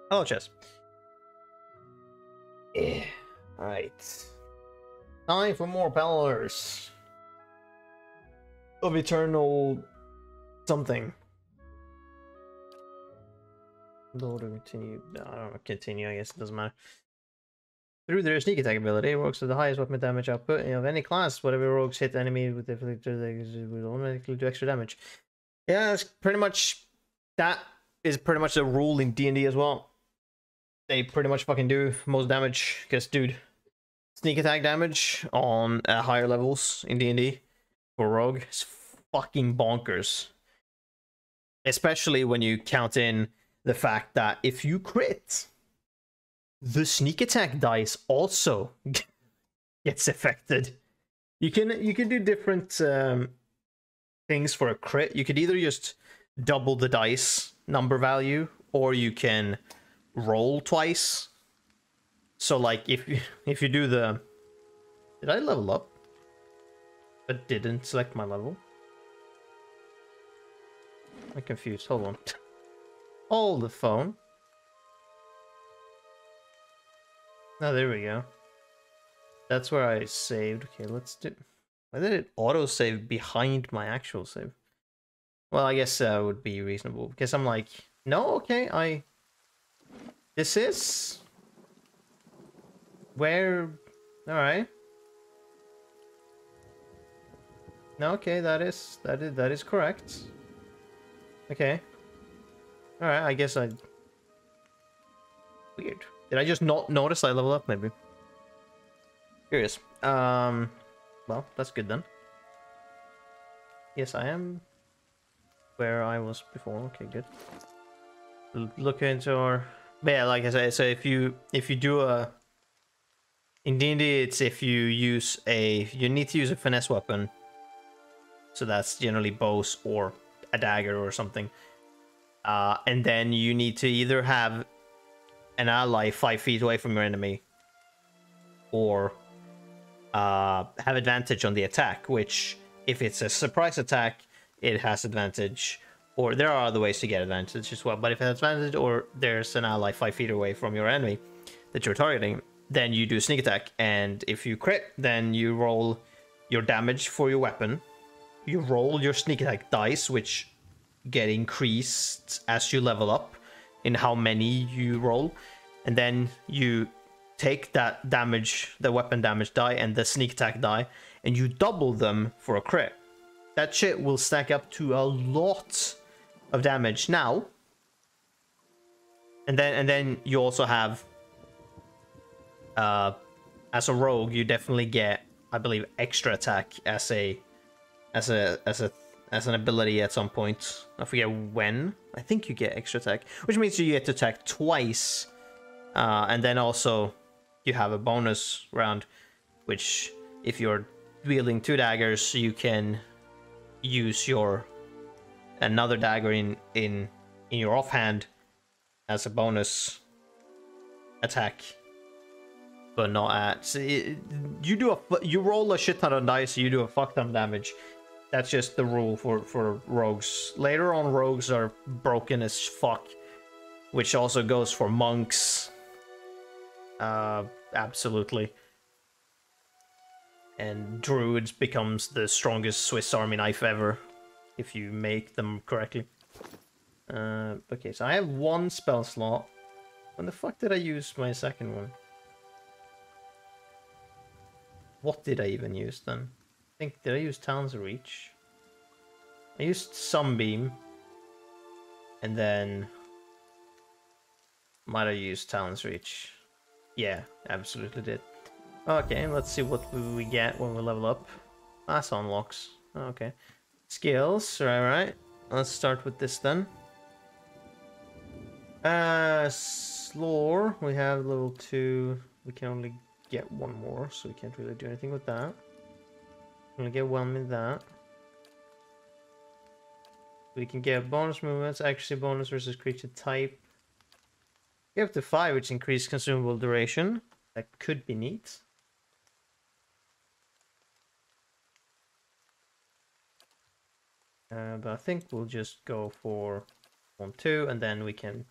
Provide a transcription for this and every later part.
Hello, Chess. Yeah. Alright. Time for more Pillars of Eternal something. Load to continue. No, I don't know. Continue, I guess it doesn't matter. Through their sneak attack ability, rogues with the highest weapon damage output of any class. Whatever rogues hit enemy with inflictor, they will automatically do extra damage. Yeah, that's pretty much. That is pretty much the rule in D&D as well. They pretty much fucking do most damage. Because, dude, sneak attack damage on higher levels in D&D for rogue is fucking bonkers. Especially when you count in the fact that if you crit, the sneak attack dice also gets affected. You can do different things for a crit. You could either just double the dice number value, or you can roll twice. So like if you do the... Did I level up? But didn't select my level. I'm confused. Hold on. Hold the phone. Oh, there we go. That's where I saved. Okay, let's do... Why did it auto-save behind my actual save? Well, I guess that would be reasonable. Because I'm like, no, okay, This is... Where... Alright. No, okay, that is correct. Okay. Alright, I guess I... Weird. Did I just not notice I leveled up, maybe? Curious. Well, that's good then. Yes, I am where I was before. Okay, good. Look into our... But yeah, like I said, so if you do a... In D&D, it's if you use a... You need to use a finesse weapon. So that's generally bows or a dagger or something. And then you need to either have an ally 5 feet away from your enemy, or have advantage on the attack, which if it's a surprise attack, it has advantage, or there are other ways to get advantage as well, but if it has advantage or there's an ally 5 feet away from your enemy that you're targeting, then you do sneak attack, and if you crit, then you roll your damage for your weapon, you roll your sneak attack dice, which get increased as you level up in how many you roll, and then you take that damage, the weapon damage die and the sneak attack die, and you double them for a crit. That shit will stack up to a lot of damage now. And then you also have as a rogue, you definitely get, I believe, extra attack as an ability at some point. I forget when. I think you get extra attack, which means you get to attack twice. And then also you have a bonus round, which if you're wielding 2 daggers, you can use your another dagger in your offhand as a bonus attack, but not at... So you roll a shit ton of dice, so you do a fuck ton of damage. That's just the rule for rogues. Later on, rogues are broken as fuck, which also goes for monks. Absolutely. And druids becomes the strongest Swiss Army knife ever, if you make them correctly. Okay, so I have 1 spell slot. When the fuck did I use my second one? What did I even use then? Did I use Talon's Reach? I used Sunbeam. And then... Might have used Talon's Reach. Yeah, absolutely did. Okay, let's see what we get when we level up. That's unlocks. Okay. Skills, right. Let's start with this then. Slore, we have level 2. We can only get 1 more, so we can't really do anything with that. Only get 1 with that. We can get bonus movements, accuracy bonus versus creature type. We have to 5, which increase consumable duration. That could be neat. But I think we'll just go for 1, 2, and then we can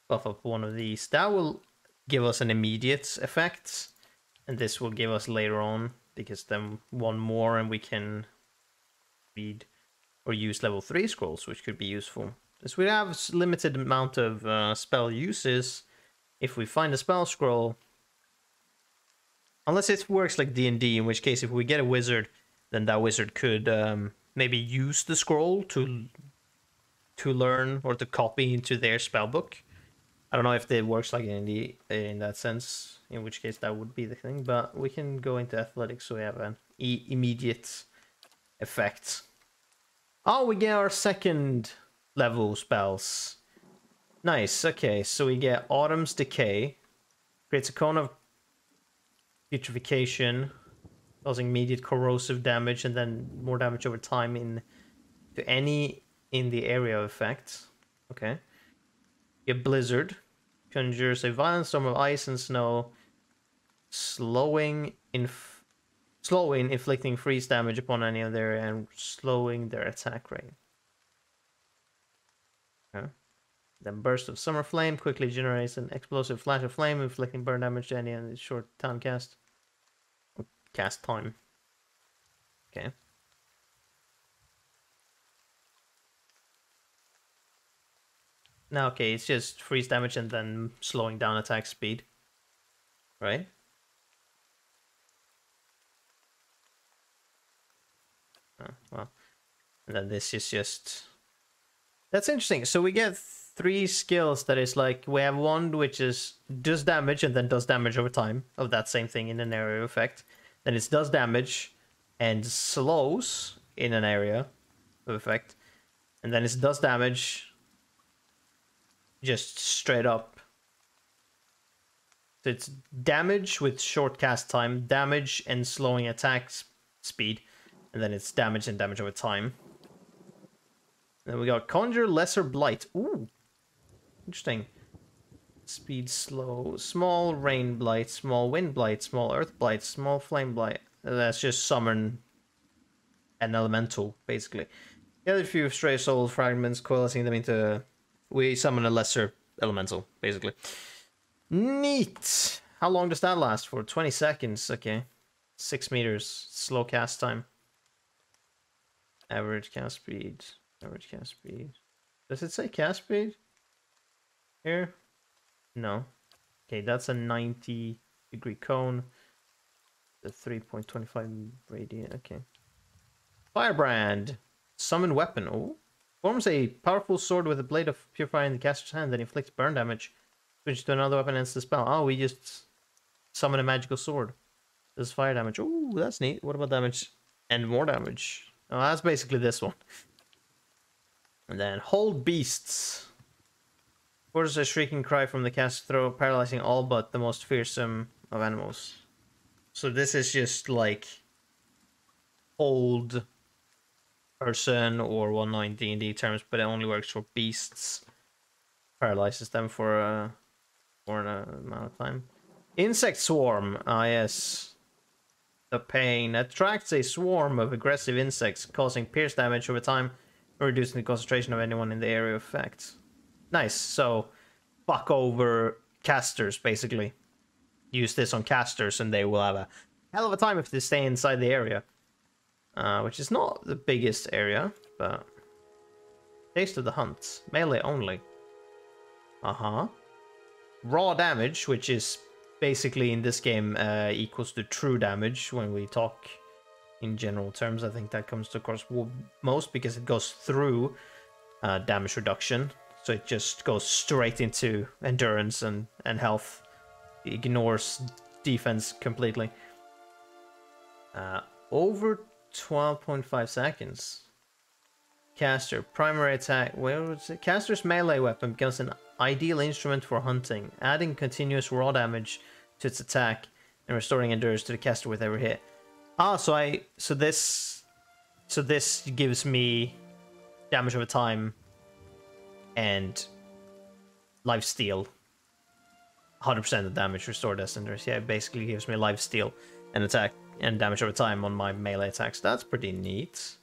buff up one of these. That will give us an immediate effect, and this will give us later on, because then one more and we can read or use level 3 scrolls, which could be useful. As we have a limited amount of spell uses, if we find a spell scroll, unless it works like D&D, in which case if we get a wizard, then that wizard could maybe use the scroll to learn or to copy into their spellbook. I don't know if it works like D&D in that sense, in which case that would be the thing, but we can go into athletics so we have an immediate effect. Oh, we get our second level spells. Nice, okay, so we get Autumn's Decay. Creates a cone of putrefaction, causing immediate corrosive damage and then more damage over time to any in the area of effect. Okay. You get Blizzard. Conjures a violent storm of ice and snow, slowing, inflicting freeze damage upon any of their area and slowing their attack rate. Okay. Then Burst of Summer Flame quickly generates an explosive flash of flame, inflicting burn damage to any in its short time cast. Or cast time. Okay. Now, okay, it's just freeze damage and then slowing down attack speed. Right? Oh, well. And then this is just... That's interesting. So we get 3 skills that is like... We have one which is does damage and then does damage over time of that same thing in an area of effect. Then it does damage and slows in an area of effect. And then it does damage... just straight up. So it's damage with short cast time, damage and slowing attack speed, and then it's damage and damage over time. Then we got Conjure Lesser Blight. Ooh, interesting. Speed slow, small rain blight, small wind blight, small earth blight, small flame blight. That's just summon an elemental, basically. Gather a few stray soul fragments, coalescing them into... We summon a lesser elemental, basically. Neat! How long does that last for? 20 seconds, okay. 6 meters, slow cast time. Average cast speed. Average cast speed. Does it say cast speed? Here? No. Okay, that's a 90-degree cone. The 3.25 radius, okay. Firebrand. Summon weapon, oh. Forms a powerful sword with a blade of purifying in the caster's hand that inflicts burn damage. Switch to another weapon and ends the spell. Oh, we just summon a magical sword. Does fire damage. Ooh, that's neat. What about damage and more damage? Oh, that's basically this one. And then Hold Beasts. Orders a shrieking cry from the cast throw, paralyzing all but the most fearsome of animals. So this is just like hold person or whatnot in D&D terms, but it only works for beasts. Paralyzes them for an amount of time. Insect Swarm. Ah, yes. The pain attracts a swarm of aggressive insects, causing pierce damage over time, or reducing the concentration of anyone in the area of effect. Nice. So, fuck over casters, basically. Use this on casters, and they will have a hell of a time if they stay inside the area. Which is not the biggest area, but... Taste of the Hunt. Melee only. Uh-huh. Raw damage, which is basically in this game equals to true damage when we talk in general terms. I think that comes to across most because it goes through damage reduction. So it just goes straight into endurance and health. It ignores defense completely. Over 12.5 seconds. Caster, primary attack. Where was it? Caster's melee weapon becomes an ideal instrument for hunting, adding continuous raw damage to its attack and restoring endurance to the caster with every hit. Ah, so this gives me damage over time and lifesteal. 100% of damage restored as endurance. Yeah, it basically gives me lifesteal and attack and damage over time on my melee attacks. That's pretty neat.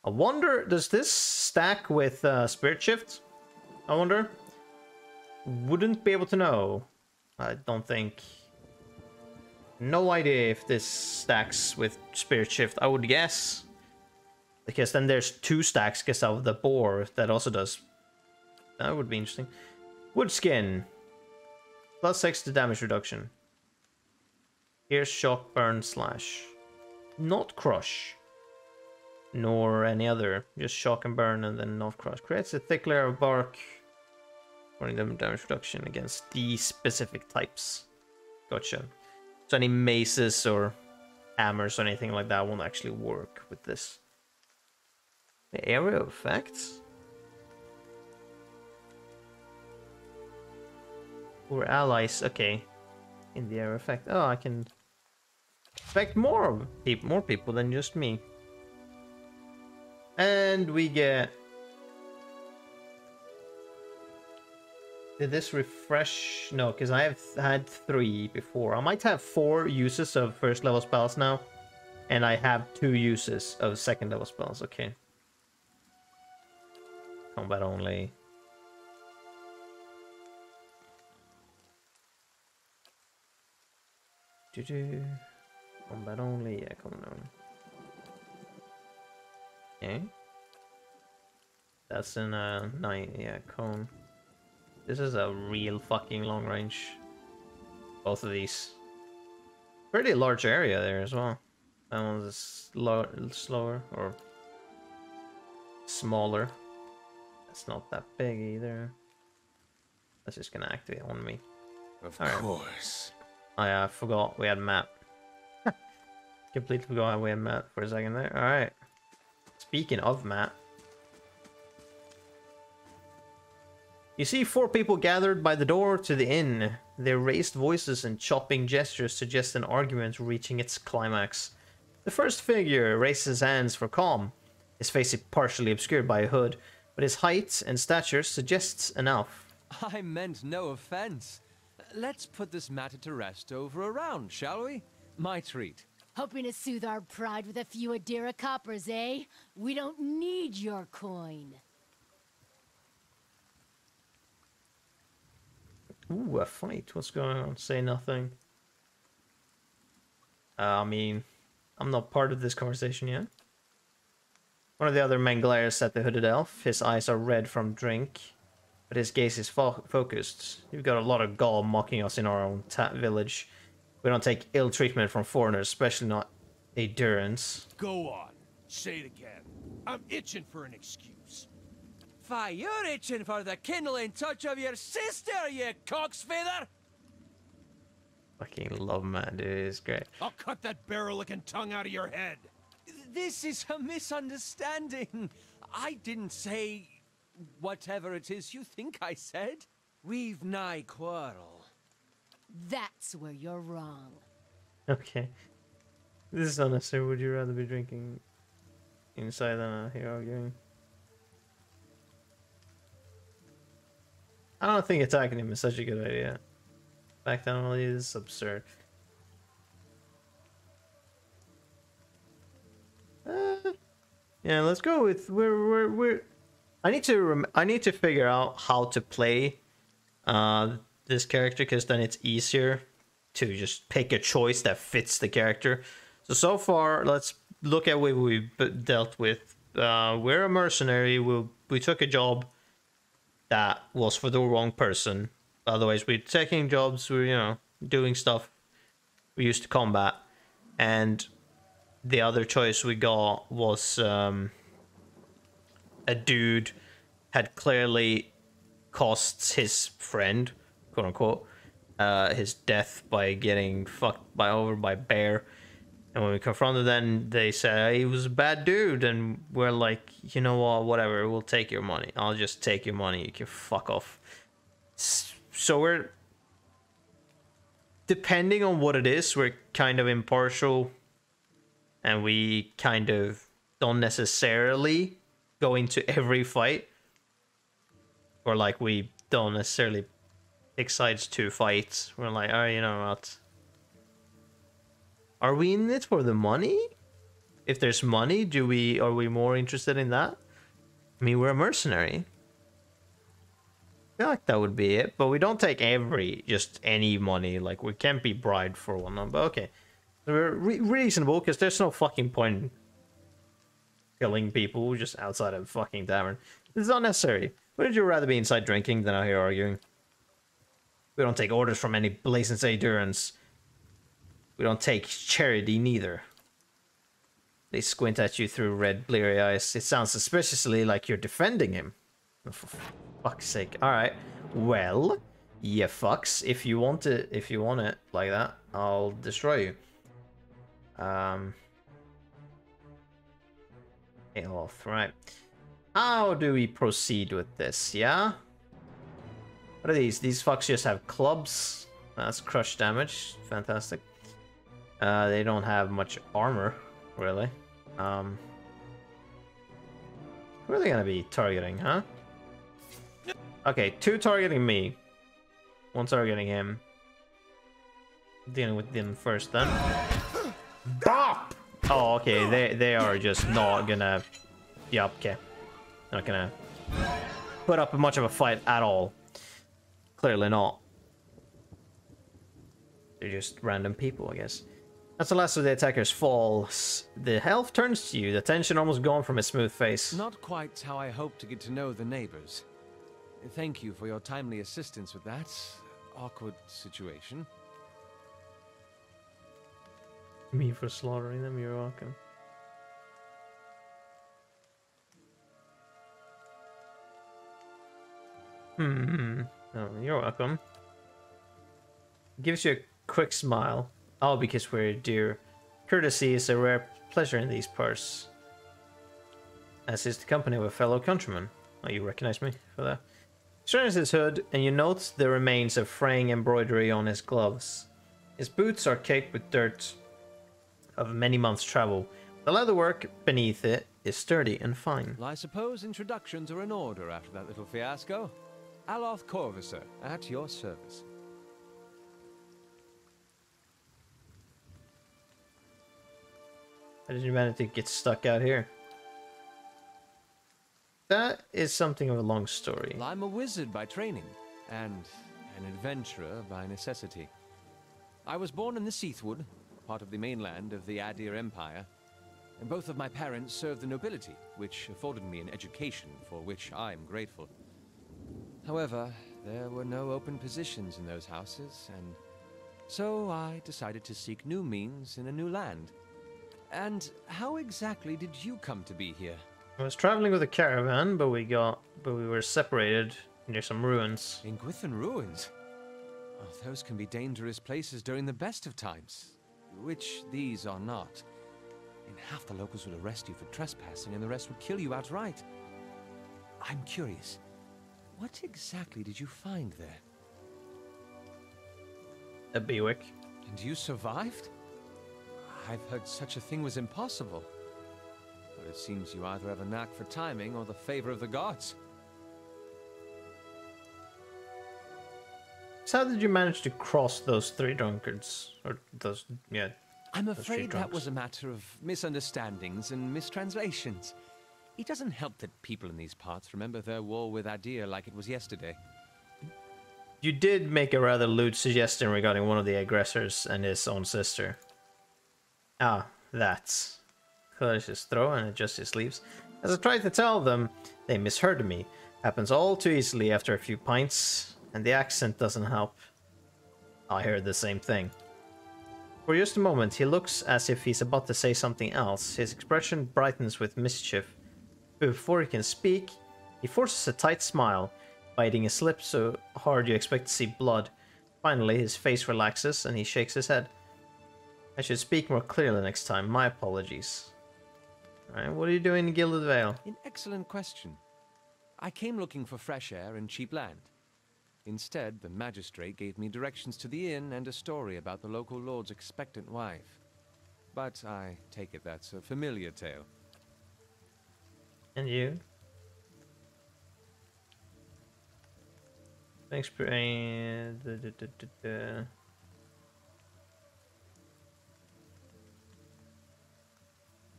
I wonder, does this stack with Spirit Shift? I wonder. Wouldn't be able to know. I don't think. No idea if this stacks with Spirit Shift. I would guess. Because then there's 2 stacks because of the boar that also does. That would be interesting. Wood skin. Plus 6 to damage reduction. Here's shock, burn, slash. Not crush. Nor any other. Just shock and burn and then not crush. Creates a thick layer of bark. Running them damage reduction against these specific types. Gotcha. So any maces or hammers or anything like that won't actually work with this. The area of effects? Or allies, okay. In the area of effect. Oh, I can affect more people than just me. And we get... Did this refresh? No, because I have had 3 before. I might have 4 uses of first level spells now. And I have 2 uses of second level spells. Okay. Combat only. Combat only. Yeah, combat only. Okay. That's in a 9. Yeah, cone. This is a real fucking long range. Both of these. Pretty large area there as well. That one's slower or smaller. That's not that big either. That's just gonna activate on me. Of course. I forgot we had map. Completely forgot we had map for a second there. Alright. Speaking of map. You see 4 people gathered by the door to the inn. Their raised voices and chopping gestures suggest an argument reaching its climax. The first figure raises his hands for calm. His face is partially obscured by a hood, but his height and stature suggests enough. I meant no offense. Let's put this matter to rest over a round, shall we? My treat. Hoping to soothe our pride with a few Adira coppers, eh? We don't need your coin. Ooh, a fight. What's going on? Say nothing. I mean, I'm not part of this conversation yet. One of the other men glares at the hooded elf. His eyes are red from drink, but his gaze is focused. You've got a lot of gall mocking us in our own village. We don't take ill treatment from foreigners, especially not Adurans. Go on. Say it again. I'm itching for an excuse. Fie, you're itching for the kindling touch of your sister, you cocksfeather! Fucking love man, dude. It's great. I'll cut that barrel-looking tongue out of your head. This is a misunderstanding. I didn't say whatever it is you think I said. We've nigh quarrel. That's where you're wrong. Okay. This is unnecessary. Would you rather be drinking inside than out here arguing? I don't think attacking him is such a good idea. Back down on you is absurd. Yeah, let's go with we're. I need to figure out how to play this character, because then it's easier to just pick a choice that fits the character. So far, let's look at what we've dealt with. We're a mercenary. We took a job that was for the wrong person. Otherwise, we're taking jobs. We're doing stuff we used to combat, and the other choice we got was a dude had clearly cost his friend, quote unquote, his death by getting fucked over by bear. And when we confronted them, they said he was a bad dude, and we're like, you know what, whatever, we'll take your money. I'll just take your money. You can fuck off. So we're, depending on what it is, we're kind of impartial, and we kind of don't necessarily go into every fight, or like we don't necessarily pick sides to fight. We're like, oh, you know what? Are we in it for the money? If there's money, are we more interested in that? I mean, we're a mercenary. feel like that would be it, but we don't take just any money. Like, we can't be bribed for one, but okay. We're reasonable, because there's no fucking point killing people just outside of fucking tavern. This is unnecessary. Wouldn't you rather be inside drinking than out here arguing? We don't take orders from any blatant endurance. We don't take charity neither. They squint at you through red, bleary eyes. It sounds suspiciously like you're defending him. Oh, for fuck's sake. Alright. Well, yeah, fucks. If you want it like that, I'll destroy you. Health, right. How do we proceed with this, yeah? What are these? These fucks just have clubs. That's crush damage. Fantastic. They don't have much armor, really. Who are they gonna be targeting, huh? Okay, 2 targeting me. 1 targeting him. Dealing with them first, then. Bop! Oh, okay, they are just not gonna... Yeah, okay. Not gonna put up much of a fight at all. Clearly not. They're just random people, I guess. As the last of the attackers falls, the elf turns to you, the tension almost gone from his smooth face. Not quite how I hoped to get to know the neighbors. Thank you for your timely assistance with that awkward situation. Me for slaughtering them, you're welcome. Oh, you're welcome. Gives you a quick smile. All because we're dear. Courtesy is a rare pleasure in these parts. As is the company of a fellow countryman. Oh, you recognize me for that? Straightens his hood, and you note the remains of fraying embroidery on his gloves. His boots are caked with dirt of many months' travel. The leatherwork beneath it is sturdy and fine. Well, I suppose introductions are in order after that little fiasco. Aloth Corvisor, at your service. How did you manage to get stuck out here? That is something of a long story. Well, I'm a wizard by training, and an adventurer by necessity. I was born in the Seathwood, part of the mainland of the Adir Empire, and both of my parents served the nobility, which afforded me an education for which I'm grateful. However, there were no open positions in those houses, and so I decided to seek new means in a new land. And how exactly did you come to be here? I was traveling with a caravan, but we were separated near some ruins. In Gwithan ruins? Oh, those can be dangerous places during the best of times, which these are not. In half the locals would arrest you for trespassing, and the rest would kill you outright. I'm curious, what exactly did you find there? A Bewick. And you survived? I've heard such a thing was impossible. But it seems you either have a knack for timing or the favor of the gods. So how did you manage to cross those 3 drunkards? Or those, yeah. I'm afraid that was a matter of misunderstandings and mistranslations. It doesn't help that people in these parts remember their war with Adir like it was yesterday. You did make a rather lewd suggestion regarding one of the aggressors and his own sister. Ah, that's... Clears his throat and adjusts his sleeves. As I tried to tell them, they misheard me. Happens all too easily after a few pints, and the accent doesn't help. I heard the same thing. For just a moment, he looks as if he's about to say something else. His expression brightens with mischief. But before he can speak, he forces a tight smile, biting his lip so hard you expect to see blood. Finally, his face relaxes and he shakes his head. I should speak more clearly next time. My apologies. Alright, what are you doing in Gilded Vale? An excellent question. I came looking for fresh air and cheap land. Instead, the magistrate gave me directions to the inn and a story about the local lord's expectant wife. But I take it that's a familiar tale. And you? Experience.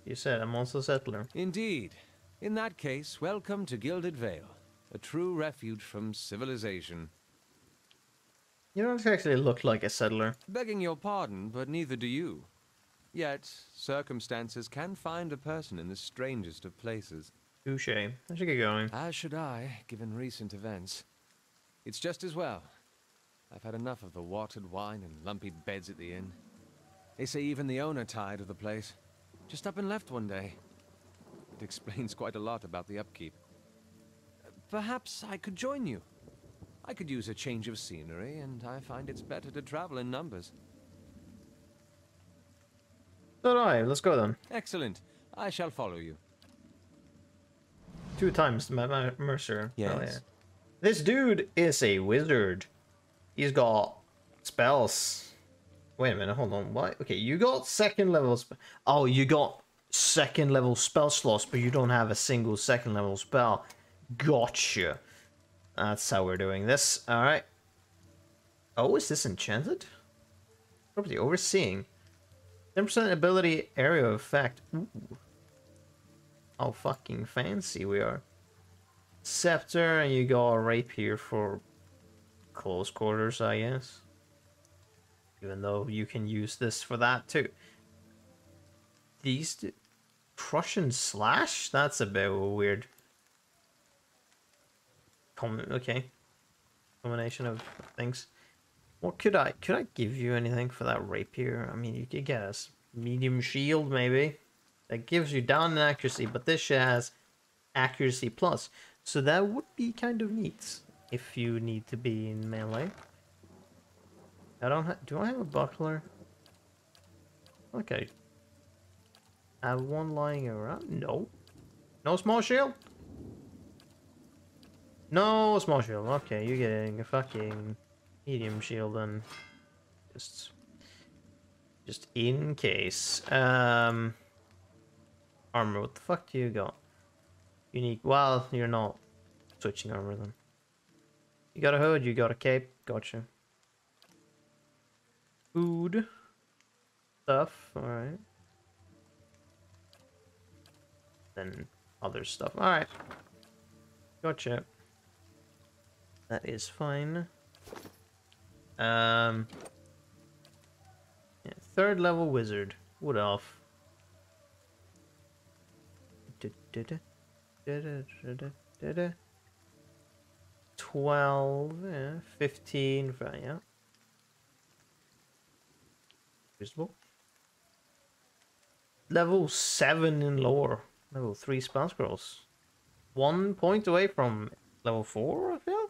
You said I'm also settler. Indeed. In that case, welcome to Gilded Vale. A true refuge from civilization. You don't actually look like a settler. Begging your pardon, but neither do you. Yet, circumstances can find a person in the strangest of places. Touche. I should get going. As should I, given recent events. It's just as well. I've had enough of the watered wine and lumpy beds at the inn. They say even the owner tired of the place. Just up and left one day. It explains quite a lot about the upkeep. Perhaps I could join you. I could use a change of scenery, and I find it's better to travel in numbers. So do I. Let's go then. Excellent. I shall follow you. 2 times Mercer. Yes. Oh, yeah. This dude is a wizard. He's got spells. Wait a minute, hold on. What? Okay, you got second level. Oh, you got second level spell slots, but you don't have a single second level spell. Gotcha. That's how we're doing this. All right. Oh, is this enchanted? Property overseeing. 10% ability area effect. Ooh. How fucking fancy we are. Scepter, and you got a rapier for close quarters, I guess. Even though you can use this for that too. These two. Prussian slash? That's a bit weird. Okay. Combination of things. What could I give you anything for that rapier? I mean, you could get a medium shield maybe. That gives you down in accuracy, but this shit has accuracy plus. So that would be kind of neat if you need to be in melee. I don't do I have a buckler? Okay. I have one lying around? No. No small shield? No small shield. Okay, you're getting a fucking medium shield then. Just in case. Armor, what the fuck do you got? Unique. Well, you're not switching armor then. You got a hood, you got a cape. Gotcha. Food. Stuff, alright. Then other stuff. Alright. Gotcha. That is fine. Yeah, 3rd level wizard. Wood elf. 12, yeah, 15, yeah. Visible. Level 7 in lore. Level 3 spell scrolls. 1 point away from level 4, I feel.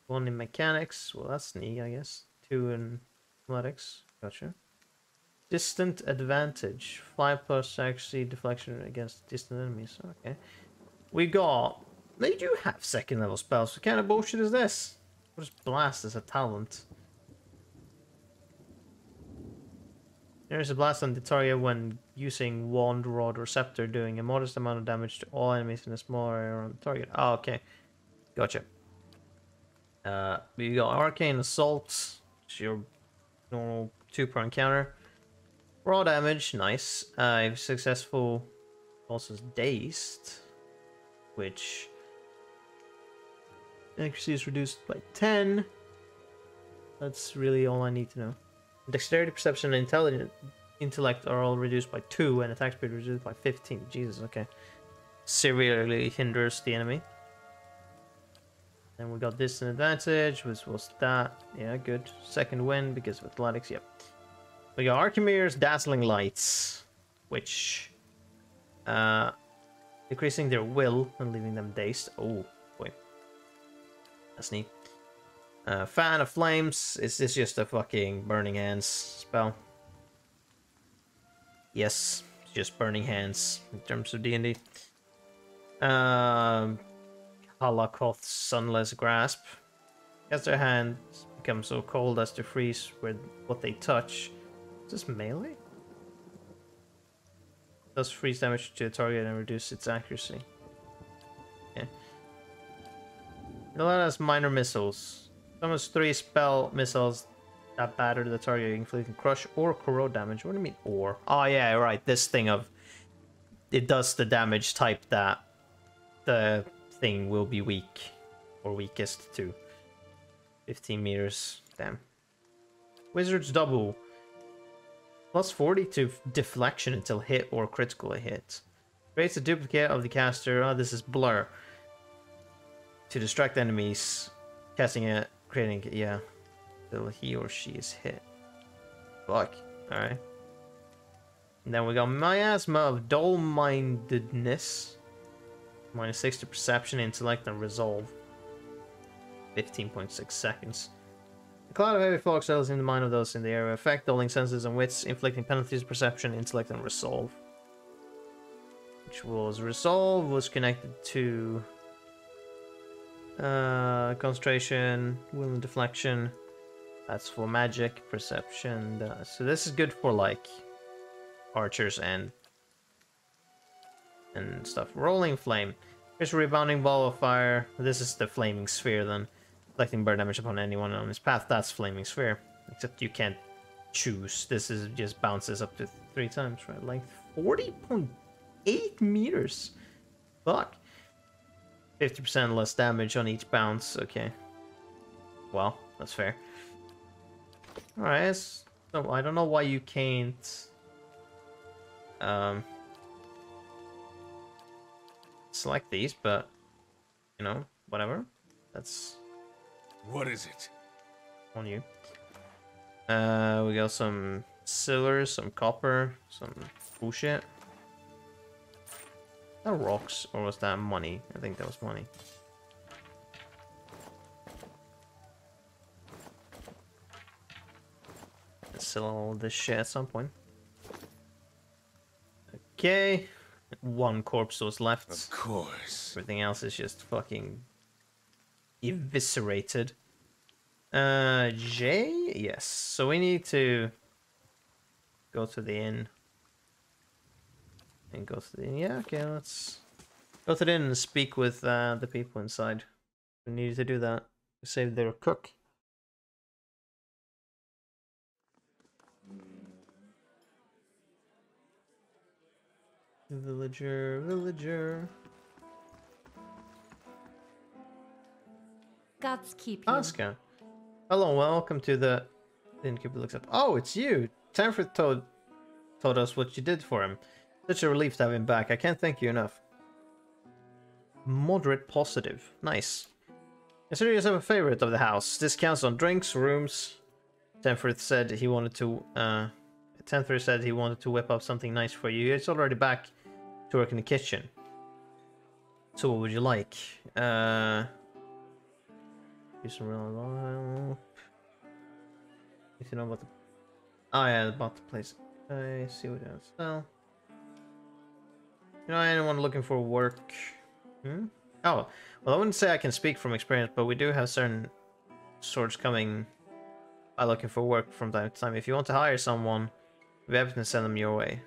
1 in mechanics. Well, that's neat, I guess. 2 in athletics. Gotcha. Distant advantage. 5+ accuracy deflection against distant enemies. Okay. We got... They do have 2nd level spells. What kind of bullshit is this? What is blast as a talent? There is a blast on the target when using wand, rod, or scepter, doing a modest amount of damage to all enemies in a small area around the target. Oh, okay. Gotcha. We got arcane assault. It's your normal 2 per encounter. Raw damage, nice. If successful, also dazed, which accuracy is reduced by 10. That's really all I need to know. Dexterity, perception, and intellect are all reduced by 2, and attack speed reduced by 15. Jesus, okay. Severely hinders the enemy. Then we got distant advantage, which was that. Yeah, good. 2nd win because of athletics, yep. We got Archimere's Dazzling Lights, which decreasing their will and leaving them dazed. Oh boy, that's neat. Fan of Flames. Is this just a fucking Burning Hands spell? Yes, just Burning Hands in terms of D&D. Holocaust Sunless Grasp. As their hands become so cold as to freeze with what they touch. Is this melee? Does freeze damage to the target and reduce its accuracy. Okay. It has minor missiles. Summons 3 spell missiles that batter the target, inflicting crush or corrode damage. What do you mean or? Oh yeah, right. This thing of it does the damage type that the thing will be weak. Or weakest to 15 meters. Damn. Wizard's double. Plus 40 to deflection until hit or critical hit. Creates a duplicate of the caster. Oh, this is blur. To distract enemies. Casting it, creating it, yeah. Till he or she is hit. Fuck. Alright. And then we got Miasma of Dull-Mindedness. Minus 6 to Perception, Intellect, and Resolve. 15.6 seconds. A cloud of heavy fog settles in the mind of those in the area. Effect, dulling senses and wits, inflicting penalties, perception, intellect, and resolve. Which was resolve, was connected to concentration, will and deflection. That's for magic, perception. So this is good for like archers and stuff. Rolling flame. Here's a rebounding ball of fire. This is the flaming sphere then. Inflicting burn damage upon anyone on his path. That's flaming sphere. Except you can't choose. This is just bounces up to 3 times, right? Length 40.8 meters. Fuck. 50% less damage on each bounce. Okay. Well, that's fair. Alright, so I don't know why you can't select these, but you know, whatever. That's What is it? on you. We got some silver, some copper, some bullshit. That rocks, or was that money? I think that was money. Let's sell all this shit at some point. Okay. 1 corpse was left. Of course. Everything else is just fucking eviscerated. J? Yes. So we need to go to the inn. And go to the inn. Yeah, okay, let's go to the inn and speak with the people inside. We needed to do that to save their cook. Villager. Gods keep you. Aska. Hello, welcome to the innkeeper looks up. Oh, it's you! Tanford told us what you did for him. Such a relief to have him back. I can't thank you enough. Moderate positive. Nice. Consider yourself a favorite of the house. Discounts on drinks, rooms. Tanford said he wanted to whip up something nice for you. He's already back to work in the kitchen. So what would you like? Do some real if you know about the about the place. I see what else. Well, you know, anyone looking for work? Oh, well, I wouldn't say I can speak from experience, but we do have certain swords coming by looking for work from time to time. If you want to hire someone, we have to send them your way.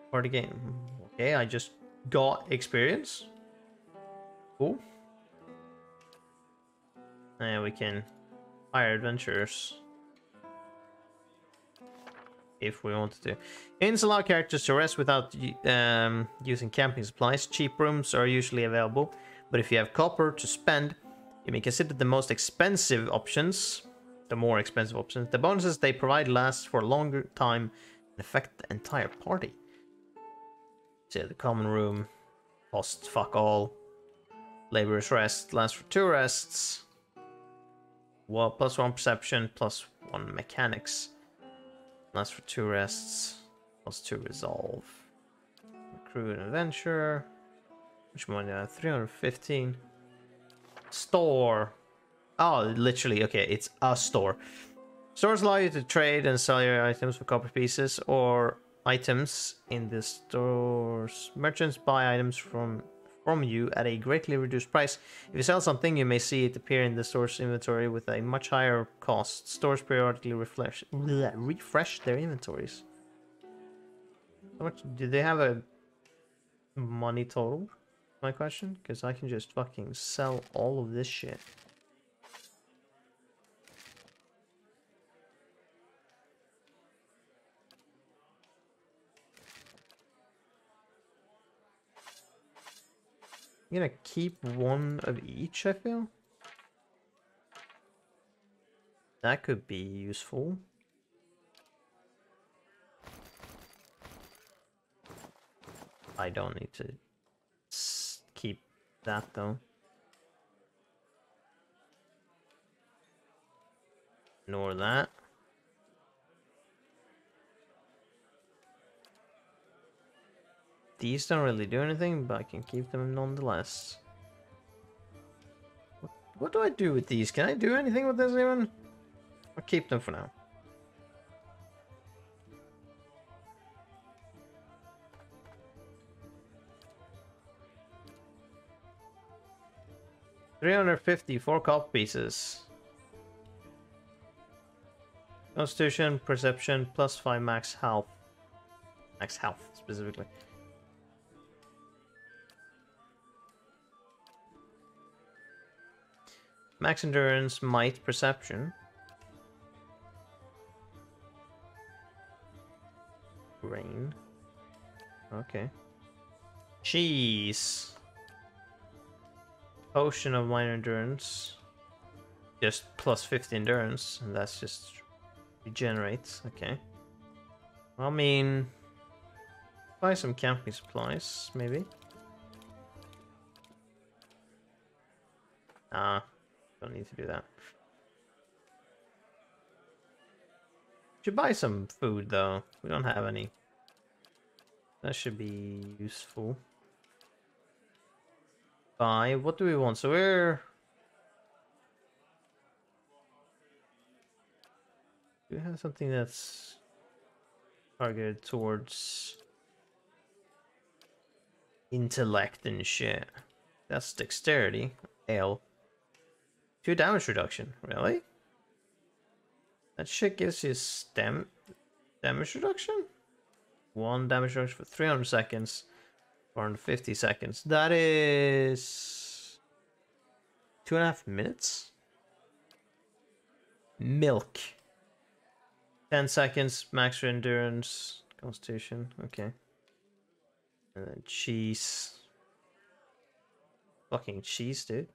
Party game. Okay, I just got experience. Cool. And we can hire adventurers if we wanted to. Inns allow characters to rest without using camping supplies. Cheap rooms are usually available, but if you have copper to spend, you may consider the most expensive options. The more expensive options. The bonuses they provide last for a longer time and affect the entire party. So the common room costs fuck all. Laborer's rest lasts for 2 rests. Well, +1 perception, +1 mechanics. Lasts for 2 rests, +2 resolve. Recruit and adventure. Which one? 315. Store. Oh, literally, okay, it's a store. Stores allow you to trade and sell your items for copper pieces or items in the stores. Merchants buy items from you at a greatly reduced price. If you sell something, you may see it appear in the store's inventory with a much higher cost. Stores periodically refresh their inventories. How much do they have a money total? My question, because I can just fucking sell all of this shit. I'm gonna keep one of each, I feel. That could be useful. I don't need to keep that though. Ignore that. These don't really do anything, but I can keep them nonetheless. What do I do with these? Can I do anything with this even? I'll keep them for now. $354 copper pieces. Constitution, perception, +5 max health. Max health, specifically. Max endurance, might, perception. Brain. Okay. Cheese. Potion of minor endurance. Just +50 endurance, and that's just regenerates. Okay. I mean, buy some camping supplies, maybe. Nah, don't need to do that. Should buy some food though. We don't have any. That should be useful. Buy. What do we want? So we're. Do we have something that's targeted towards intellect and shit? That's dexterity. L. 2 damage reduction. Really? That shit gives you damage reduction? 1 damage reduction for 300 seconds. 450 seconds. That is 2.5 minutes? Milk. 10 seconds, max endurance, constitution, okay. And then cheese. Fucking cheese, dude.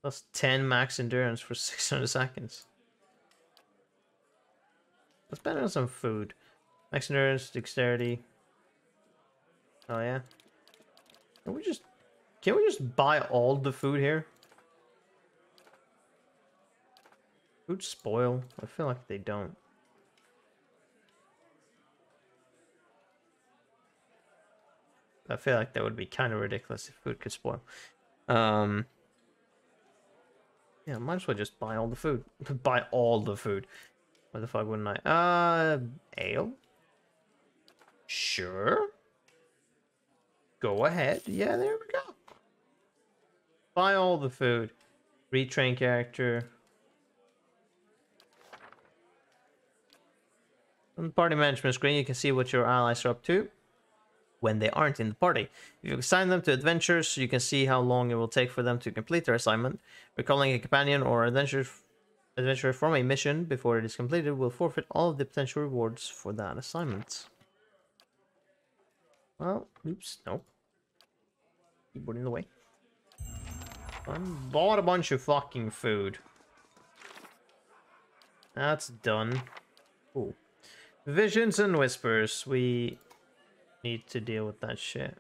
Plus 10 max endurance for 600 seconds. Let's spend on some food. Max endurance, dexterity. Oh yeah. Can we just buy all the food here? Food spoil? I feel like they don't. I feel like that would be kind of ridiculous if food could spoil. Yeah, might as well just buy all the food. Buy all the food. Why the fuck wouldn't I? Ale? Sure. Go ahead. Yeah, there we go. Buy all the food. Retrain character. On the party management screen, you can see what your allies are up to when they aren't in the party. If you assign them to adventures, you can see how long it will take for them to complete their assignment. Recalling a companion or adventurer from a mission before it is completed will forfeit all of the potential rewards for that assignment. Well, oops, nope. Keyboard in the way. I bought a bunch of fucking food. That's done. Cool. Visions and whispers. We need to deal with that shit.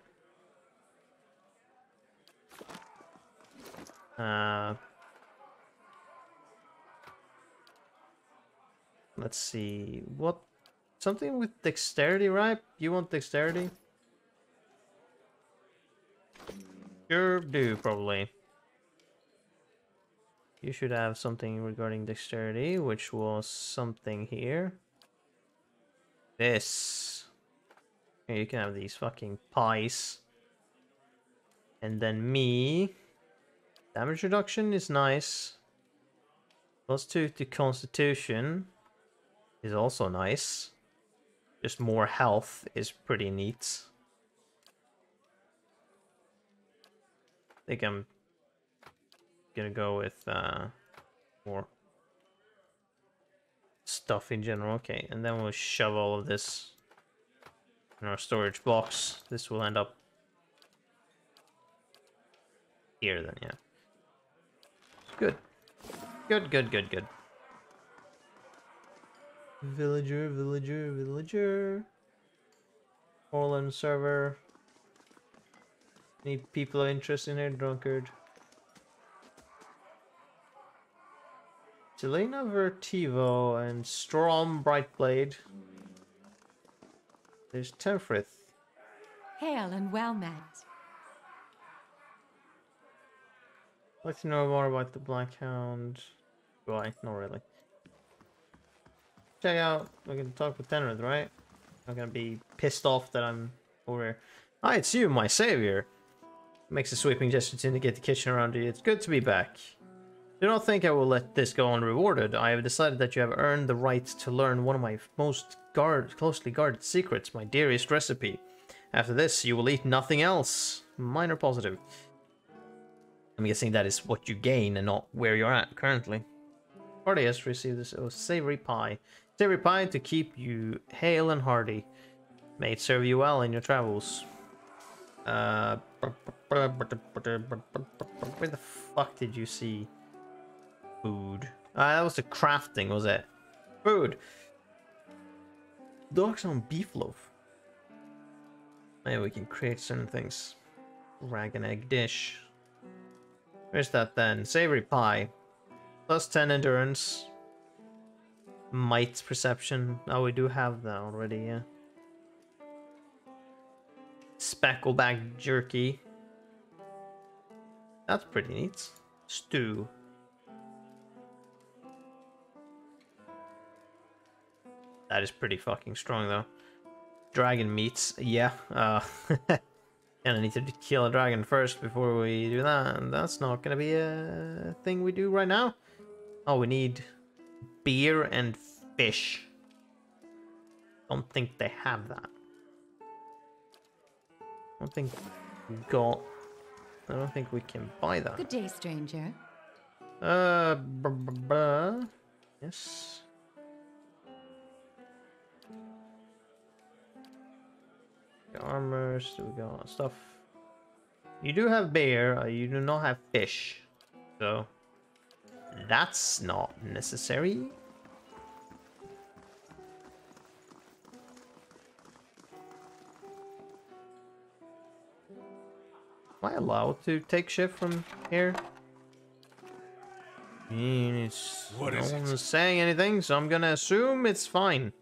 Let's see. What? Something with dexterity, right? You want dexterity? Sure do, probably. You should have something regarding dexterity, which was something here. This. Here, you can have these fucking pies. And then me. Damage reduction is nice. +2 to constitution is also nice. Just more health is pretty neat. I think I'm gonna go with more stuff in general. Okay, and then we'll shove all of this in our storage box. This will end up here then, yeah. Good. Good, good, good, good. Villager, villager, villager. Orland server. Any people of interest in here? Drunkard. Selena Vertivo and Strom Brightblade. There's Tenfrith. Hail and well met. I'd like to know more about the Black Hound. Do I? Not really. Check out. We can talk with Tenrith, right? I'm gonna be pissed off that I'm over here. Hi, it's you, my savior. Makes a sweeping gesture to indicate the kitchen around you. It's good to be back. Do not think I will let this go unrewarded. I have decided that you have earned the right to learn one of my most closely guarded secrets, my dearest recipe. After this, you will eat nothing else. Minor positive. I'm guessing that is what you gain and not where you're at currently. Party has received this savory pie. Savory pie to keep you hale and hearty. May it serve you well in your travels. Where the fuck did you see food? That was the crafting, was it? Food. Dogs on beef loaf. Maybe we can create certain things. Rag and egg dish. Where's that then? Savory pie. Plus 10 endurance. Might perception. Oh, we do have that already, yeah. Speckleback jerky. That's pretty neat. Stew. That is pretty fucking strong though. Dragon meats, yeah. Gonna need to kill a dragon first before we do that, and that's not gonna be a thing we do right now. Oh, we need beer and fish. Don't think they have that. I don't think we got. I don't think we can buy that. Good day, stranger. Yes. We got armors. We got stuff. You do have bear. You do not have fish, so that's not necessary. Am I allowed to take shit from here? It's, What no is it? one's saying anything, so I'm gonna assume it's fine.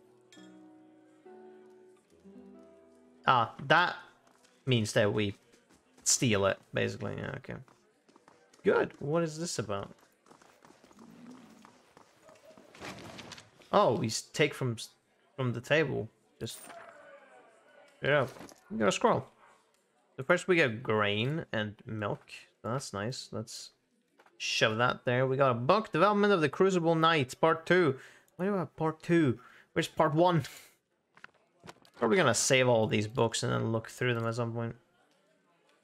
Ah, that means that we steal it, basically. Yeah, okay. Good. What is this about? Oh, we take from the table. Just yeah. We got a scroll. So first we get grain and milk. That's nice. Let's shove that there. We got a book. Development of the Crucible Knight, Part 2. Why do I have Part 2? Where's Part 1? Probably gonna save all these books and then look through them at some point.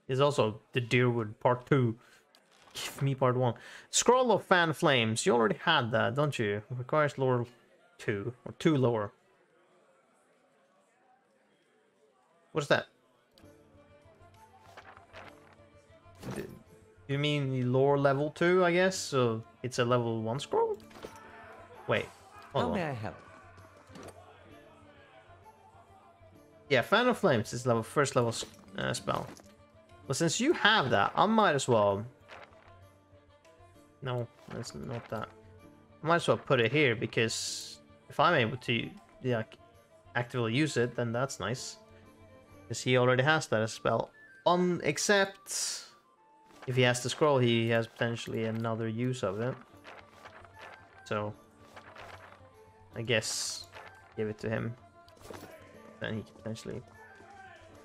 There's also the Deerwood Part 2. Give me Part 1. Scroll of Fan Flames. You already had that, don't you? It requires lower 2. Or 2 lower. What's that? You mean lower level 2, I guess? So it's a level 1 scroll? Wait. Hold How on. may I help? Yeah, Fan of Flames is level first level spell. Well, since you have that, I might as well. No, that's not that. I might as well put it here because if I'm able to actively use it, then that's nice. Because he already has that as a spell. Except if he has the scroll, he has potentially another use of it. So I guess give it to him. Then he can potentially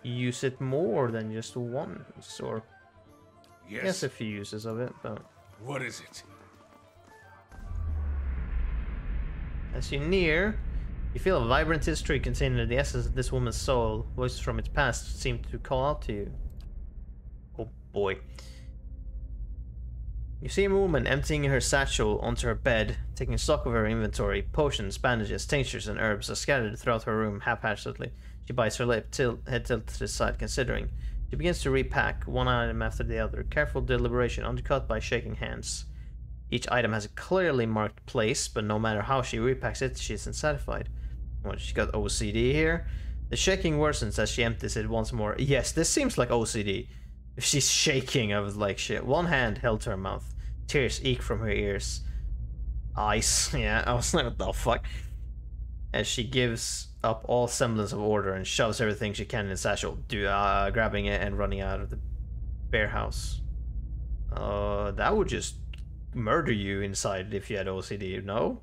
use it more than just once, or I guess Yes. a few uses of it, but What is it? as you near, you feel a vibrant history containing the essence of this woman's soul. Voices from its past seem to call out to you. Oh boy. You see a woman emptying her satchel onto her bed, taking stock of her inventory. Potions, bandages, tinctures, and herbs are scattered throughout her room haphazardly. She bites her lip, head tilted to the side, considering. She begins to repack one item after the other. Careful deliberation, undercut by shaking hands. Each item has a clearly marked place, but no matter how she repacks it, she isn't satisfied. What, she got OCD here? The shaking worsens as she empties it once more. Yes, this seems like OCD. If she's shaking, I was like, shit. One hand held to her mouth. Tears eke from her ears. Ice. Yeah, I was like, what the fuck? As she gives up all semblance of order and shoves everything she can in the satchel, grabbing it and running out of the bear house. That would just murder you inside if you had OCD, no?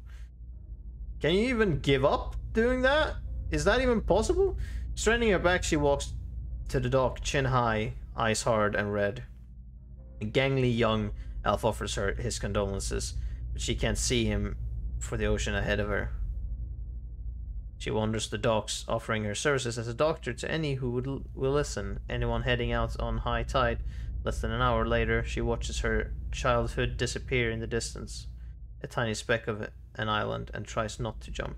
Can you even give up doing that? Is that even possible? Straightening her back, she walks to the dock, chin high, eyes hard and red. A gangly young elf offers her his condolences, but she can't see him for the ocean ahead of her. She wanders the docks, offering her services as a doctor to any who will listen. Anyone heading out on high tide. Less than an hour later, she watches her childhood disappear in the distance, a tiny speck of an island, and tries not to jump.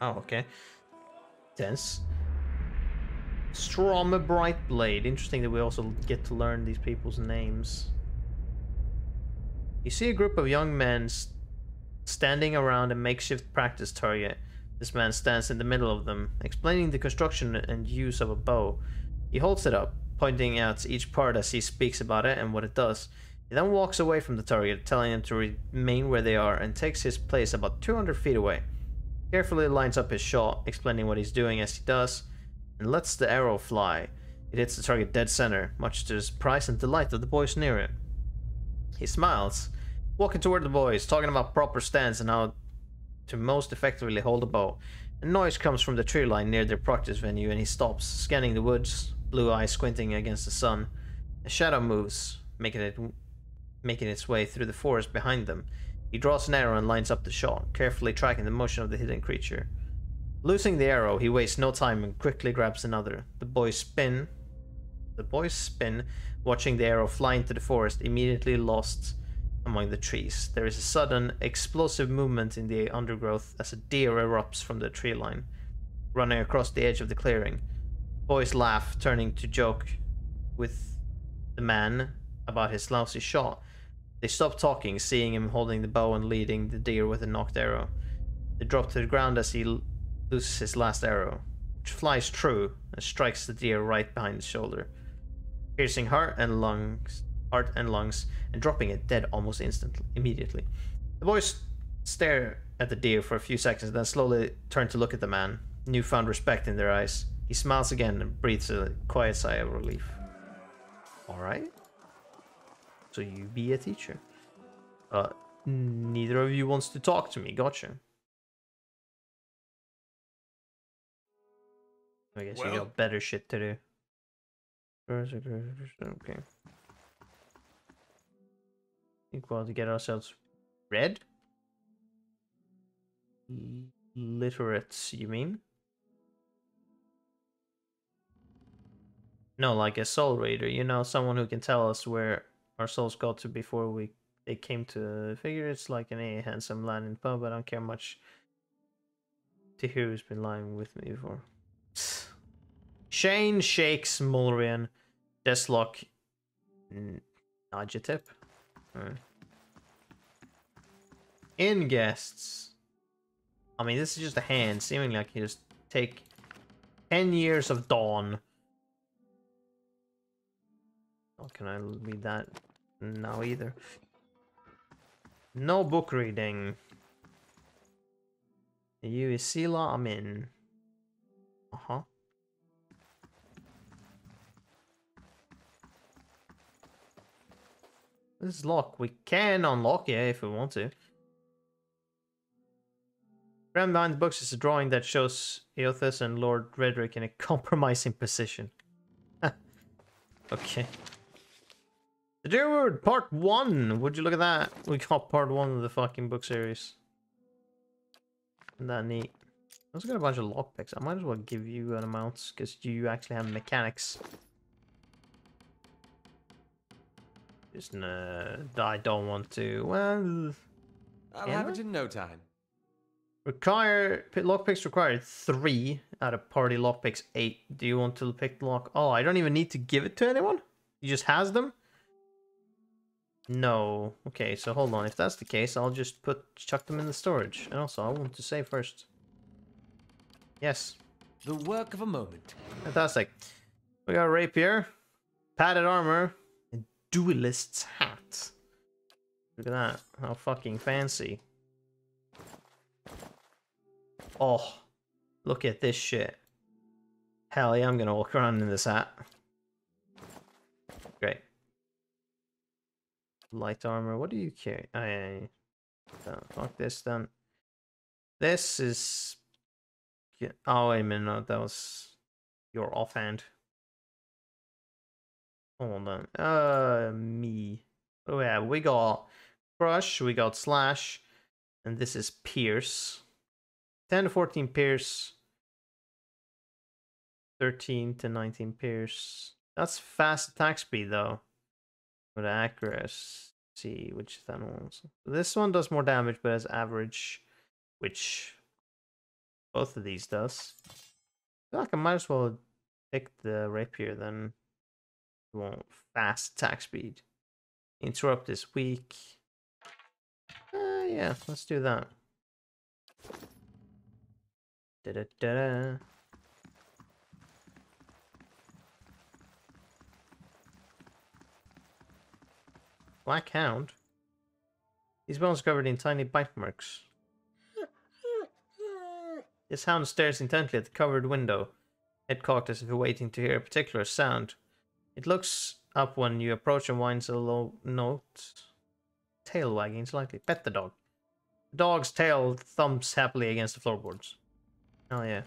Oh, okay. Tense. Strom Brightblade. Interesting that we also get to learn these people's names. You see a group of young men standing around a makeshift practice target. This man stands in the middle of them, explaining the construction and use of a bow. He holds it up, pointing out each part as he speaks about it and what it does. He then walks away from the target, telling them to remain where they are, and takes his place about 200 feet away. Carefully lines up his shot, explaining what he's doing as he does, and lets the arrow fly. It hits the target dead center, much to the surprise and delight of the boys near it. He smiles, walking toward the boys, talking about proper stance and how to most effectively hold a bow. A noise comes from the tree line near their practice venue, and he stops, scanning the woods, blue eyes squinting against the sun. A shadow moves, making its way through the forest behind them. He draws an arrow and lines up the shot, carefully tracking the motion of the hidden creature. Losing the arrow, he wastes no time and quickly grabs another. The boys spin, watching the arrow fly into the forest, immediately lost among the trees. There is a sudden, explosive movement in the undergrowth as a deer erupts from the tree line, running across the edge of the clearing. Boys laugh, turning to joke with the man about his lousy shot. They stop talking, seeing him holding the bow and leading the deer with a knocked arrow. They drop to the ground as he loses his last arrow, which flies true and strikes the deer right behind the shoulder, piercing heart and lungs, and dropping it dead almost immediately. The boys stare at the deer for a few seconds, then slowly turn to look at the man, newfound respect in their eyes. He smiles again and breathes a quiet sigh of relief. Alright. So you be a teacher. Neither of you wants to talk to me, gotcha. I guess you got better shit to do. Okay. Think we'll have to get ourselves read? Literates, you mean? No, like a soul reader, you know, someone who can tell us where our souls got to before they came to figure. It's like an handsome lad in the pub. I don't care much to hear who's been lying with me before. Shane shakes Mulrian. Deslock adjective. In guests. I mean, this is just a hand, seeming like he just take 10 years of dawn. How can I read that now either? No book reading. You is Sila, I'm in. Uh-huh. This is locked. We can unlock it if we want to. Crammed behind the books is a drawing that shows Eothas and Lord Redrick in a compromising position. Okay. The Deerwood, part 1! Would you look at that? We got part 1 of the fucking book series. Isn't that neat? I also got a bunch of lockpicks. I might as well give you an amount, because you actually have mechanics. Just, I don't want to. Well... I'll have it in no time. Lockpicks required 3 out of party lockpicks 8. Do you want to pick the lock? Oh, I don't even need to give it to anyone? He just has them? No. Okay, so hold on. If that's the case, I'll just chuck them in the storage. And also, I want to save first. Yes. The work of a moment. Fantastic. We got a rapier, padded armor, and duelist's hat. Look at that. How fucking fancy. Oh, look at this shit. Hell yeah, I'm gonna walk around in this hat. Great. Light armor, what do you carry? Fuck this then. This is... Oh, wait a minute, no, that was your offhand. Hold on. Me. Oh yeah, we got Crush, we got Slash, and this is Pierce. 10 to 14 Pierce. 13 to 19 Pierce. That's fast attack speed though. With accuracy, which is that one? This one does more damage, but has average, which both of these does. I feel like I might as well pick the rapier then. We want fast attack speed. Interrupt is weak. Yeah, let's do that. Da-da-da-da. Black Hound? These bones covered in tiny bite marks. This hound stares intently at the covered window, head cocked as if waiting to hear a particular sound. It looks up when you approach and whines a low note. Tail wagging slightly. Pet the dog. The dog's tail thumps happily against the floorboards. Oh yeah.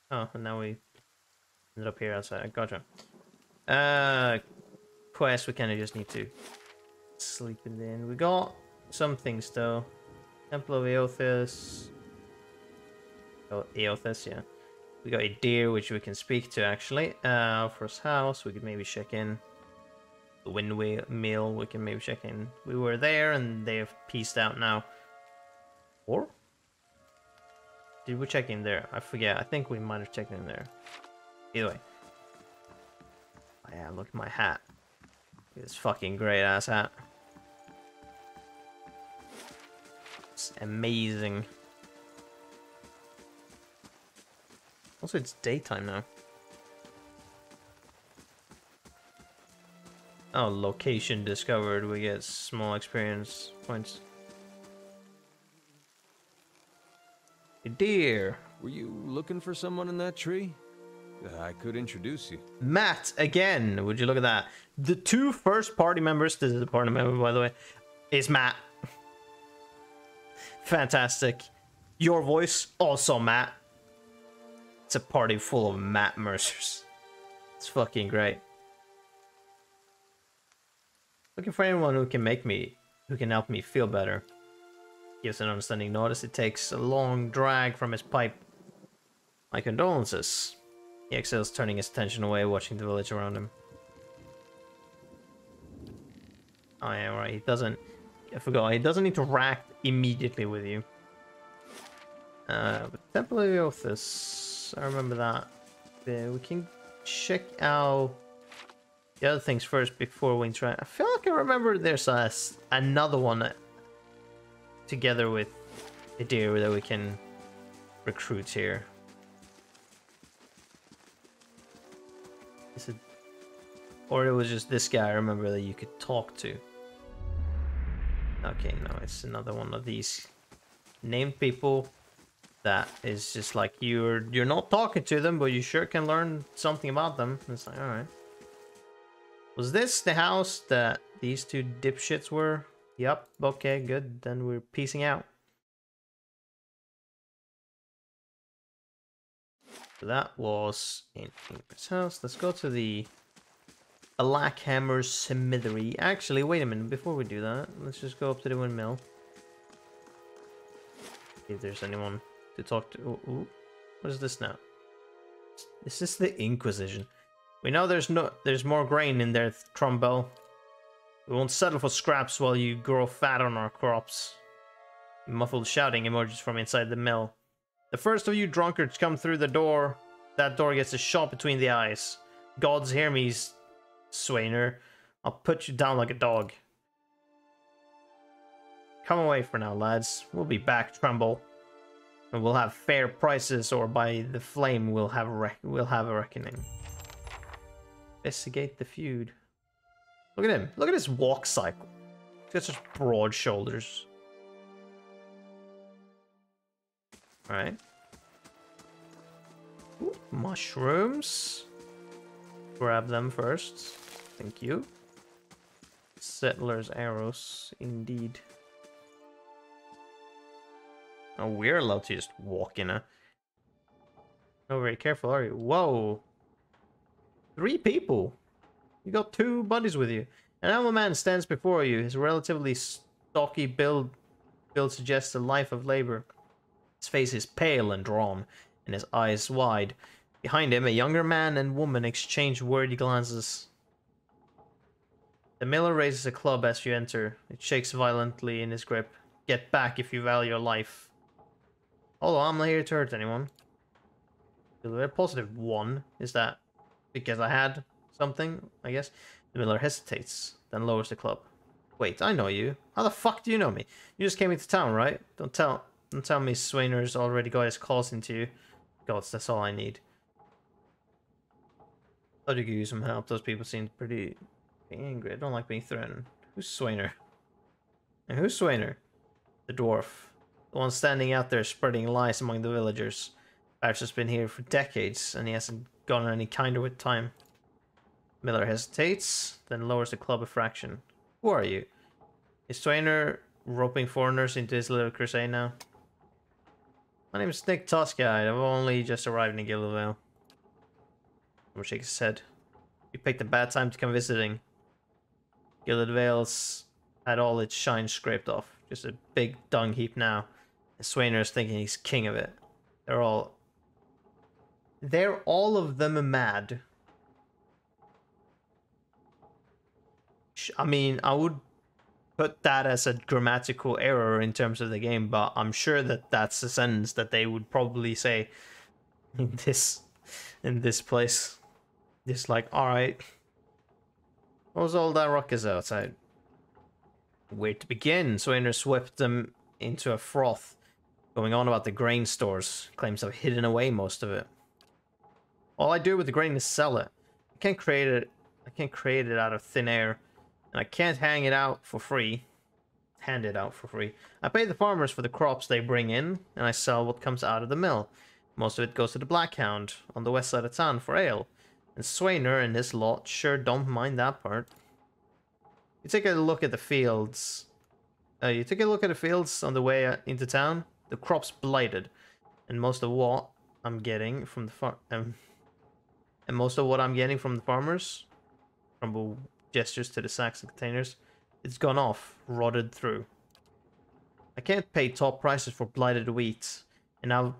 Oh, and now we ended up here outside. Gotcha. Quest, we kind of just need to sleep it in. We got some things though. Temple of Eothas. Oh, Eothas, yeah. We got a deer which we can speak to actually. First house, we could maybe check in. The windmill, we can maybe check in. We were there and they have pieced out now. Or? Did we check in there? I forget. I think we might have checked in there. Either way. Oh yeah, look at my hat. This fucking great ass hat. It's amazing. Also, it's daytime now. Oh, location discovered. We get small experience points. A deer. Were you looking for someone in that tree? I could introduce you. Matt, again. Would you look at that? The 2 first party members, this is a party member, by the way, is Matt. Fantastic. Your voice, also Matt. It's a party full of Matt Mercers. It's fucking great. Looking for anyone who can help me feel better. Gives an understanding notice. It takes a long drag from his pipe. My condolences. He exhales, turning his attention away, watching the village around him. Oh yeah, right. He doesn't... I forgot. He doesn't need to rack immediately with you. But Temple of Eothas... I remember that. We can check out the other things first before we try. I feel like I remember there's another one together with a deer that we can recruit here. Is it, or it was just this guy I remember that you could talk to. Okay, no, it's another one of these named people that is just like you're not talking to them, but you sure can learn something about them. It's like, all right. Was this the house that these 2 dipshits were? Yup. Okay, good. Then we're peacing out. So that was in Ingrid's house. Let's go to the Blackhammer's Cemetery. Actually, wait a minute. Before we do that, let's just go up to the windmill. See if there's anyone to talk to. Ooh. What is this now? This is the Inquisition. We know there's more grain in there, Trumbo. We won't settle for scraps while you grow fat on our crops. Muffled shouting emerges from inside the mill. The first of you drunkards come through the door. That door gets a shot between the eyes. Gods hear me, Swainer. I'll put you down like a dog. Come away for now, lads. We'll be back, Tremble. And we'll have fair prices, or by the flame we'll have a reckoning. Investigate the feud. Look at him. Look at his walk cycle. He's got such broad shoulders. Alright. Mushrooms. Grab them first. Thank you. Settler's arrows, indeed. Oh, we're allowed to just walk in a... Not very careful, are you? Whoa! 3 people! You got 2 buddies with you. An elder man stands before you. His relatively stocky build suggests a life of labor. His face is pale and drawn, and his eyes wide. Behind him, a younger man and woman exchange wordy glances. The miller raises a club as you enter. It shakes violently in his grip. Get back if you value your life. Although I'm not here to hurt anyone. A positive 1. Is that because I had something, I guess? The miller hesitates, then lowers the club. Wait, I know you. How the fuck do you know me? You just came into town, right? Don't tell me Swainer's already got his claws into you. Gods, that's all I need. Thought you could use some help. Those people seem pretty angry. I don't like being threatened. Who's Swainer? And who's Swainer? The dwarf. The one standing out there spreading lies among the villagers. Perhaps has been here for decades, and he hasn't gotten any kinder with time. Miller hesitates, then lowers the club a fraction. Who are you? Is Swainer roping foreigners into his little crusade now? My name is Nick Tuskide. I've only just arrived in Gildervale. He shakes his head. You picked a bad time to come visiting. Gildervale's had all its shine scraped off. Just a big dung heap now. And Swainer's thinking he's king of it. They're all of them mad. I mean, I would put that as a grammatical error in terms of the game, but I'm sure that that's a sentence that they would probably say in this place. Just like, alright. What was all that ruckus outside? Where to begin? Swainer swept them into a froth, going on about the grain stores. Claims I've hidden away most of it. All I do with the grain is sell it. I can't create it out of thin air. And I can't hand it out for free. I pay the farmers for the crops they bring in, and I sell what comes out of the mill. Most of it goes to the Blackhound on the west side of town for ale. And Swainer and his lot sure don't mind that part. You take a look at the fields. On the way into town. The crop's blighted, and most of what I'm getting from the farmers, from gestures to the sacks and containers, it's gone off, rotted through. I can't pay top prices for blighted wheat, and I've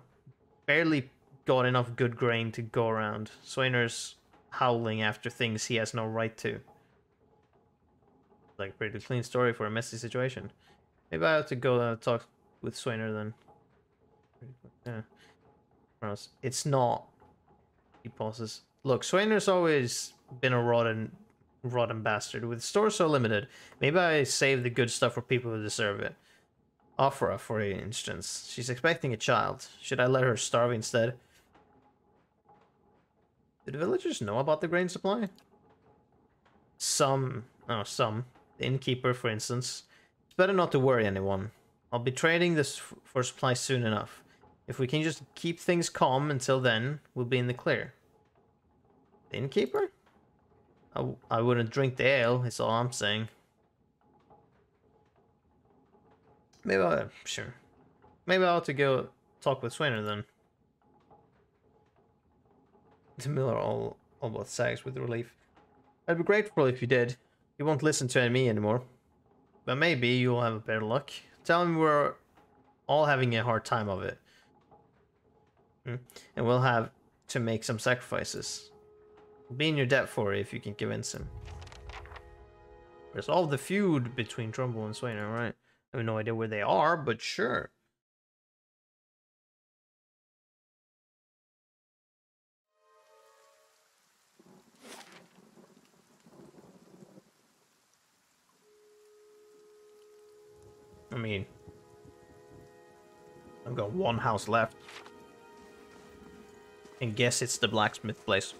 barely got enough good grain to go around. Swainer's howling after things he has no right to. Like a pretty clean story for a messy situation. Maybe I have to go talk with Swainer then. Yeah. It's not. He pauses. Look, Swainer's always been a rotten bastard. With stores so limited, maybe I save the good stuff for people who deserve it. Afra, for instance. She's expecting a child. Should I let her starve instead? Do the villagers know about the grain supply? Some. The innkeeper, for instance. It's better not to worry anyone. I'll be trading this for supply soon enough. If we can just keep things calm until then, we'll be in the clear. The innkeeper? I wouldn't drink the ale, is all I'm saying. Maybe I ought to go talk with Swainer then. The miller all but sags with relief. I'd be grateful if you did. You won't listen to me anymore. But maybe you'll have a better luck. Tell him we're all having a hard time of it. And we'll have to make some sacrifices. Be in your debt for it if you can convince him. Resolve the feud between Trumbull and Swain, alright. I have no idea where they are, but sure. I mean, I've got one house left. And guess it's the blacksmith place.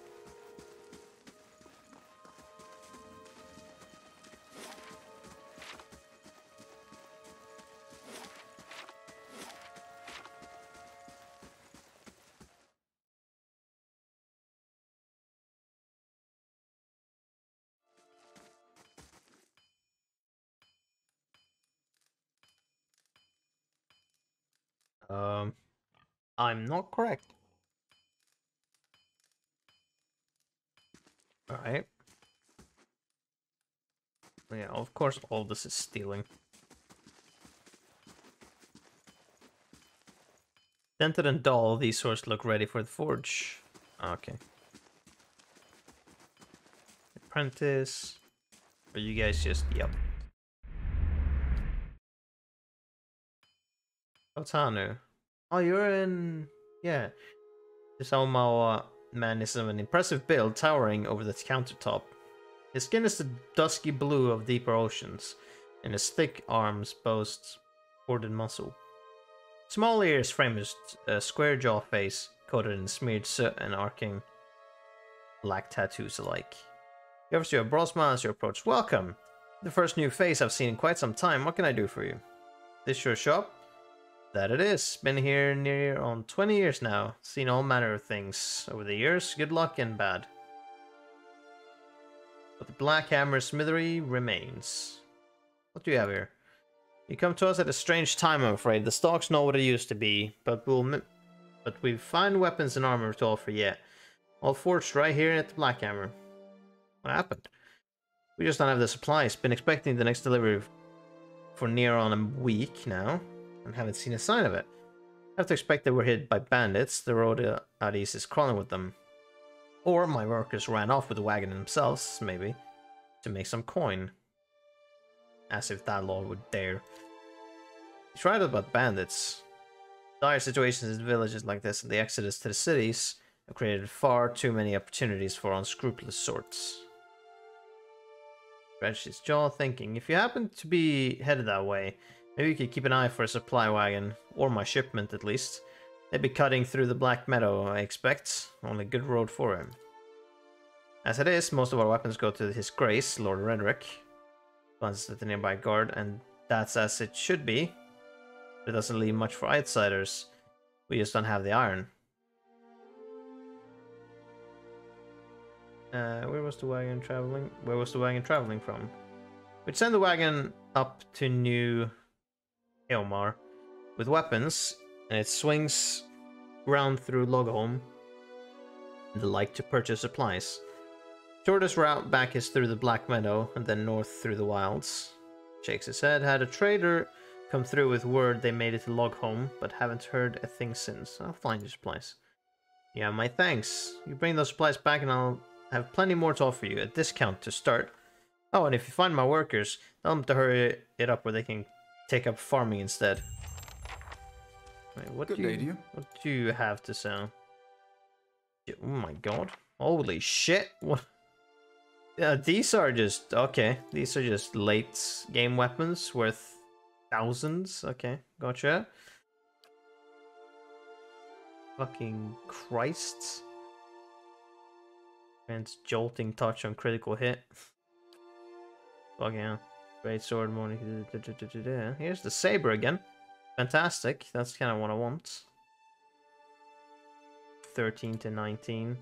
I'm not correct. Alright. Yeah, of course all this is stealing. Dented and dull, these swords look ready for the forge. Okay. Apprentice. Or you guys just, yep. Otanu. Oh, you're in... Yeah. This Aomao man is of an impressive build, towering over the countertop. His skin is the dusky blue of deeper oceans, and his thick arms boast corded muscle. Small ears frame a square jaw face, coated in smeared soot and arcing black tattoos alike. He offers you a broad smile as you approach. Welcome! The first new face I've seen in quite some time. What can I do for you? This your shop? That it is. Been here near on 20 years now. Seen all manner of things over the years, good luck and bad. But the Black Hammer Smithery remains. What do you have here? You come to us at a strange time, I'm afraid. The stock's not what it used to be, but we've fine weapons and armor to offer yet. All forged right here at the Black Hammer. What happened? We just don't have the supplies. Been expecting the next delivery for near on a week now, and haven't seen a sign of it. I have to expect that we're hit by bandits. The road out east is crawling with them. Or my workers ran off with the wagon themselves, maybe, to make some coin. As if that lord would dare. He's right about bandits. Dire situations in villages like this and the exodus to the cities have created far too many opportunities for unscrupulous sorts. Stretched his jaw, thinking, if you happen to be headed that way, maybe you could keep an eye for a supply wagon, or my shipment at least. They'd be cutting through the Black Meadow, I expect. Only good road for him. As it is, most of our weapons go to His Grace, Lord Redrick. Glances at the nearby guard, and that's as it should be. But it doesn't leave much for outsiders. We just don't have the iron. Where was the wagon traveling? Where was the wagon traveling from? We'd send the wagon up to New Eomar with weapons, and it swings round through Logholm and the like to purchase supplies. Shortest route back is through the Black Meadow and then north through the wilds. Shakes his head. Had a trader come through with word they made it to Logholm, but haven't heard a thing since. I'll find your supplies. Yeah, my thanks. You bring those supplies back and I'll have plenty more to offer you. A discount to start. Oh, and if you find my workers, tell them to hurry it up where they can take up farming instead. Wait, what do you have to sell? Oh my god. Holy shit. What? These are just... Okay. These are just late game weapons worth thousands. Okay. Gotcha. Fucking Christ. Grants jolting touch on critical hit. Fuck yeah. Great sword morning. Here's the saber again. Fantastic. That's kind of what I want. 13 to 19.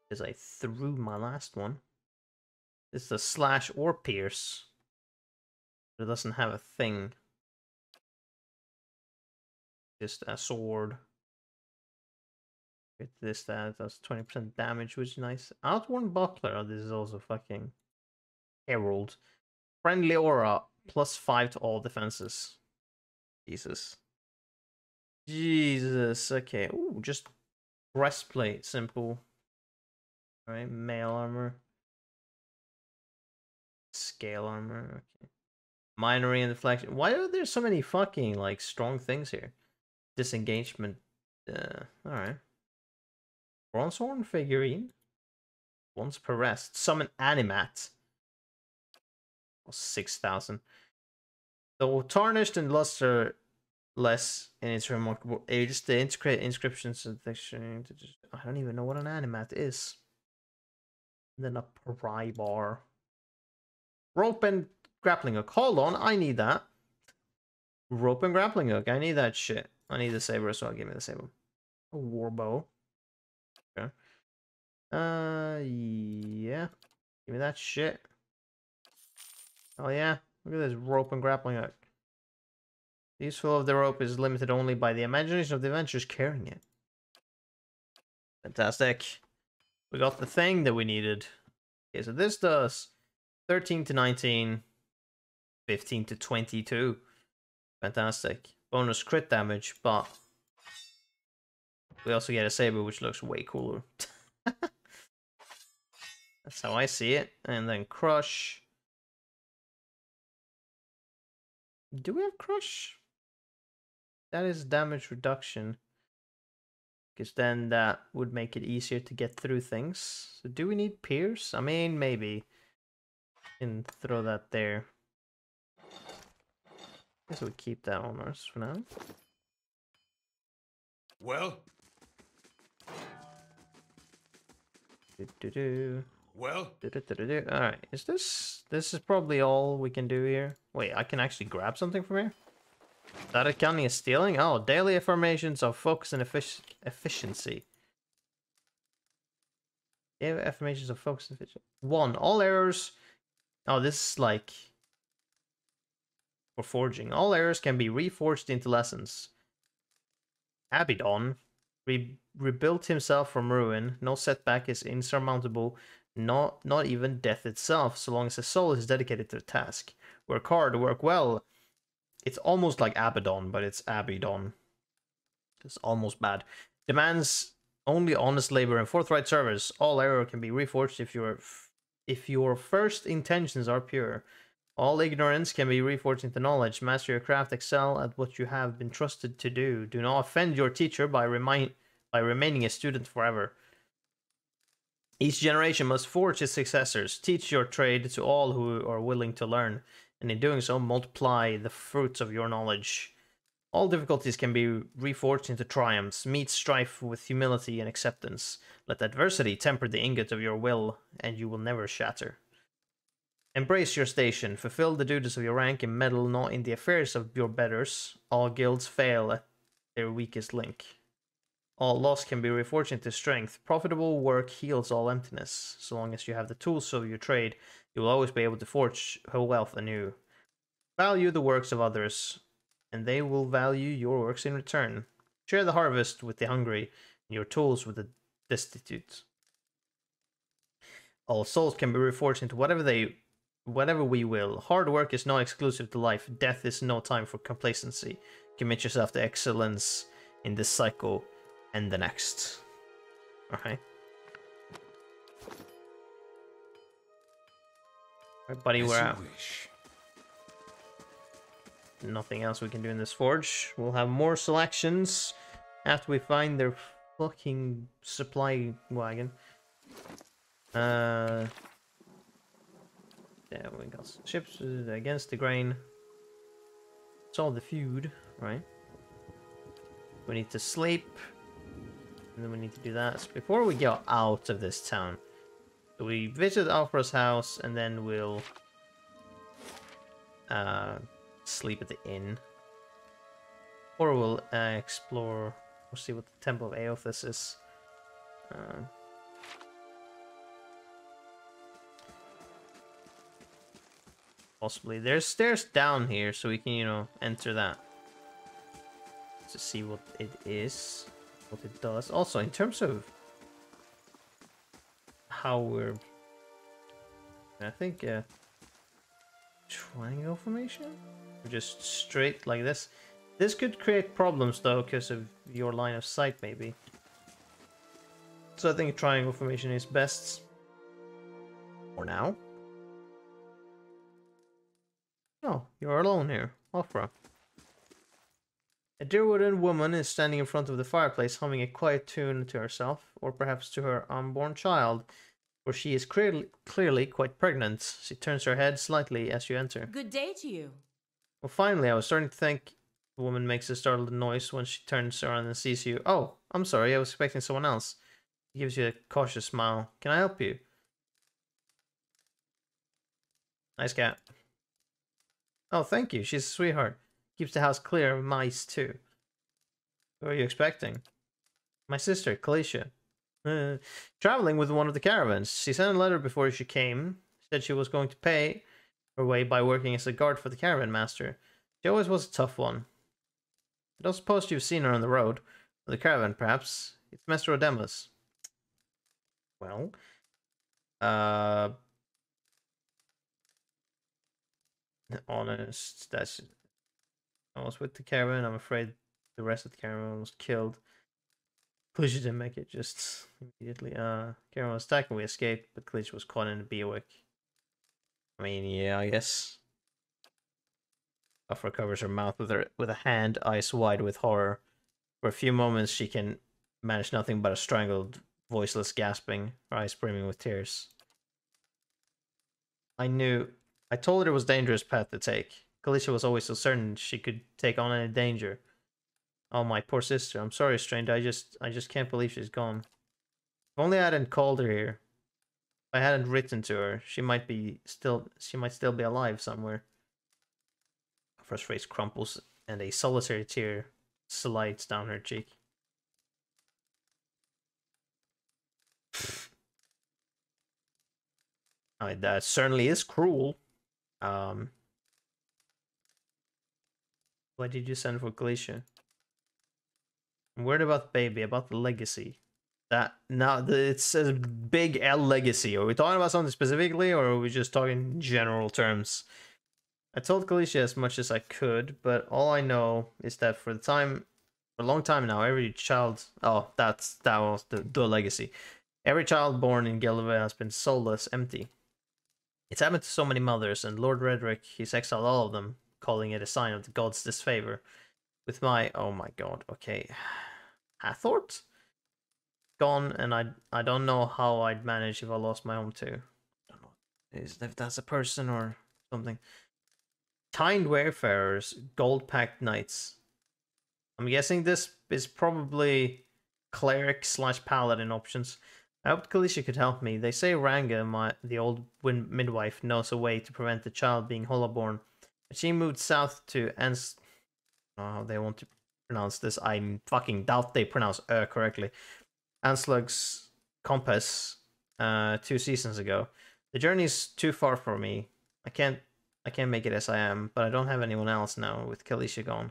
Because I threw my last one. It's a slash or pierce. But it doesn't have a thing. Just a sword. Get this, that does 20% damage, which is nice. Outworn Buckler. Oh, this is also fucking Herald. Friendly Aura. +5 to all defenses. Jesus. Jesus. Okay. Ooh, just breastplate. Simple. Alright, mail armor. Scale armor. Okay. Minoring and deflection. Why are there so many fucking, like, strong things here? Disengagement. Alright. Bronzehorn figurine. Once per rest. Summon animat. 6,000. Though tarnished and luster less in its remarkable age, the integrate inscriptions and dictionary. I don't even know what an animat is. And then a pry bar. Rope and grappling hook. Hold on, I need that. Rope and grappling hook. I need that shit. I need the saber, so I'll give me the saber. A war bow. Okay. Yeah. Give me that shit. Oh yeah. Look at this rope and grappling hook. The useful of the rope is limited only by the imagination of the adventurers carrying it. Fantastic. We got the thing that we needed. Okay, so this does 13 to 19, 15 to 22. Fantastic. Bonus crit damage, but we also get a saber, which looks way cooler. That's how I see it. And then crush. Do we have crush? That is damage reduction. Because then that would make it easier to get through things. So do we need pierce? I mean, maybe. Can throw that there. Guess we'll keep that on us for now. Well? Well? Alright, this is probably all we can do here. Wait, I can actually grab something from here? Is that accounting as stealing? Oh, daily affirmations of focus and efficiency. Yeah, affirmations of focus and efficiency. 1. All errors. Oh, this is like for forging. All errors can be reforged into lessons. Abidon rebuilt himself from ruin. No setback is insurmountable. Not even death itself, so long as the soul is dedicated to the task. Work hard, work well. It's almost like Abaddon, but it's Abidon. It's almost bad. Demands only honest labor and forthright service. All error can be reforged if your first intentions are pure. All ignorance can be reforged into knowledge. Master your craft, excel at what you have been trusted to do. Do not offend your teacher by remaining a student forever. Each generation must forge its successors. Teach your trade to all who are willing to learn, and in doing so, multiply the fruits of your knowledge. All difficulties can be reforged into triumphs. Meet strife with humility and acceptance. Let adversity temper the ingot of your will, and you will never shatter. Embrace your station. Fulfill the duties of your rank and meddle not in the affairs of your betters. All guilds fail at their weakest link. All loss can be reforged into strength. Profitable work heals all emptiness. So long as you have the tools of your trade, you will always be able to forge her wealth anew. Value the works of others, and they will value your works in return. Share the harvest with the hungry, and your tools with the destitute. All souls can be reforged into whatever we will. Hard work is not exclusive to life. Death is no time for complacency. Commit yourself to excellence in this cycle and the next. Alright. Alright, buddy, we're out. Nothing else we can do in this forge. We'll have more selections after we find their fucking supply wagon. Yeah, we got ships against the grain. It's all the feud, right? We need to sleep. And then we need to do that. So before we go out of this town, we visit Alfred's house and then we'll sleep at the inn. Or we'll explore, we'll see what the Temple of Aothis is. Possibly. There's stairs down here, so we can, you know, enter that. To see what it is. What it does. Also, in terms of how we're... I think, triangle formation? We're just straight like this. This could create problems though, because of your line of sight, maybe. So I think a triangle formation is best. For now. Oh, you're alone here. Opera. A dear wooden woman is standing in front of the fireplace humming a quiet tune to herself, or perhaps to her unborn child, for she is clearly quite pregnant. She turns her head slightly as you enter. Good day to you. Well, finally, I was starting to think. The woman makes a startled noise when she turns around and sees you. Oh, I'm sorry, I was expecting someone else. She gives you a cautious smile. Can I help you? Nice cat. Oh, thank you. She's a sweetheart. Keeps the house clear of mice, too. Who are you expecting? My sister, Kalisha. Traveling with one of the caravans. She sent a letter before she came. Said she was going to pay her way by working as a guard for the caravan master. She always was a tough one. I don't suppose you've seen her on the road. Or the caravan, perhaps. It's Master Odemus. Well... honest, that's... I was with the caravan. I'm afraid the rest of the caravan was killed. Kalisha didn't make it just immediately. Caravan was attacked and we escaped, but Kalisha was caught in a bivouac. I mean, yeah, I guess. Afra covers her mouth with a hand, eyes wide with horror. For a few moments, she can manage nothing but a strangled, voiceless gasping, her eyes brimming with tears. I told her it was a dangerous path to take. Kalisha was always so certain she could take on any danger. Oh, my poor sister. I'm sorry, stranger. I just can't believe she's gone. If only I hadn't called her here. If I hadn't written to her, she might still be alive somewhere. Her face crumples, and a solitary tear slides down her cheek. That certainly is cruel. Why did you send for Kalisha? I'm worried about the baby, about the legacy. It's a big L legacy. Are we talking about something specifically, or are we just talking general terms? I told Kalisha as much as I could, but all I know is that for a long time now, every child... Oh, that was the legacy. Every child born in Geldervale has been soulless, empty. It's happened to so many mothers, and Lord Redrick, he's exiled all of them, calling it a sign of the gods' disfavor. With my... Oh my god, okay. Hathort? Gone, and I don't know how I'd manage if I lost my home too. I don't know if that's a person or something. Kind wayfarers, gold-packed knights. I'm guessing this is probably cleric / paladin options. I hoped Kalisha could help me. They say Ranga, the old midwife, knows a way to prevent the child being hollowborn. But she moved south to Oh, they want to pronounce this. I fucking doubt they pronounce correctly. Anslug's compass 2 seasons ago. The journey's too far for me. I can't make it as I am, but I don't have anyone else now with Kalisha gone.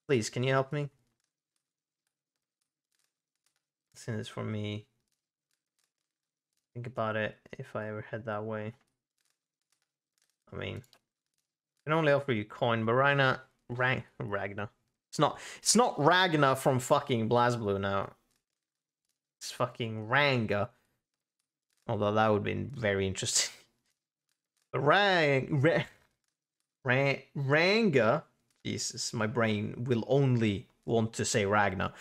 Please, can you help me? Send this for me. Think about it if I ever head that way. I mean, I can only offer you coin, but Ragna. It's not Ragna from fucking BlazBlue now. It's fucking Ranga. Although that would be very interesting. But Ranga. Jesus, my brain will only want to say Ragna.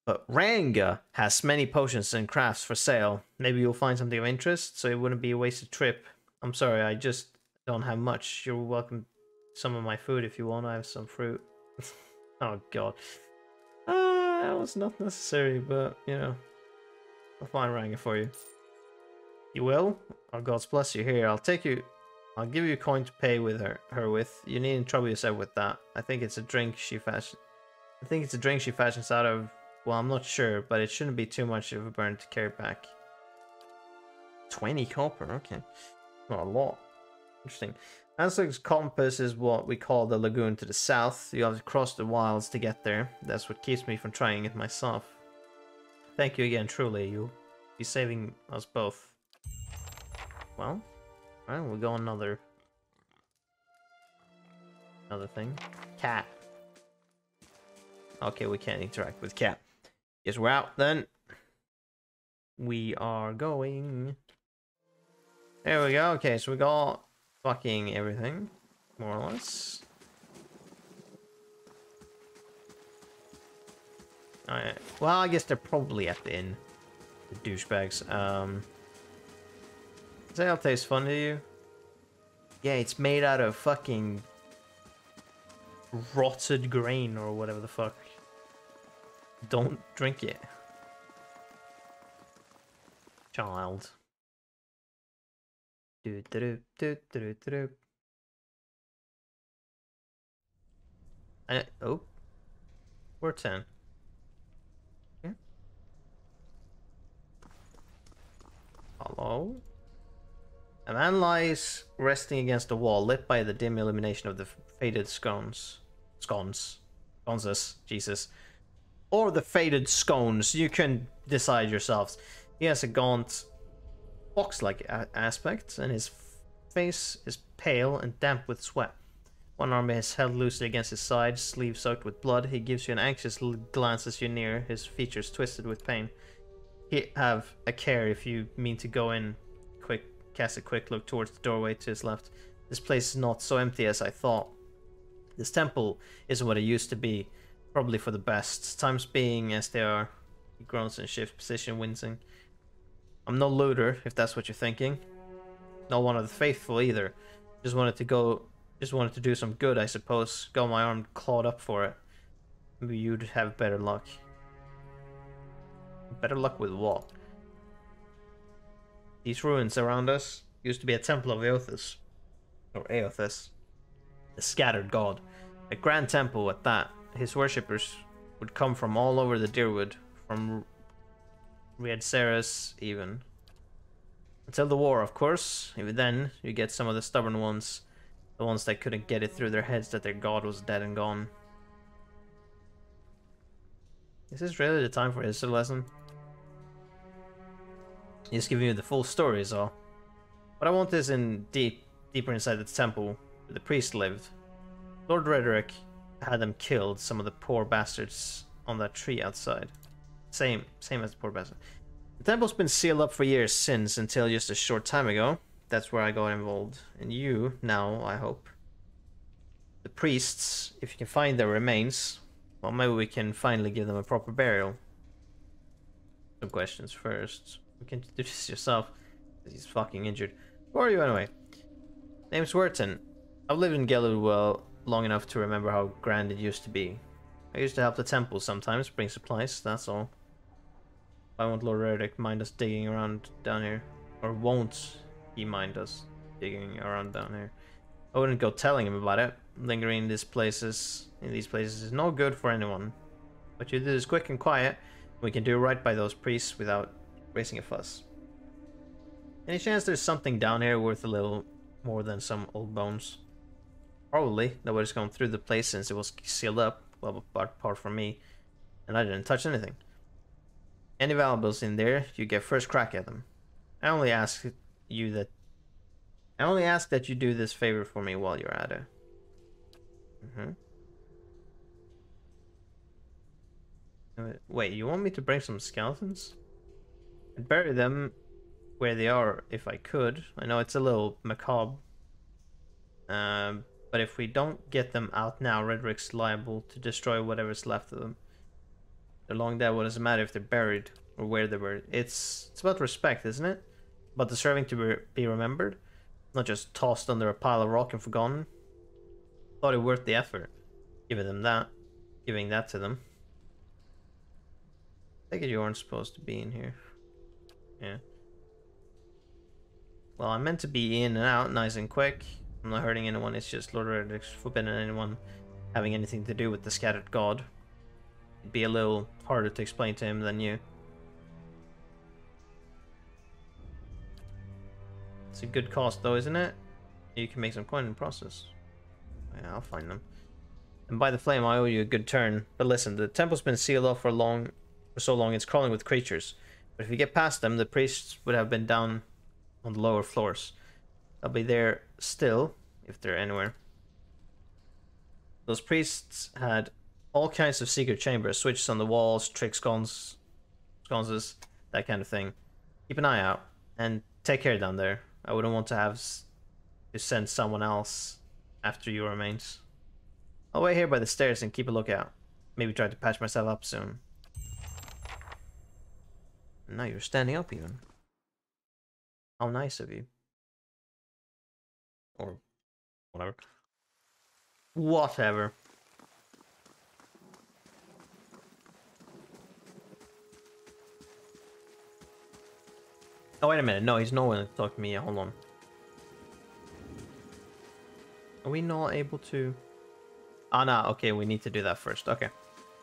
But Ranga has many potions and crafts for sale. Maybe you'll find something of interest, so it wouldn't be a wasted trip. I'm sorry, I just don't have much. You're welcome to some of my food if you want. I have some fruit. Oh god. That was not necessary, but, you know. I'll find Ranga for you. You will? Oh, God's bless you. Here, I'll give you a coin to pay with her with. You needn't trouble yourself with that. I think it's a drink she fashions out of... Well, I'm not sure, but it shouldn't be too much of a burden to carry back. 20 copper, okay. Not a lot. Interesting. Anslug's compass is what we call the lagoon to the south. You have to cross the wilds to get there. That's what keeps me from trying it myself. Thank you again, truly. You'll be saving us both. Well, alright, we'll go another thing. Cat. Okay, we can't interact with cat. Guess we're out then. We are going. There we go. Okay, so we got fucking everything, more or less. Alright. Well, I guess they're probably at the inn. The douchebags. Does that taste fun to you? Yeah, it's made out of fucking rotted grain or whatever the fuck. Don't drink it. Child. Do do do do do do. Oh, we're 10. Okay. Hello. A man lies resting against the wall, lit by the dim illumination of the faded sconces, Jesus, or the faded scones. You can decide yourselves. He has a gaunt, fox-like aspect, and his face is pale and damp with sweat. One arm is held loosely against his side, sleeve soaked with blood. He gives you an anxious glance as you near, his features twisted with pain. He have a care if you mean to go in. Cast a quick look towards the doorway to his left. This place is not so empty as I thought. This temple isn't what it used to be. Probably for the best. Times being as they are. He groans and shifts position, wincing. I'm no looter, if that's what you're thinking. Not one of the faithful either. Just wanted to do some good, I suppose. Got my arm clawed up for it. Maybe you'd have better luck. Better luck with what? These ruins around us used to be a temple of Eothas. Or Eothas. The scattered god. A grand temple at that. His worshippers would come from all over the Deerwood. From Riedceres even. Until the war, of course. Even then, you get some of the stubborn ones. The ones that couldn't get it through their heads that their god was dead and gone. Is this really the time for a history lesson? He's giving you the full story is all. What I want is deeper inside the temple where the priest lived. Lord Rederick had them killed, some of the poor bastards on that tree outside. Same as the poor bastard. The temple's been sealed up for years since, until just a short time ago. That's where I got involved. And you, now, I hope. The priests, if you can find their remains, well, maybe we can finally give them a proper burial. Some questions first. You can do this yourself, because he's fucking injured. Who are you anyway? Name's Werton. I've lived in Gellerwell long enough to remember how grand it used to be. I used to help the temple sometimes, bring supplies, that's all. Why won't Lord Rederick mind us digging around down here? Or won't he mind us digging around down here? I wouldn't go telling him about it. Lingering in these places is no good for anyone. But you do this quick and quiet, we can do right by those priests without raising a fuss. Any chance there's something down here worth a little more than some old bones? Probably. Nobody's gone through the place since it was sealed up, well, apart from me, and I didn't touch anything. Any valuables in there, you get first crack at them. I only ask that you do this favor for me while you're at it. Wait, you want me to bring some skeletons? I'd bury them where they are if I could. I know it's a little macabre. But if we don't get them out now, Rederick's liable to destroy whatever's left of them. They're long dead, what does it matter if they're buried or where they're buried? It's about respect, isn't it? About deserving to be remembered, not just tossed under a pile of rock and forgotten. Thought it worth the effort, giving that to them. I think you aren't supposed to be in here. Yeah. Well, I'm meant to be in and out, nice and quick. I'm not hurting anyone. It's just Lord Rederick's forbidden anyone having anything to do with the scattered god. It'd be a little harder to explain to him than you. It's a good cost though, isn't it? You can make some coin in the process. Yeah, I'll find them. And by the flame, I owe you a good turn. But listen, the temple's been sealed off for so long it's crawling with creatures. But if you get past them, the priests would have been down on the lower floors. They'll be there still, if they're anywhere. Those priests had all kinds of secret chambers, switches on the walls, sconces, that kind of thing. Keep an eye out and take care down there. I wouldn't want to have to send someone else after your remains. I'll wait here by the stairs and keep a lookout. Maybe try to patch myself up soon. Now you're standing up even. How nice of you. Or whatever. Whatever. Oh, wait a minute. No, he's not willing to talk to me. Hold on. Are we not able to... Ah, no. Okay, we need to do that first. Okay.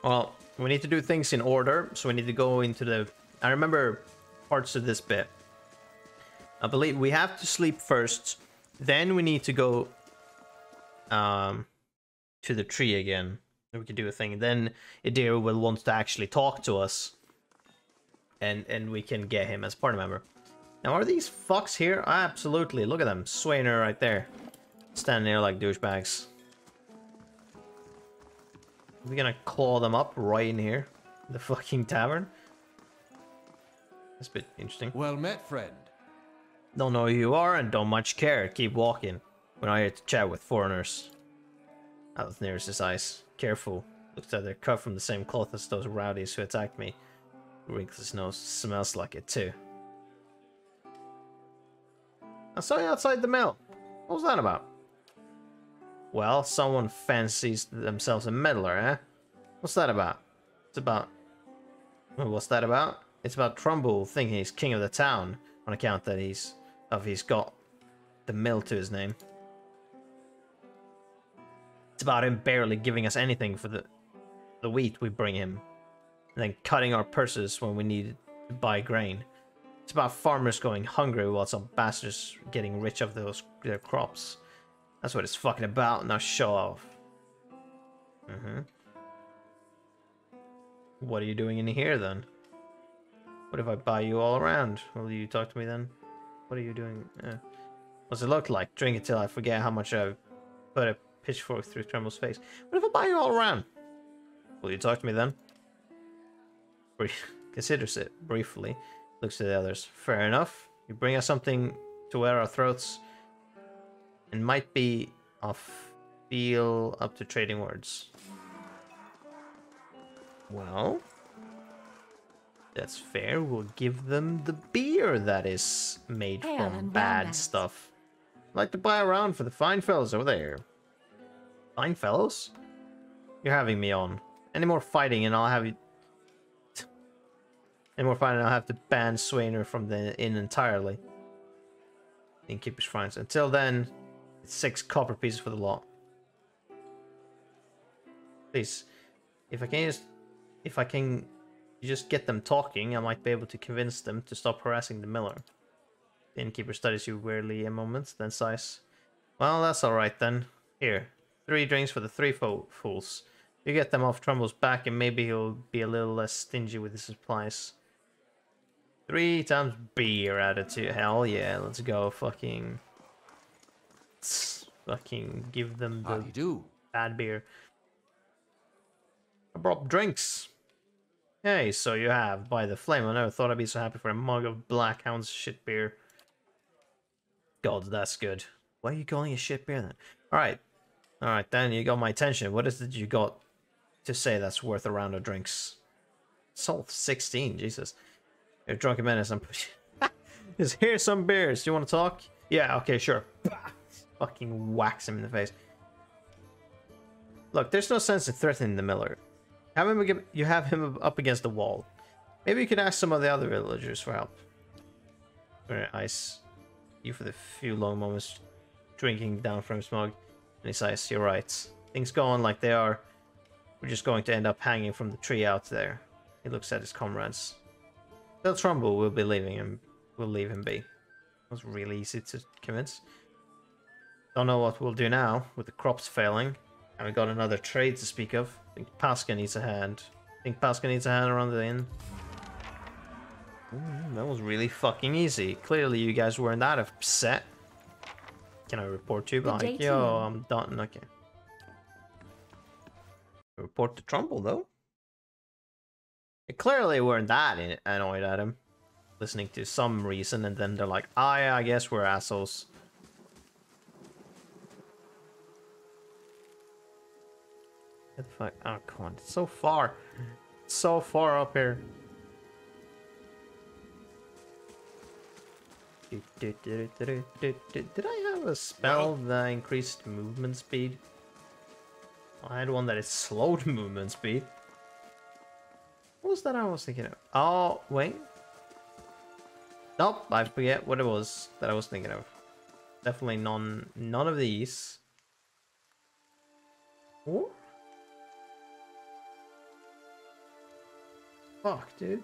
Well, we need to do things in order. So we need to go into the... I remember parts of this bit. I believe we have to sleep first. Then we need to go to the tree again. We can do a thing. Then Idira will want to actually talk to us. And we can get him as party member. Now, are these fucks here? Absolutely. Look at them. Swaying her right there. Standing there like douchebags. We're gonna claw them up right in here. The fucking tavern. That's a bit interesting. Well met, friend. Don't know who you are and don't much care. Keep walking. We're not here to chat with foreigners. Out of nearest his eyes. Careful. Looks like they're cut from the same cloth as those rowdies who attacked me. Wrinkles his nose. Smells like it too. I saw you outside the mill. What was that about? Well, someone fancies themselves a meddler, eh? What's that about? It's about... What's that about? It's about Trumbull thinking he's king of the town on account that he's got the mill to his name. It's about him barely giving us anything for the wheat we bring him, and then cutting our purses when we need to buy grain. It's about farmers going hungry while some bastards getting rich off their crops. That's what it's fucking about. Now show off. What are you doing in here then? What if I buy you all around? Will you talk to me then? What are you doing? What's it look like? Drink it till I forget how much I've put a pitchfork through Tremble's face. What if I buy you all around? Will you talk to me then? Considers it briefly. Looks to the others. Fair enough. You bring us something to wear our throats. And might be off. Feel up to trading words. Well, that's fair. We'll give them the beer that is made from bad stuff. I'd like to buy around for the fine fellows over there. Fine fellows? You're having me on. Any more fighting and I'll have you... Any more fighting, I'll have to ban Swainer from the inn entirely. Innkeeper's fines. Until then, it's 6 copper pieces for the lot. Please, if I can just get them talking, I might be able to convince them to stop harassing the miller. The innkeeper studies you weirdly a moment, then sighs. Well, that's alright then. Here, 3 drinks for the 3 fools. You get them off Trumble's back and maybe he'll be a little less stingy with his supplies. 3 times beer added to... Hell yeah, let's go. Fucking give them the bad beer. I brought drinks. Hey, so you have. By the flame, I never thought I'd be so happy for a mug of Blackhound's shit beer. God, that's good. Why are you calling it shit beer then? Alright. Alright then, you got my attention. What is it you got to say that's worth a round of drinks? Salt 16, Jesus. You're a drunken menace. I'm pushing. Just here's some beers. Do you want to talk? Yeah, okay, sure. Fucking whacks him in the face. Look, there's no sense in threatening the miller. You have him up against the wall. Maybe you could ask some of the other villagers for help. Very ice. You for the few long moments drinking down from his mug. And he sighs, you're right. Things go on like they are. We're just going to end up hanging from the tree out there. He looks at his comrades. Tell Trumbull we'll be leaving him. We'll leave him be. It was really easy to convince. Don't know what we'll do now with the crops failing. Haven't got another trade to speak of. Think Pasca needs a hand. Think Pasca needs a hand around the inn. That was really fucking easy. Clearly you guys weren't that upset. Can I report to you? Like, yo, I'm done. Okay. Report to Trumbull, though. They clearly weren't that annoyed at him. Listening to some reason, and then they're like, ah, yeah, I guess we're assholes. What the fuck? Oh, come on. It's so far. It's so far up here. Did I have a spell that increased movement speed? I had one that is slowed movement speed. What was that I was thinking of? Oh, wait. Nope, I forget what it was that I was thinking of. Definitely none of these. What? Fuck, dude.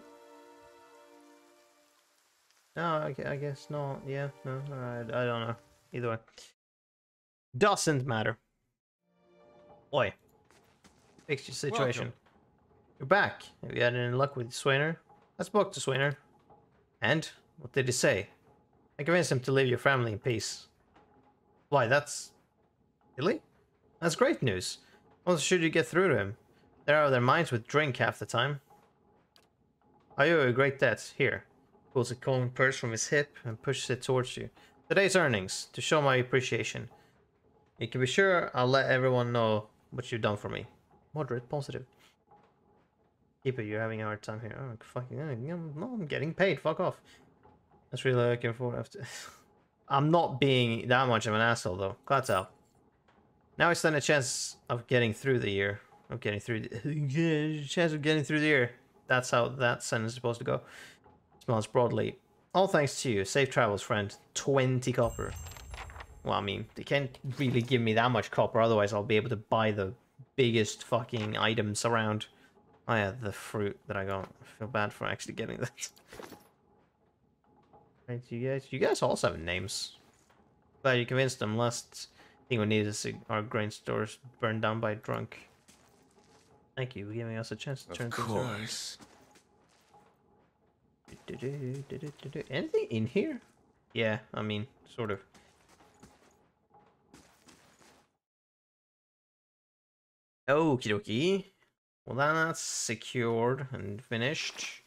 No, I guess not. Yeah, no, I don't know. Either way. Doesn't matter. Oi. Fix your situation. Welcome. You're back. Have you had any luck with Swainer? I spoke to Swainer. And? What did he say? I convinced him to leave your family in peace. Why, that's... Really? That's great news. What should you get through to him? They're out of their minds with drink half the time. I owe you a great debt. Here. Pulls a coin purse from his hip and pushes it towards you. Today's earnings, to show my appreciation. You can be sure I'll let everyone know what you've done for me. Moderate positive. Keep it, you're having a hard time here. Oh, fucking... I'm getting paid. Fuck off. That's really looking forward to. I'm not being that much of an asshole, though. Glad to help. Now I stand a chance of getting through the year. Of getting through the... chance of getting through the year. That's how that sentence is supposed to go. Smells broadly. All thanks to you. Safe travels, friend. 20 copper. Well, I mean, they can't really give me that much copper, otherwise I'll be able to buy the biggest fucking items around. Oh yeah, the fruit that I got. I feel bad for actually getting that. Right, you guys also have names. Glad you convinced them. Last thing we need is our grain stores burned down by a drunk. Thank you for giving us a chance to turn things around. Anything in here? Yeah, I mean, sort of. Okie dokie. Well, that's secured and finished.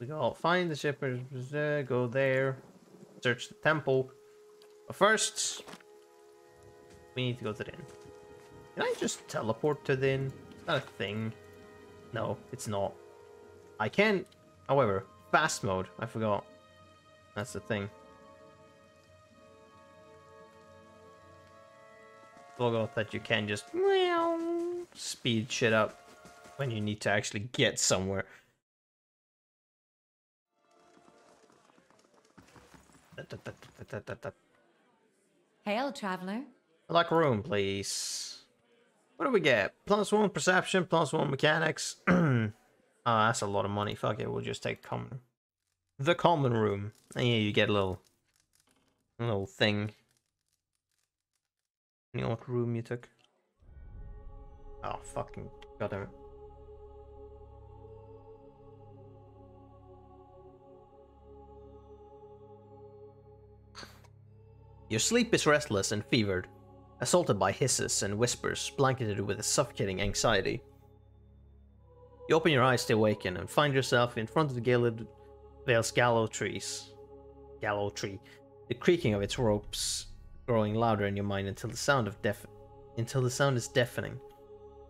We go find the shippers, go there, search the temple. But first, we need to go to the inn. Can I just teleport to the inn? Is that a thing? No, it's not. I can, however, fast mode. I forgot. That's the thing. Forgot that you can just speed shit up when you need to actually get somewhere. Hail, traveler. Like a room, please. What do we get? +1 perception, +1 mechanics. Oh, that's a lot of money. Fuck it, we'll just take common. The common room. And yeah, you get a little thing. You know what room you took? Oh, fucking goddamn. Your sleep is restless and fevered, assaulted by hisses and whispers, blanketed with a suffocating anxiety. You open your eyes to awaken and find yourself in front of the Gilded Vale's gallows tree. The creaking of its ropes growing louder in your mind until the sound is deafening.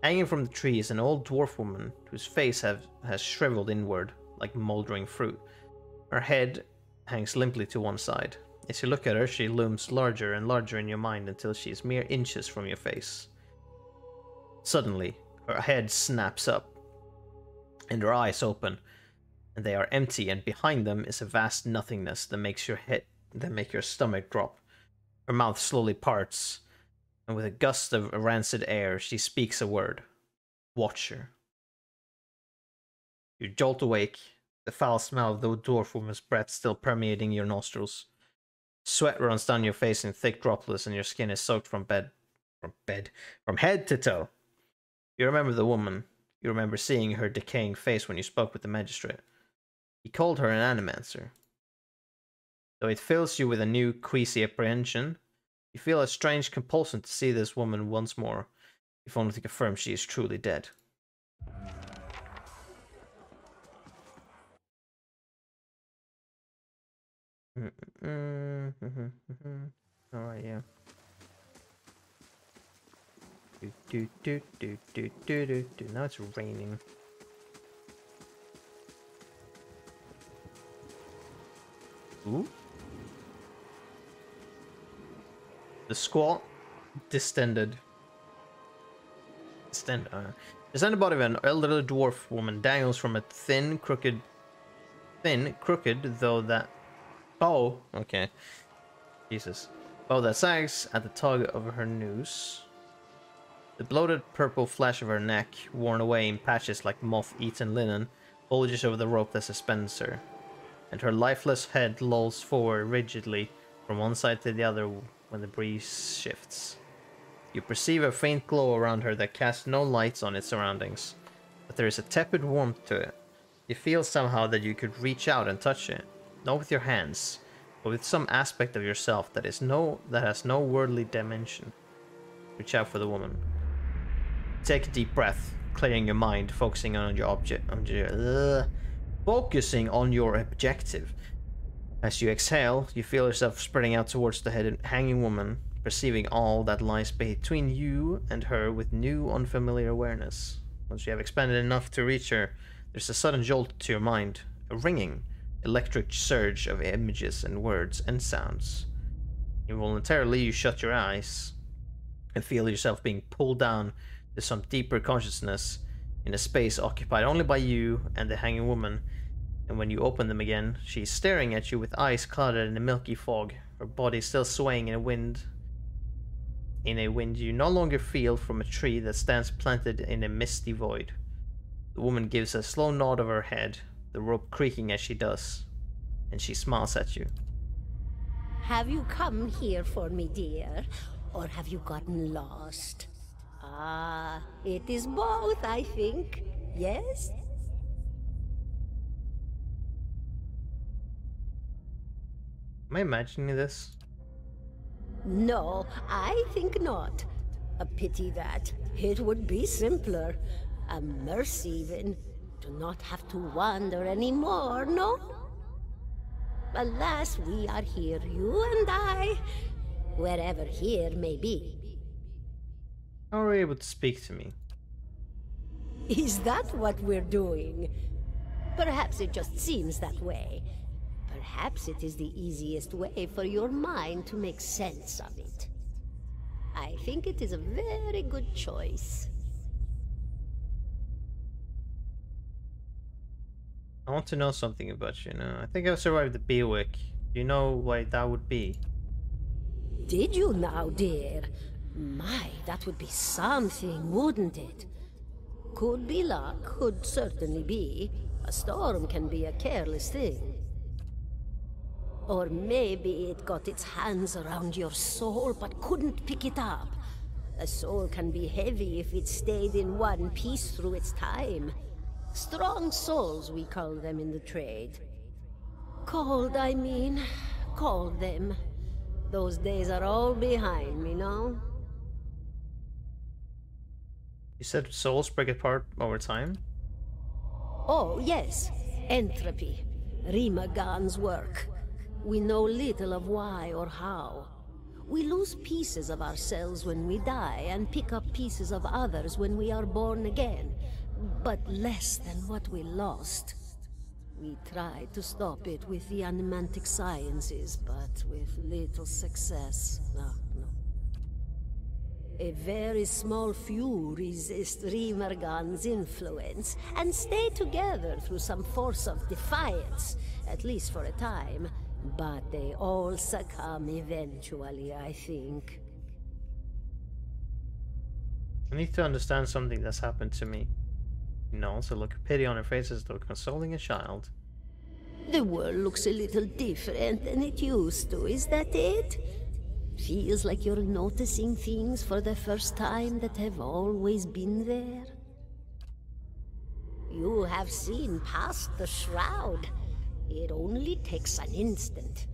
Hanging from the tree is an old dwarf woman whose face has shriveled inward like moldering fruit. Her head hangs limply to one side. As you look at her, she looms larger and larger in your mind until she is mere inches from your face. Suddenly, her head snaps up, and her eyes open, and they are empty, and behind them is a vast nothingness that makes your stomach drop. Her mouth slowly parts, and with a gust of rancid air, she speaks a word. Watcher. You jolt awake, the foul smell of the dwarf woman's breath still permeating your nostrils. Sweat runs down your face in thick droplets, and your skin is soaked from head to toe. You remember the woman. You remember seeing her decaying face when you spoke with the magistrate. He called her an animancer. Though it fills you with a new, queasy apprehension, you feel a strange compulsion to see this woman once more, if only to confirm she is truly dead. Alright, yeah. Now it's raining. Ooh. The squat descended body of an elderly dwarf woman dangles from a thin, crooked, though that bow. Okay, Jesus, bow that sags at the tug of her noose. The bloated purple flesh of her neck, worn away in patches like moth-eaten linen, bulges over the rope that suspends her, and her lifeless head lolls forward rigidly from one side to the other when the breeze shifts. You perceive a faint glow around her that casts no lights on its surroundings, but there is a tepid warmth to it. You feel somehow that you could reach out and touch it, not with your hands, but with some aspect of yourself that has no worldly dimension. Reach out for the woman. Take a deep breath, clearing your mind, focusing on your objective. As you exhale, you feel yourself spreading out towards the hanging woman, perceiving all that lies between you and her with new, unfamiliar awareness. Once you have expanded enough to reach her, there's a sudden jolt to your mind, a ringing, electric surge of images and words and sounds. Involuntarily, you shut your eyes and feel yourself being pulled down to some deeper consciousness in a space occupied only by you and the hanging woman. And when you open them again, she's staring at you with eyes clouded in a milky fog, her body still swaying in a wind you no longer feel from a tree that stands planted in a misty void. The woman gives a slow nod of her head, the rope creaking as she does, and she smiles at you. Have you come here for me, dear, or have you gotten lost? Ah, it is both, I think. Yes? Am I imagining this? No, I think not. A pity that. It would be simpler. A mercy, even. To not have to wander anymore, no? Alas, we are here, you and I. Wherever here may be. How are you able to speak to me? Is that what we're doing? Perhaps it just seems that way. Perhaps it is the easiest way for your mind to make sense of it. I think it is a very good choice. I want to know something about you now. I think I've survived the Bewick. Do you know why that would be? Did you now, dear? My, that would be something, wouldn't it? Could be luck, could certainly be. A storm can be a careless thing. Or maybe it got its hands around your soul but couldn't pick it up. A soul can be heavy if it stayed in one piece through its time. Strong souls, we call them in the trade. Cold, I mean. Call them. Those days are all behind me, no? You said souls break apart over time? Oh, yes. Entropy. Rimagan's work. We know little of why or how. We lose pieces of ourselves when we die and pick up pieces of others when we are born again, but less than what we lost. We tried to stop it with the animantic sciences, but with little success. No. A very small few resist Rimergan's influence and stay together through some force of defiance, at least for a time. But they all succumb eventually, I think. I need to understand something that's happened to me. You know, so look pity on her face as though consoling a child. The world looks a little different than it used to, is that it? Feels like you're noticing things for the first time that have always been there. You have seen past the shroud. It only takes an instant.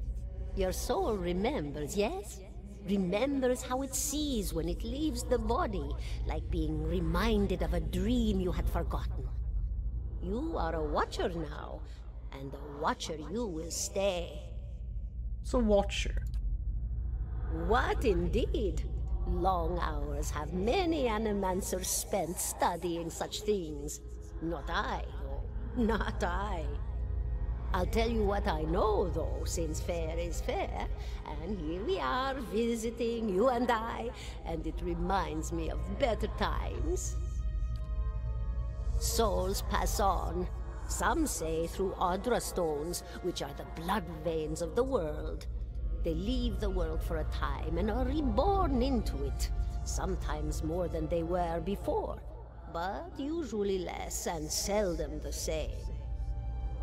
Your soul remembers, yes? remembers how it sees when it leaves the body, like being reminded of a dream you had forgotten. You are a watcher now, and a watcher you will stay. It's a watcher. What indeed? Long hours have many animancers spent studying such things. Not I, though. Not I. I'll tell you what I know, though, since fair is fair, and here we are visiting, you and I, and it reminds me of better times. Souls pass on. Some say through Audra stones, which are the blood veins of the world. They leave the world for a time and are reborn into it, sometimes more than they were before, but usually less and seldom the same.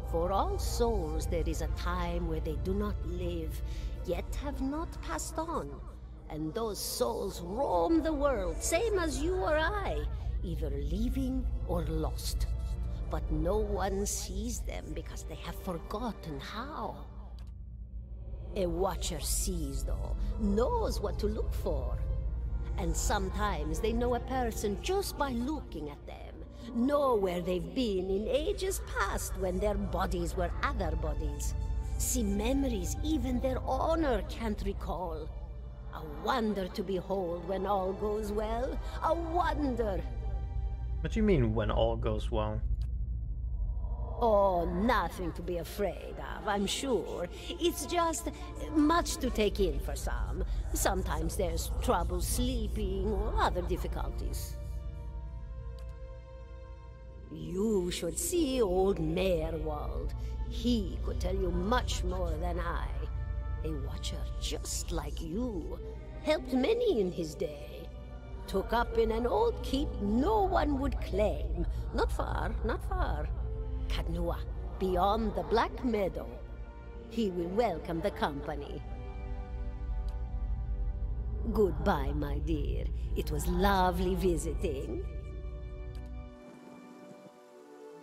For all souls there is a time where they do not live, yet have not passed on, and those souls roam the world, same as you or I, either leaving or lost. But no one sees them because they have forgotten how. A watcher sees, though, knows what to look for. And sometimes they know a person just by looking at them, know where they've been in ages past when their bodies were other bodies. See memories even their honor can't recall. A wonder to behold when all goes well. A wonder! What do you mean, when all goes well? Oh, nothing to be afraid of, I'm sure. It's just much to take in for some. Sometimes there's trouble sleeping or other difficulties. You should see old Meerwald. He could tell you much more than I. A watcher just like you. Helped many in his day. Took up in an old keep no one would claim. Not far, not far. Kadnua, beyond the Black Meadow. He will welcome the company. Goodbye, my dear. It was lovely visiting.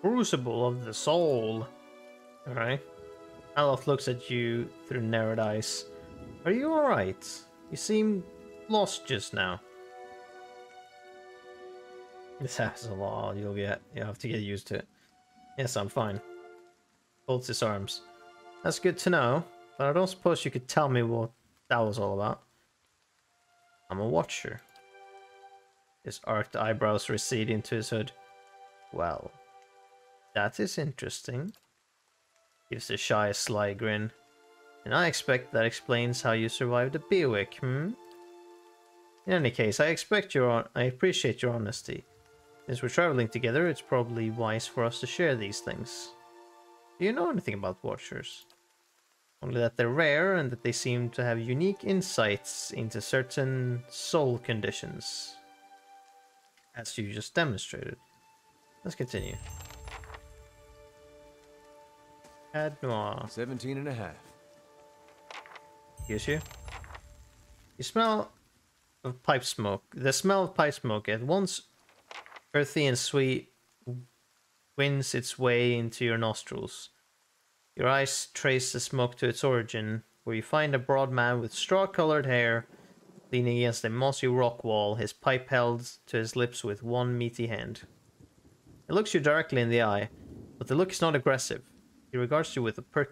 Crucible of the soul. Alright. Alof looks at you through narrowed eyes. Are you alright? You seem lost just now. This happens a lot. You'll have to get used to it. Yes, I'm fine. Folds his arms. That's good to know, but I don't suppose you could tell me what that was all about. I'm a watcher. His arched eyebrows recede into his hood. Well, that is interesting. Gives a shy, sly grin. And I expect that explains how you survived the bivouac, In any case, I appreciate your honesty. Since we're traveling together, it's probably wise for us to share these things. Do you know anything about Watchers? Only that they're rare and that they seem to have unique insights into certain soul conditions. As you just demonstrated. Let's continue. Ad Noir. 17 and a half. Excuse you? You smell of pipe smoke. The smell of pipe smoke at once earthy and sweet wins its way into your nostrils. Your eyes trace the smoke to its origin, where you find a broad man with straw-colored hair leaning against a mossy rock wall, his pipe held to his lips with one meaty hand. He looks you directly in the eye, but the look is not aggressive. He regards you with a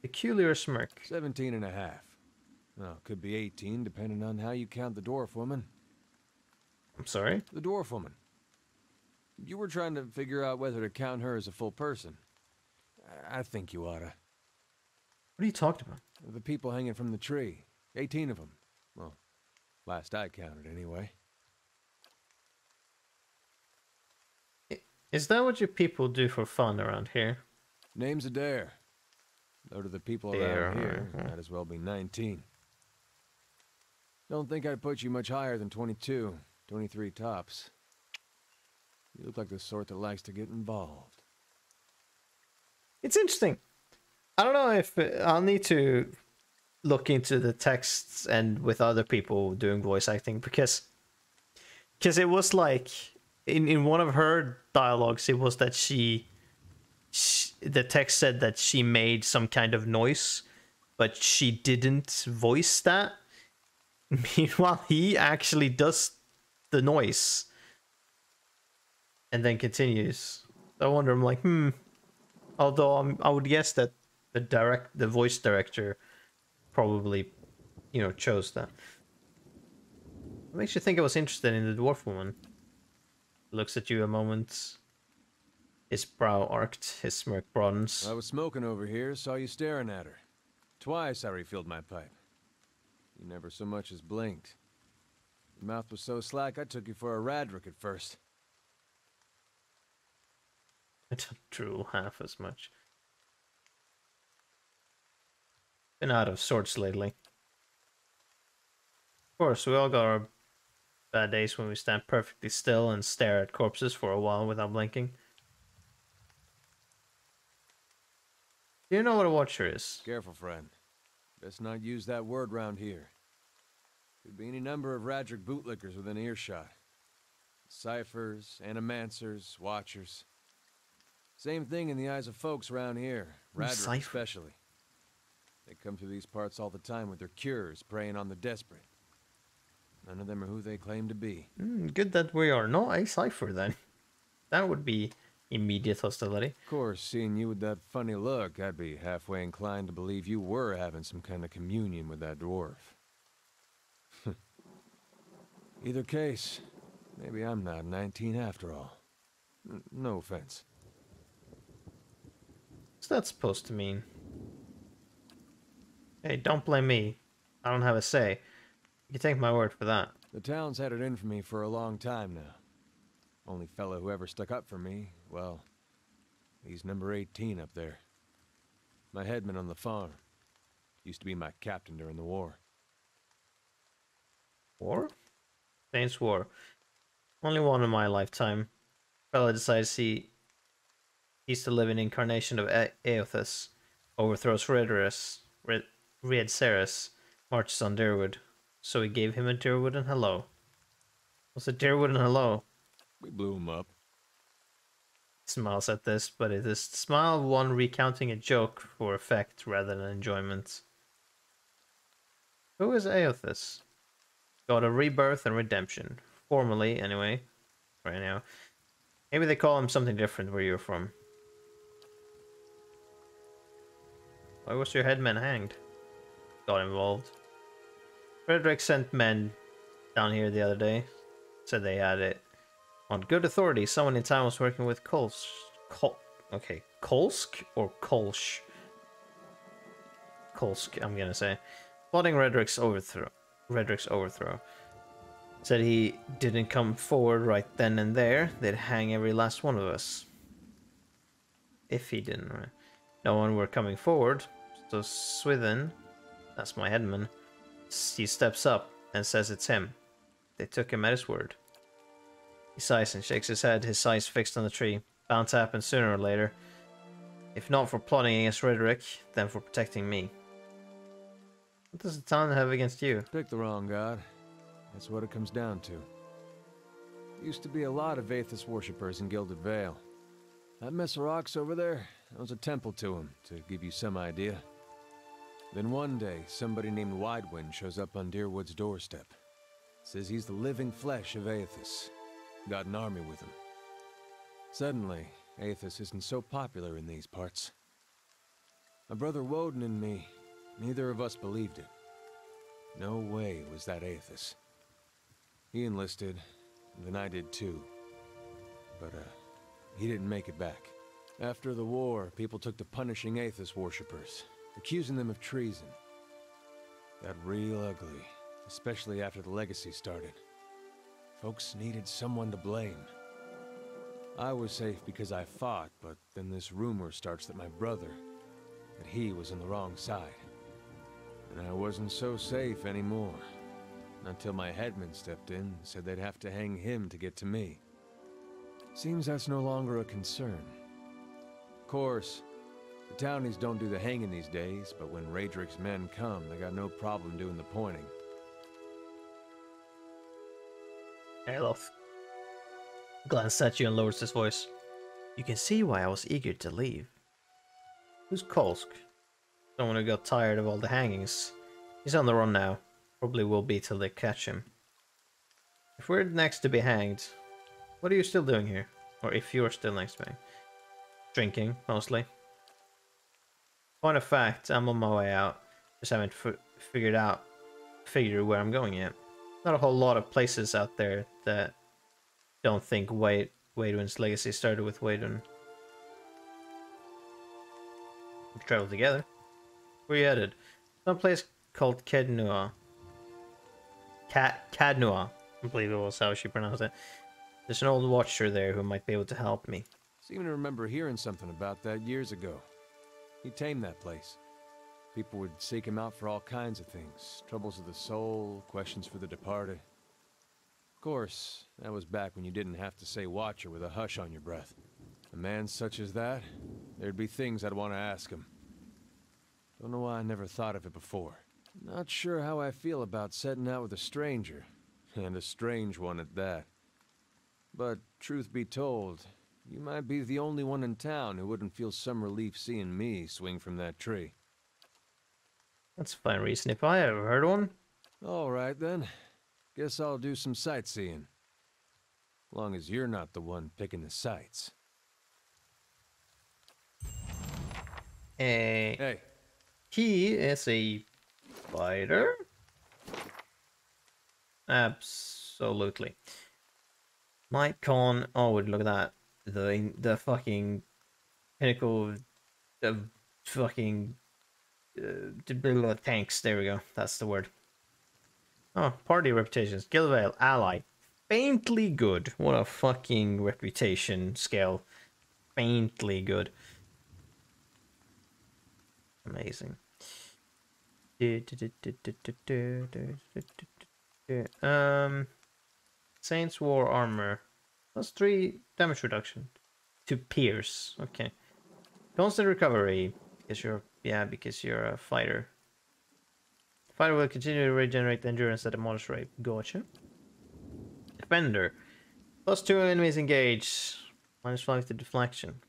peculiar smirk. 17 and a half. Well, could be 18, depending on how you count the dwarf woman. I'm sorry? The dwarf woman. You were trying to figure out whether to count her as a full person. I think you oughta. What are you talking about? The people hanging from the tree. 18 of them. Well, last I counted, anyway. Is that what you people do for fun around here? Name's Adair. Though to the people around here, might as well be 19. Don't think I'd put you much higher than 22, 23 tops. You look like the sort that likes to get involved. It's interesting. I don't know if I'll need to look into the texts and with other people doing voice acting because it was like in one of her dialogues it was that she the text said that she made some kind of noise but she didn't voice that, Meanwhile, he actually does the noise and then continues. I wonder, I'm like, Although I would guess that the voice director probably, chose that. What makes you think I was interested in the dwarf woman? Looks at you a moment. His brow arced, his smirk broadens. I was smoking over here, saw you staring at her. Twice I refilled my pipe. You never so much as blinked. Your mouth was so slack I took you for a Radric at first. I don't drool half as much. Been out of sorts lately. Of course, we all got our bad days when we stand perfectly still and stare at corpses for a while without blinking. Do you know what a watcher is? Careful, friend. Best not use that word round here. Could be any number of Radric bootlickers within earshot. Ciphers, animancers, watchers. Same thing in the eyes of folks around here, Radric especially. They come through these parts all the time with their cures, preying on the desperate. None of them are who they claim to be. Good that we are not a cipher then. That would be immediate hostility. Of course, seeing you with that funny look, I'd be halfway inclined to believe you were having some kind of communion with that dwarf. Either case, maybe I'm not 19 after all. No offense. What's that supposed to mean? Hey, don't blame me. I don't have a say. You can take my word for that. The town's had it in for me for a long time now. Only fellow who ever stuck up for me, well, he's number 18 up there. My headman on the farm. Used to be my captain during the war. War? Saints War. Only one in my lifetime. Fella decides he's to live an incarnation of Eothas, overthrows Riedceres, marches on Deerwood. So he gave him a Deerwood and hello. What's a Deerwood and hello? We blew him up. He smiles at this, but it is the smile of one recounting a joke for effect rather than enjoyment. Who is Eothas? God of rebirth and redemption. Formally, anyway. Right now. Maybe they call him something different where you're from. Why was your headman hanged? Got involved. Frederick sent men down here the other day. Said they had it on good authority. Someone in town was working with Kolsk or Kolsch? Kolsk, I'm gonna say. Plotting Redrick's overthrow. Said he didn't come forward right then and there, they'd hang every last one of us. If he didn't, right? No one were coming forward, so Swithin, that's my headman, he steps up and says it's him. They took him at his word. He sighs and shakes his head, his eyes fixed on the tree. Bound to happen sooner or later. If not for plotting against Redrick, then for protecting me. What does the town have against you? Pick the wrong god. That's what it comes down to. Used to be a lot of Aethys worshippers in Gilded Vale. That mess of rocks over there, that was a temple to him, to give you some idea. Then one day, somebody named Widewind shows up on Deerwood's doorstep. Says he's the living flesh of Aethys. Got an army with him. Suddenly, Aethys isn't so popular in these parts. My brother Woden and me, neither of us believed it. No way was that Aethys. He enlisted, and then I did too. But, he didn't make it back. After the war, people took to punishing Aethys worshippers, accusing them of treason. Got real ugly, especially after the legacy started. Folks needed someone to blame. I was safe because I fought, but then this rumor starts that my brother, that he was on the wrong side. And I wasn't so safe anymore. Until my headman stepped in and said they'd have to hang him to get to me. Seems that's no longer a concern. Of course, the townies don't do the hanging these days, but when Raedric's men come, they got no problem doing the pointing. Erloth glanced at you and lowers his voice. You can see why I was eager to leave. Who's Kolsk? Someone who got tired of all the hangings. He's on the run now. Probably will be till they catch him. If we're next to be hanged, what are you still doing here? Or if you're still next to me? Drinking, mostly. Point of fact, I'm on my way out. Just haven't figured where I'm going yet. Not a whole lot of places out there that don't think Waydwin's legacy started with Waydwin. We travel together. Where you headed? Some place called Cadnua. Cadnua, I believe it was how she pronounced it. There's an old watcher there who might be able to help me. Seem to remember hearing something about that years ago. He tamed that place. People would seek him out for all kinds of things. Troubles of the soul, questions for the departed. Of course, that was back when you didn't have to say watcher with a hush on your breath. A man such as that, there'd be things I'd want to ask him. Don't know why I never thought of it before. Not sure how I feel about setting out with a stranger, and a strange one at that. But truth be told, you might be the only one in town who wouldn't feel some relief seeing me swing from that tree. That's a fine reason if I ever heard one. All right then. Guess I'll do some sightseeing. Long as you're not the one picking the sights. Hey. He is a fighter? Absolutely. Might con. Oh, look at that. The fucking pinnacle of fucking tanks. There we go. That's the word. Oh, party reputations. Gilvale, ally. Faintly good. What a fucking reputation scale. Faintly good. Amazing. Saints War armor. Plus 3 damage reduction. To pierce. Okay. Constant recovery. Because you're a fighter. Fighter will continue to regenerate endurance at a modest rate. Gotcha. Defender. Plus 2 enemies engaged. Minus 5 to deflection.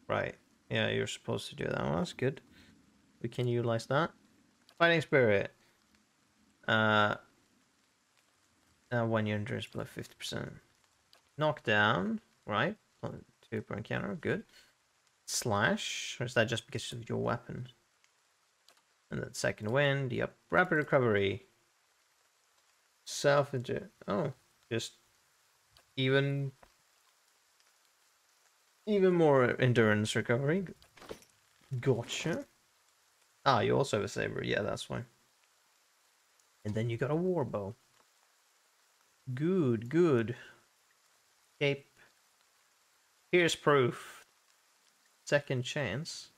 Right. Yeah, you're supposed to do that. Well, that's good. We can utilize that. Fighting spirit. When your endurance below 50%. Knockdown. Right. 2 per encounter. Good. Slash. Or is that just because of your weapon? And then second wind. Yep. Rapid recovery. Oh. Just even more endurance recovery. Gotcha. Ah, you also have a saber. Yeah, that's fine. And then you got a war bow. Good. Cape. Here's proof. Second chance.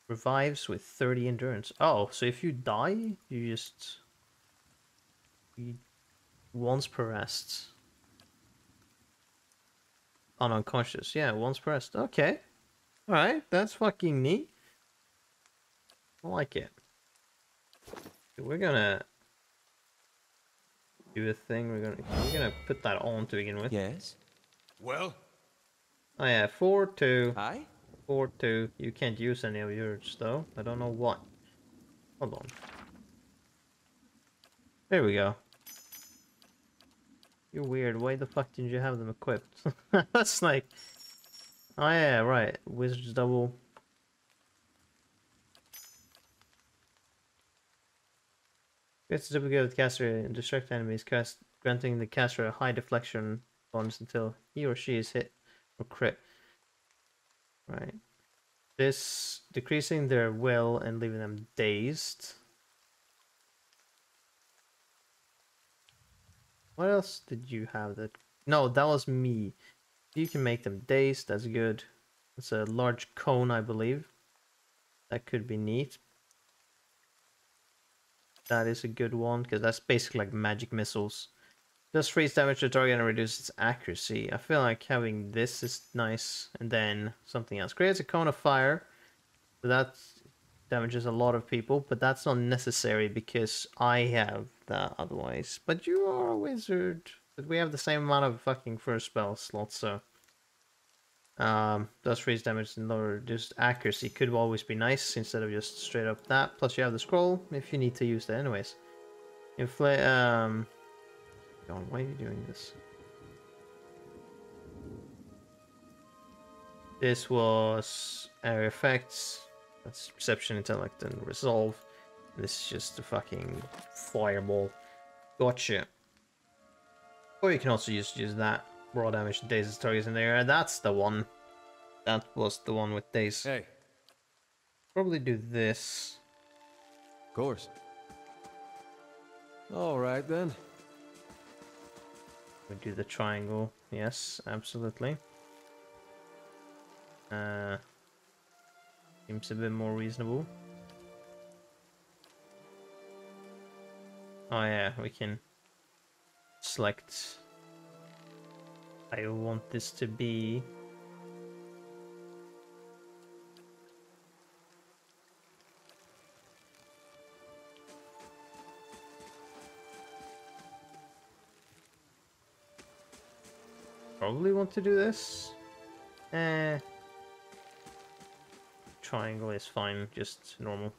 Revives with 30 endurance. Oh, so if you die, you once per rest. Unconscious. Yeah, once per rest. Okay. Alright, that's fucking neat. I like it. We're gonna do a thing. We're gonna put that on to begin with. Yes? Well? Oh yeah, 4-2. Aye? 4-2. You can't use any of yours though. I don't know what. Hold on. There we go. You're weird. Why the fuck didn't you have them equipped? That's like... Oh yeah, right. Wizard's double. It's a duplicate of the caster and distract enemies, granting the caster a high deflection bonus until he or she is hit or crit. Right. This decreasing their will and leaving them dazed. What else did you have that? No, that was me. You can make them dazed, that's good. It's a large cone, I believe. That could be neat. That is a good one, because that's basically like magic missiles. Does freeze damage to the target and reduce its accuracy. I feel like having this is nice, and then something else. Creates a cone of fire. So that damages a lot of people, but that's not necessary because I have that otherwise. But you are a wizard. But we have the same amount of fucking first spell slots, so... does freeze damage and lower reduced accuracy. Could always be nice instead of just straight up that. Plus you have the scroll if you need to use that anyways. Inflate. God, why are you doing this? This was area effects. That's perception, intellect, and resolve. This is just a fucking fireball. Gotcha. Or you can also use that raw damage to dazes targets in the area. That's the one. That was the one with daze. Hey. Probably do this. Of course. All right then. We do the triangle. Yes, absolutely. Seems a bit more reasonable. Oh yeah, we can select. I want this to be. Probably want to do this. Triangle is fine, just normal.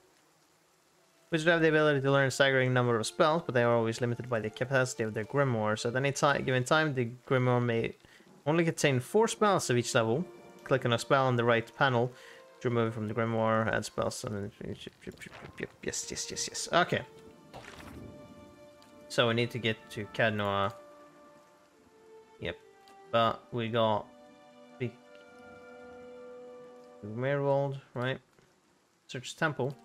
Wizards have the ability to learn a staggering number of spells, but they are always limited by the capacity of their grimoires. At any given time, the grimoire may only contain 4 spells of each level. Click on a spell on the right panel to remove it from the grimoire, add spells. Yes. Okay. So we need to get to Cadnoa. Yep. But we got big Merwold, right? Search temple.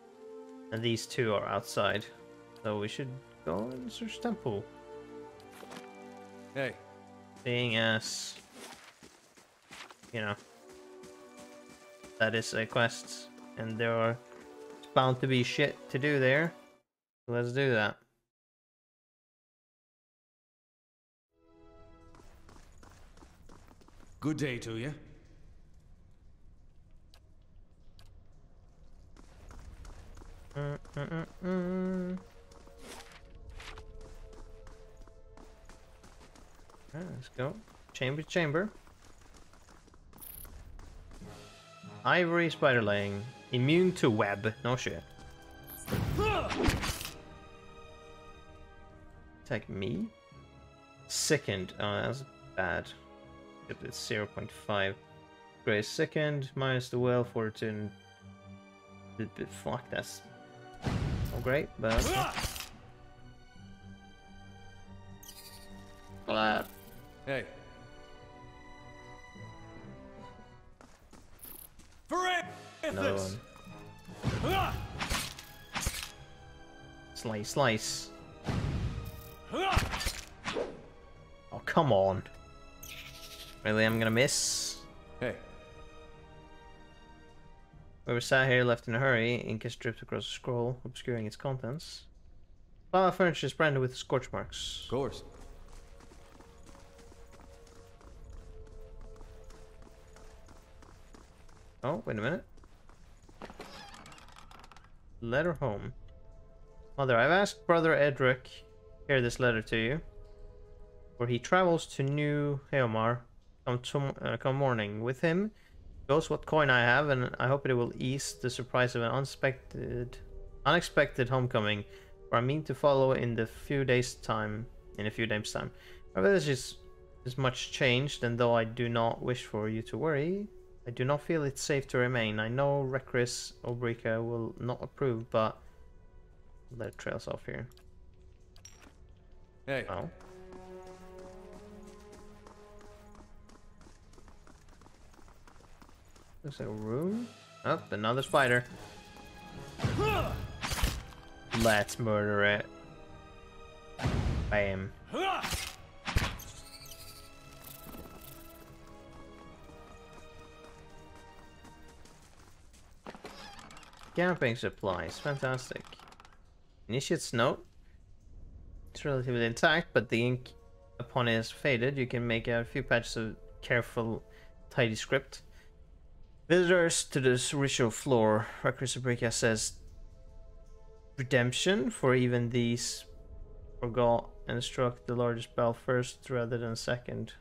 And these two are outside. So we should go and search temple. Hey. Being as, you know, that is a quest. And there are bound to be shit to do there. So let's do that. Good day to you. Let's go. Chamber to chamber. Ivory spider laying. Immune to web. No shit. Attack me? Second. Oh, that's bad. It's 0.5. Grace second. Minus the will, fortune. Fuck, that's not great, but okay. Hey. Another one. Slice. Oh, come on. Really, I'm gonna miss? Hey. Whoever sat here left in a hurry, ink is dripped across the scroll, obscuring its contents. Pile of furniture is branded with scorch marks. Of course. Oh, wait a minute. Letter home. Mother, I've asked Brother Edric here this letter to you, where he travels to New Heomar come morning. With him goes what coin I have, and I hope it will ease the surprise of an unexpected homecoming, where I mean to follow in a few days' time. Our village is much changed, and though I do not wish for you to worry, I do not feel it's safe to remain. I know Recris Obrika will not approve, but let it trails off here. Hey. Oh. Looks like a room. Oh, another spider. Let's murder it. Bam. Camping supplies. Fantastic. Initiate's note. It's relatively intact, but the ink upon it has faded. You can make out a few patches of careful, tidy script. Visitors to this ritual floor. Recris says redemption for even these forgot and struck the largest bell first rather than second.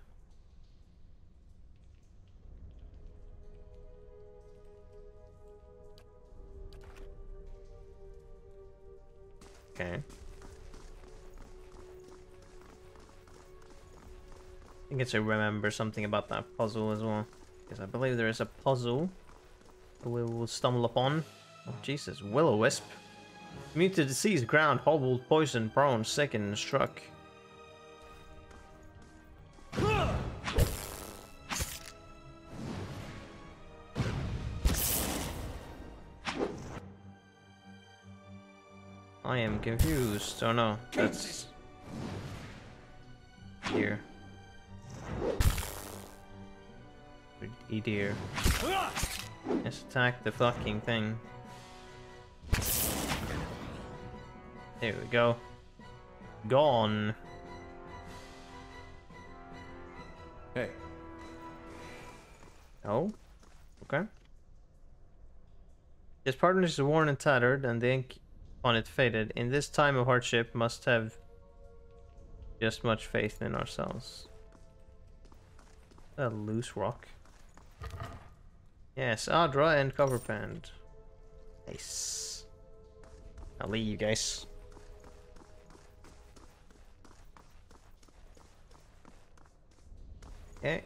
Okay. I guess I remember something about that puzzle as well. Because I believe there is a puzzle that we will stumble upon. Oh, Jesus. Will-o-wisp. Immune to disease, ground, hobbled, poisoned, prone, sickened, and struck. I am confused. Oh no, that's here. Deer. Let's attack the fucking thing. There we go. Gone. Hey. Oh. Okay. His partners is worn and tattered, and the ink on it faded. In this time of hardship, must have just much faith in ourselves. A loose rock. Yes, Adra and Coverband. Nice. I'll leave you guys. Okay.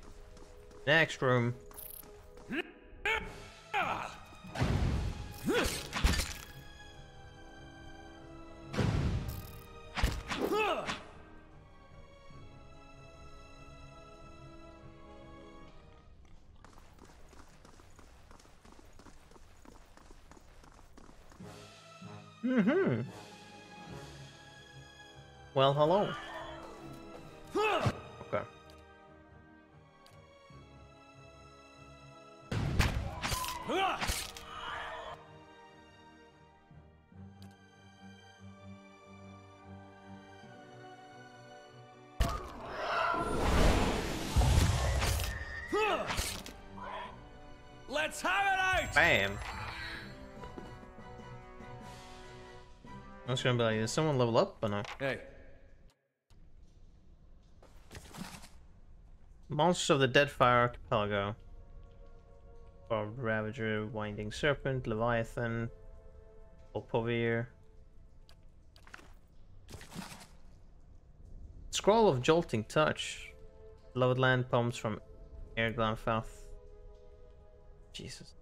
Next room. Mm-hmm. Well, hello. Okay. Let's have it out! Bam. I was gonna be like, did someone level up or no? Hey. Monsters of the Deadfire Archipelago. Barbed Ravager, Winding Serpent, Leviathan, Opovier. Scroll of Jolting Touch. Lowered land poems from Airglanfalth. Jesus.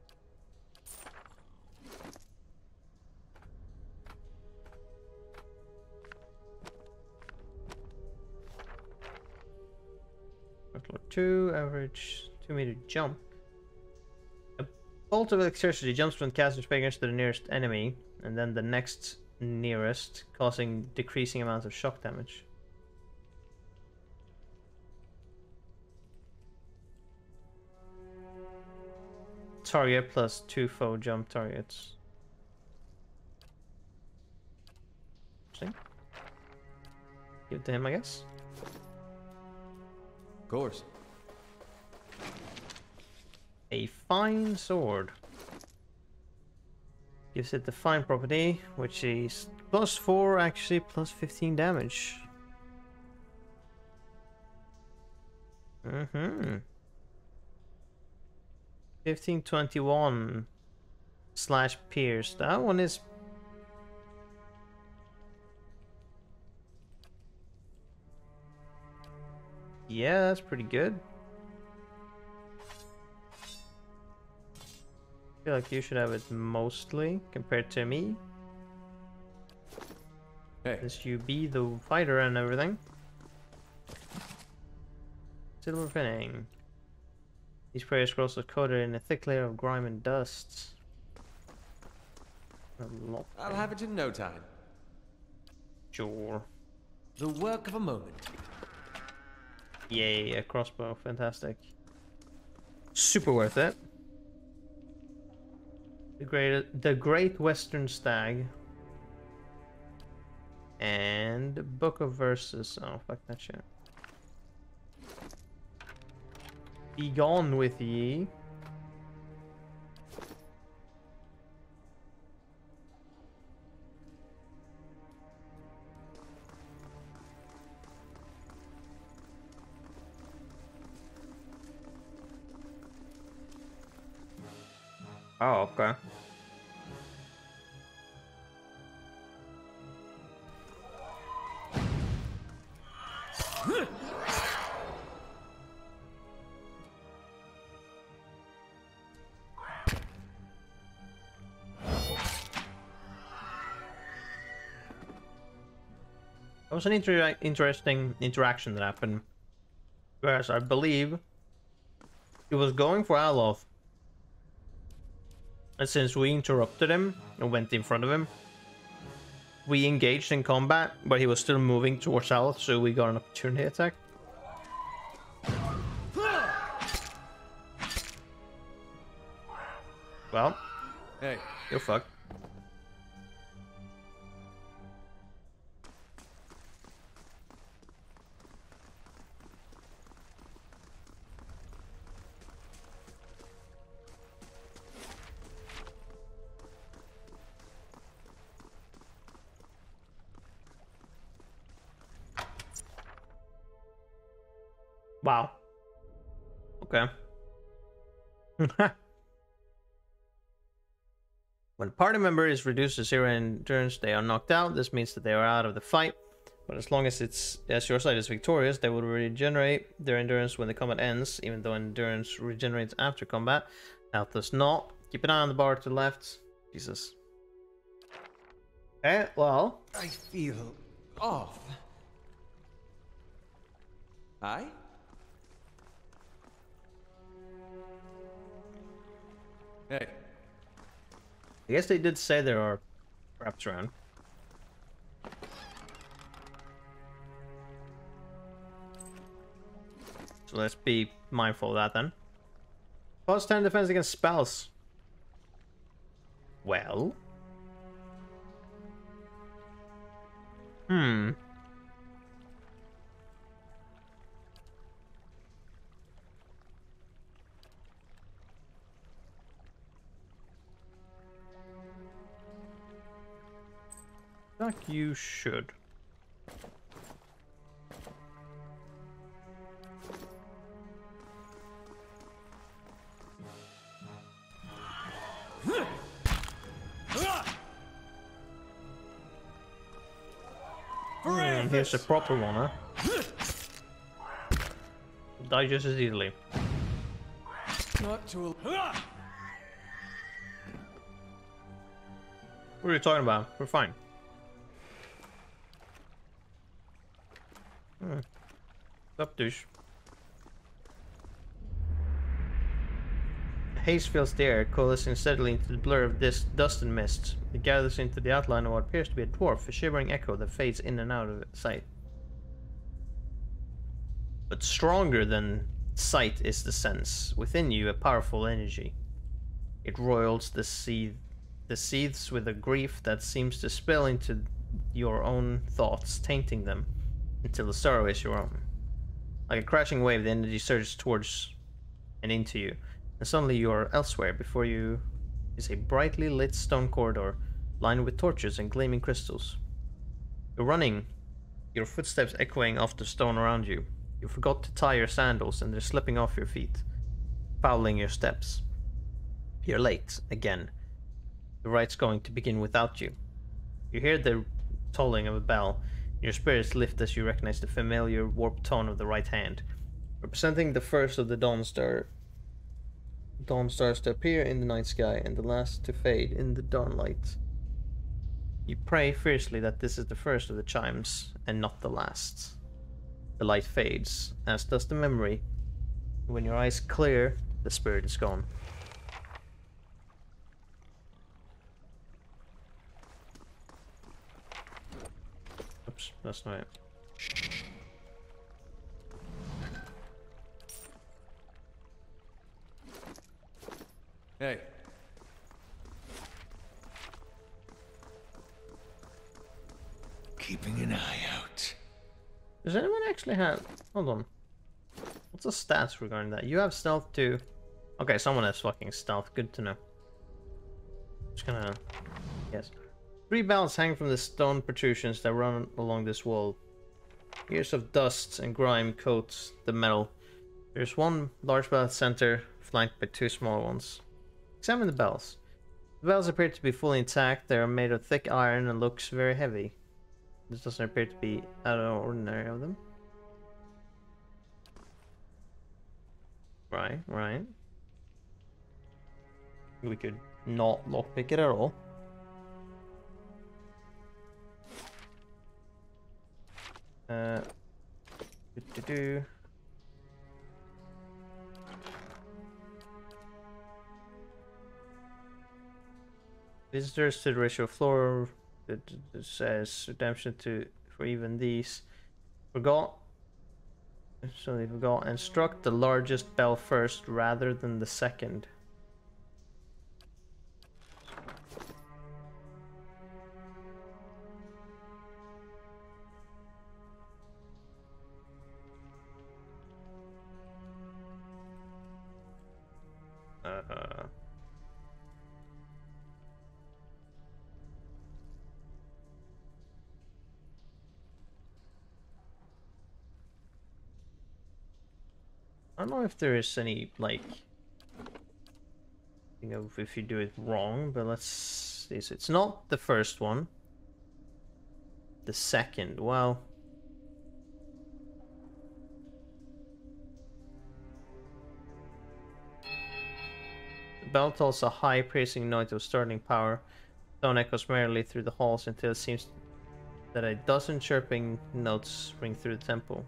Level 2, average 2-meter jump. A bolt of electricity jumps from the caster's fingers to the nearest enemy, and then the next nearest, causing decreasing amounts of shock damage. Target plus 2 foe jump targets. Interesting. Give it to him, I guess. Of course. A fine sword. Gives it the fine property, which is plus 4, actually plus 15 damage. Mm-hmm. 1521 slash pierce. That one is... yeah, that's pretty good. I feel like you should have it mostly compared to me. Hey. As you be the fighter and everything. Silver finning. These prayer scrolls are coated in a thick layer of grime and dust. I'll have it in no time. Sure. The work of a moment. Yay, a crossbow. Fantastic. Super worth it. The Great Western Stag. And Book of Verses. Oh, fuck that shit. Be gone with ye. Oh, okay. That was an interesting interaction that happened. Whereas I believe he was going for Aloth. And since we interrupted him and went in front of him, we engaged in combat, but he was still moving towards Aloth, so we got an opportunity attack. Well, Hey. you're fucked. Wow. Okay. When a party member is reduced to 0 endurance, they are knocked out. This means that they are out of the fight. But as long as your side is victorious, they will regenerate their endurance when the combat ends, even though endurance regenerates after combat. Health does not. Keep an eye on the bar to the left. Jesus. Okay, well. I feel off. Aye? Hey. I guess they did say there are traps around. So let's be mindful of that then. Plus 10 defense against spells. Well. Like you should. Here's a proper one, huh? Die just as easily. Not to. What are you talking about? We're fine. Up, douche. Haze fills the air, coalescing steadily into the blur of this dust and mist. It gathers into the outline of what appears to be a dwarf, a shivering echo that fades in and out of sight. But stronger than sight is the sense. Within you, a powerful energy. It roils the seethes with a grief that seems to spill into your own thoughts, tainting them, until the sorrow is your own. Like a crashing wave, the energy surges towards and into you, and suddenly you are elsewhere. Before you is a brightly lit stone corridor, lined with torches and gleaming crystals. You're running, your footsteps echoing off the stone around you. You forgot to tie your sandals, and they're slipping off your feet, fouling your steps. You're late, again. The right's going to begin without you. You hear the tolling of a bell. Your spirits lift as you recognize the familiar warped tone of the right hand, representing the first of the dawn stars to appear in the night sky and the last to fade in the dawn light. You pray fiercely that this is the first of the chimes and not the last. The light fades, as does the memory. When your eyes clear, the spirit is gone. Oops, that's not it. Hey. Keeping an eye out. Does anyone actually have... Hold on. What's the stats regarding that? You have stealth too. Okay, someone has fucking stealth. Good to know. Just gonna... Yes. 3 bells hang from the stone protrusions that run along this wall. Years of dust and grime coats the metal. There's one large bell at the center, flanked by 2 small ones. Examine the bells. The bells appear to be fully intact. They are made of thick iron and looks very heavy. This doesn't appear to be out of the ordinary of them. Right, right. We could not lockpick it at all. Do. Visitors to the ritual floor. It says redemption to for even these. Forgot. So they forgot and struck the largest bell first rather than the second. I don't know if there is any, like, you know, if you do it wrong, but let's see. So it's not the first one. The second, well... The bell tolls a high praising note of starting power. Tone echoes merrily through the halls until it seems that a dozen chirping notes ring through the temple.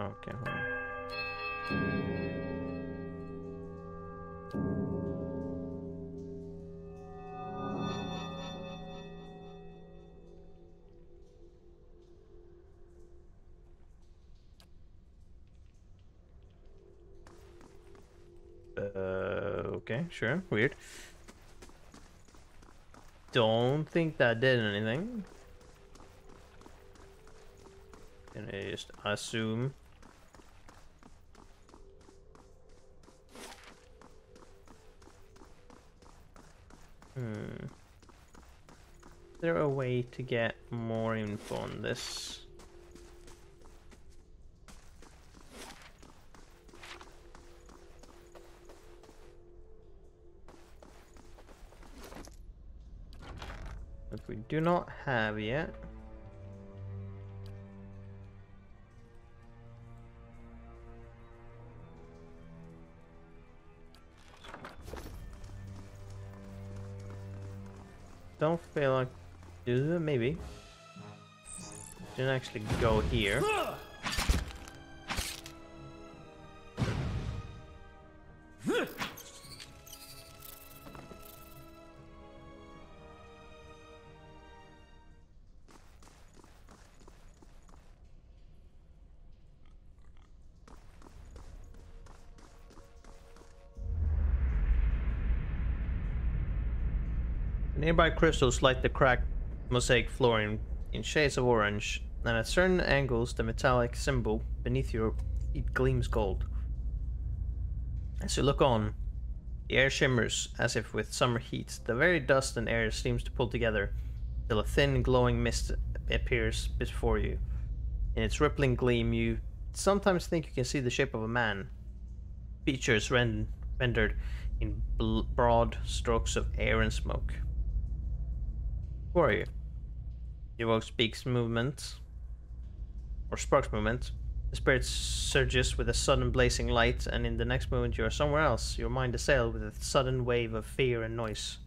Okay, hold on. Okay, sure, weird. Don't think that did anything. Can I just assume? Is there a way to get more info on this? That we do not have yet. Don't feel like maybe. Didn't actually go here. Nearby crystals light the cracked mosaic floor in shades of orange, and at certain angles the metallic symbol beneath your feet gleams gold. As you look on, the air shimmers as if with summer heat. The very dust and air seems to pull together, till a thin glowing mist appears before you. In its rippling gleam you sometimes think you can see the shape of a man, features rendered in broad strokes of air and smoke. Who are you? The evoke speaks movement, or sparks movement. The spirit surges with a sudden blazing light, and in the next moment you are somewhere else, your mind assailed with a sudden wave of fear and noise.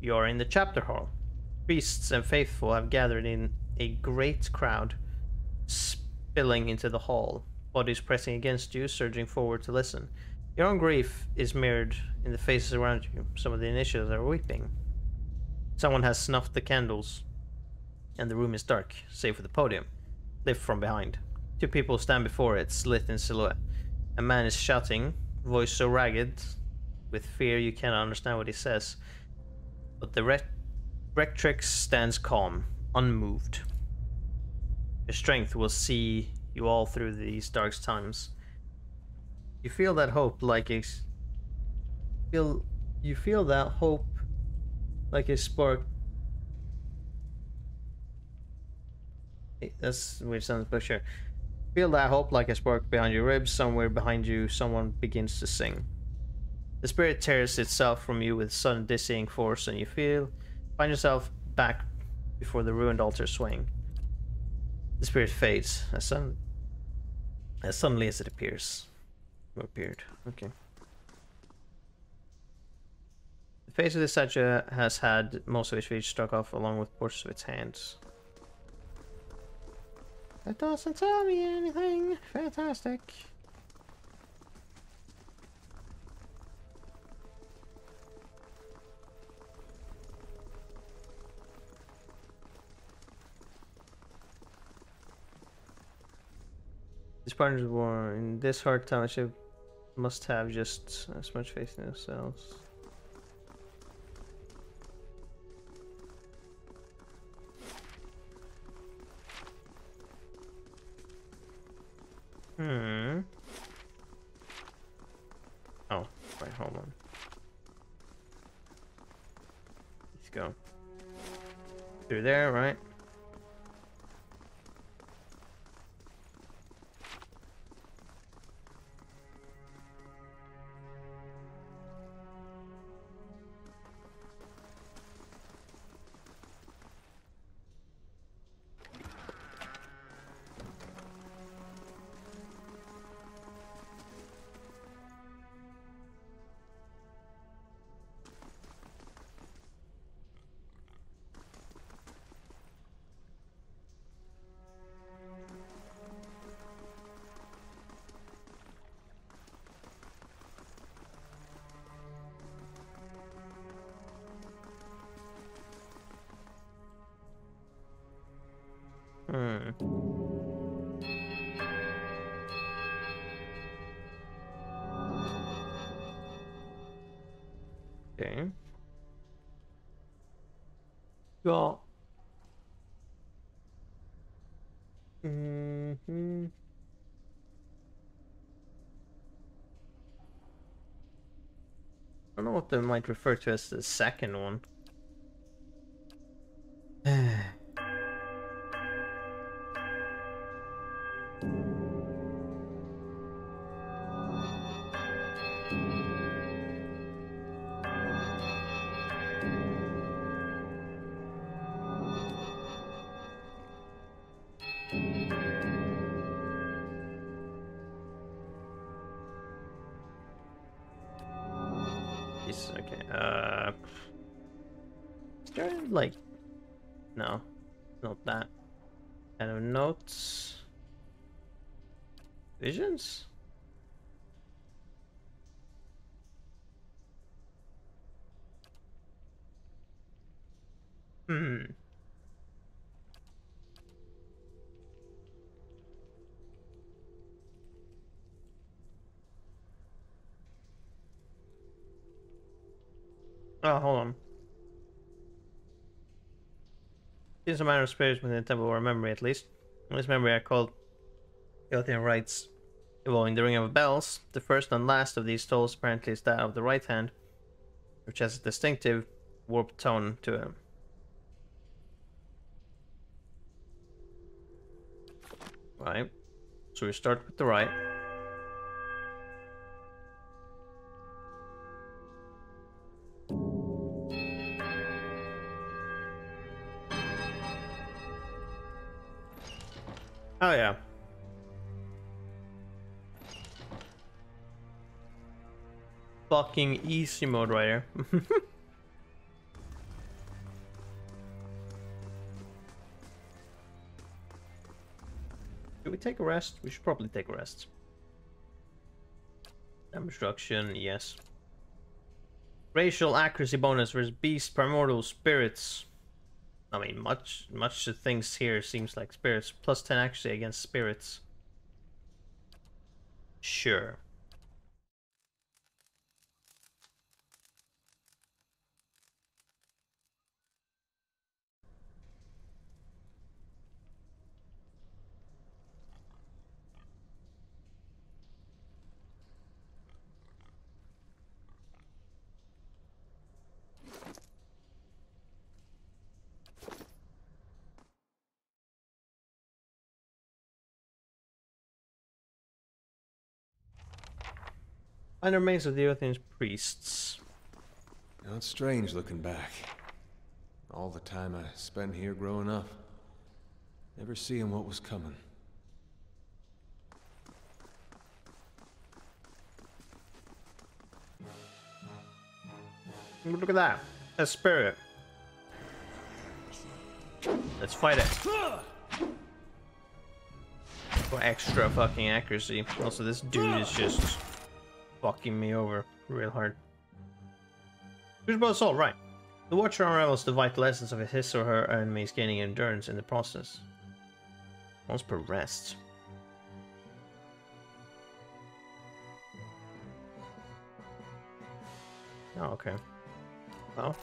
You are in the chapter hall. Priests and faithful have gathered in a great crowd, spilling into the hall, bodies pressing against you, surging forward to listen. Your own grief is mirrored in the faces around you. Some of the initiates are weeping. Someone has snuffed the candles, and the room is dark, save for the podium, lit from behind. Two people stand before it, lit in silhouette. A man is shouting, voice so ragged, with fear you cannot understand what he says. But the rectrix stands calm, unmoved. Your strength will see you all through these dark times. You feel that hope like a... You feel that hope like a spark. That's which sounds picture. Feel that hope like a spark behind your ribs. Somewhere behind you, someone begins to sing. The spirit tears itself from you with sudden dizzying force, and you find yourself back before the ruined altar swing. The spirit fades as suddenly as it appears. Or appeared. Okay. The face of the statue has had most of its feet struck off along with portions of its hands. That doesn't tell me anything. Fantastic. These partners were in this hard township must have just as much faith in themselves. Oh, right, hold on. Let's go. Through there, right? Okay. Got. I don't know what they might refer to as the second one. Okay, is there like, no, not that kind of notes, visions? Oh, hold on. Since a matter of spirits within the temple or memory, at least. In this memory, I called Gothian rites involving the ring of bells. The first and last of these tolls apparently is that of the right hand, which has a distinctive warped tone to it. Right. So we start with the right. Oh yeah. Fucking easy mode right here. Should we take a rest? We should probably take a rest. Destruction, yes. Racial accuracy bonus versus beast primordial spirits. I mean, much of things here seems like spirits. Plus 10 accuracy against spirits. Sure. Find the remains of the Earthian priests. Now it's strange looking back. All the time I spent here growing up. Never seeing what was coming. Look at that. A spirit. Let's fight it. For extra fucking accuracy. Also, this dude is just fucking me over real hard. Crucible Assault, right. The Watcher unravels the vital essence of his or her enemies, gaining endurance in the process. Once per rest. Oh, okay. Well,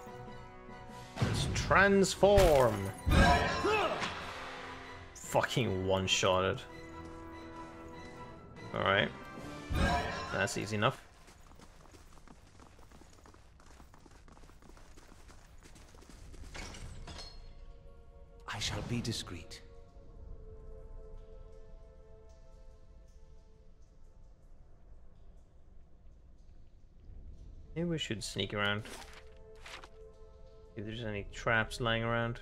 let's transform. Fucking one-shotted. Alright. That's easy enough. I shall be discreet. Maybe we should sneak around. See if there's any traps lying around.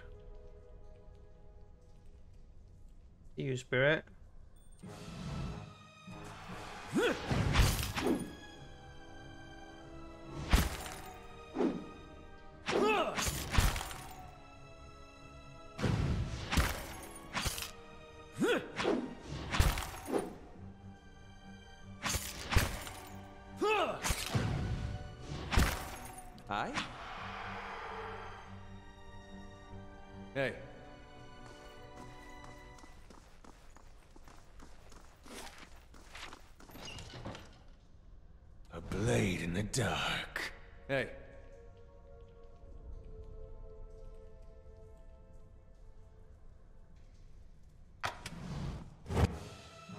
See you, spirit. Aye? Hey. A blade in the dark. Hey.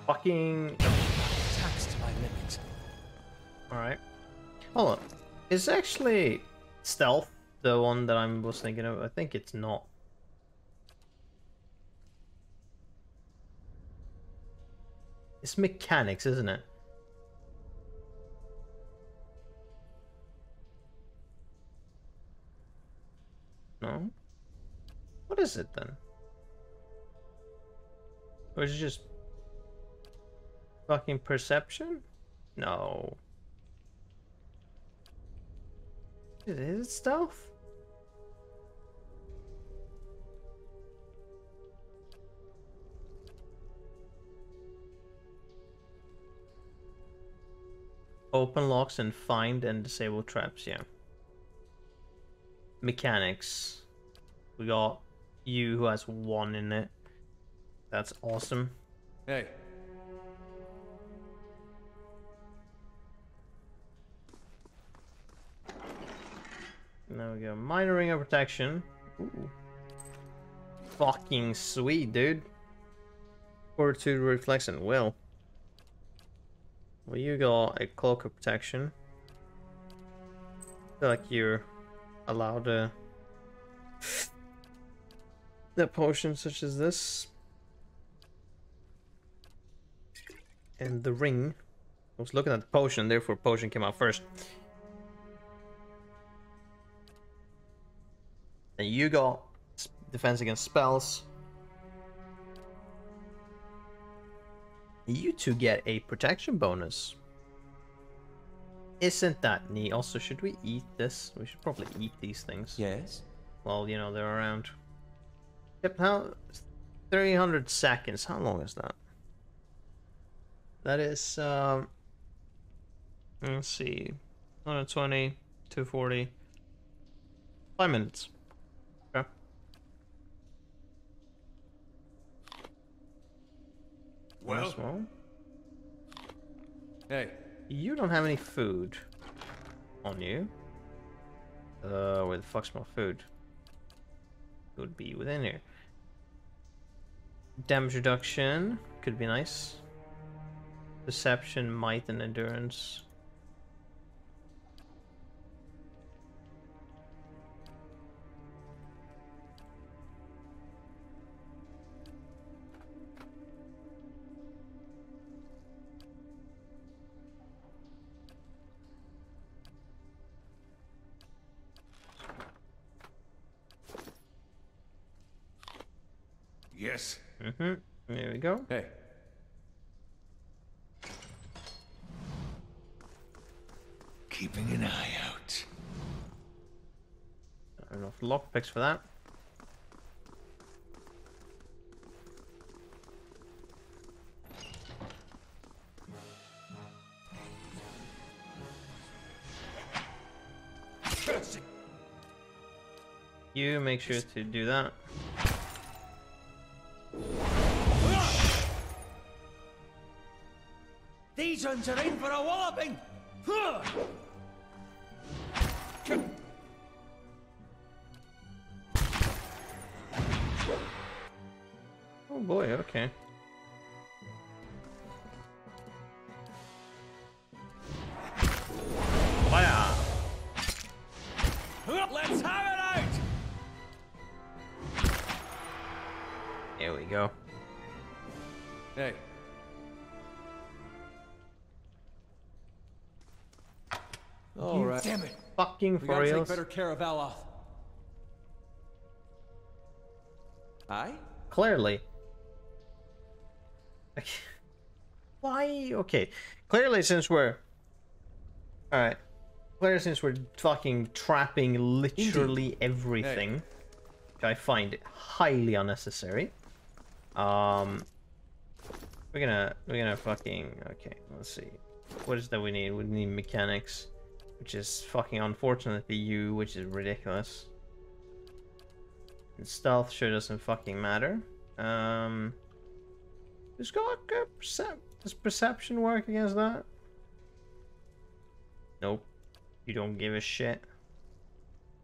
Fucking. Taxed to my limit. Alright. Hold on. Is actually stealth the one that I was thinking of? I think it's not. It's mechanics, isn't it? No? What is it then? Or is it just fucking perception? No. Is it stealth? Open locks and find and disable traps, yeah. Mechanics. We got you who has 1 in it. That's awesome. Hey. Now we go. Minor ring of protection. Ooh. Fucking sweet, dude. Fortitude, reflex, and will. Well, you got a cloak of protection. I feel like you're allowed a potion such as this. And the ring. I was looking at the potion, therefore potion came out first. And you got defense against spells. You two get a protection bonus. Isn't that neat? Also, should we eat this? We should probably eat these things. Yes? Well, you know, they're around. Yep, how... 300 seconds. How long is that? That is, let's see. 120, 240. 5 minutes. Okay. Well, Hey. You don't have any food on you. Where the fuck's my food? Would be within here. Damage reduction could be nice. Perception, might, and endurance. Yes. Mm-hmm. There we go. Hey. Keeping an eye out. Enough lockpicks for that. You make sure to do that. These ones are in for a walloping. Oh boy, okay. Fire! Let's have it out. There we go. Hey. All right. Damn it. Fucking We for gotta take reals. better care of Aloth. Aye? Clearly. Why? Okay. Clearly, since we're... Alright. Clearly, since we're fucking trapping literally everything, which I find highly unnecessary. We're gonna fucking... Okay, let's see. What is that we need? We need mechanics, which is fucking unfortunately you, which is ridiculous. And stealth sure doesn't fucking matter. Does perception work against that? Nope. You don't give a shit.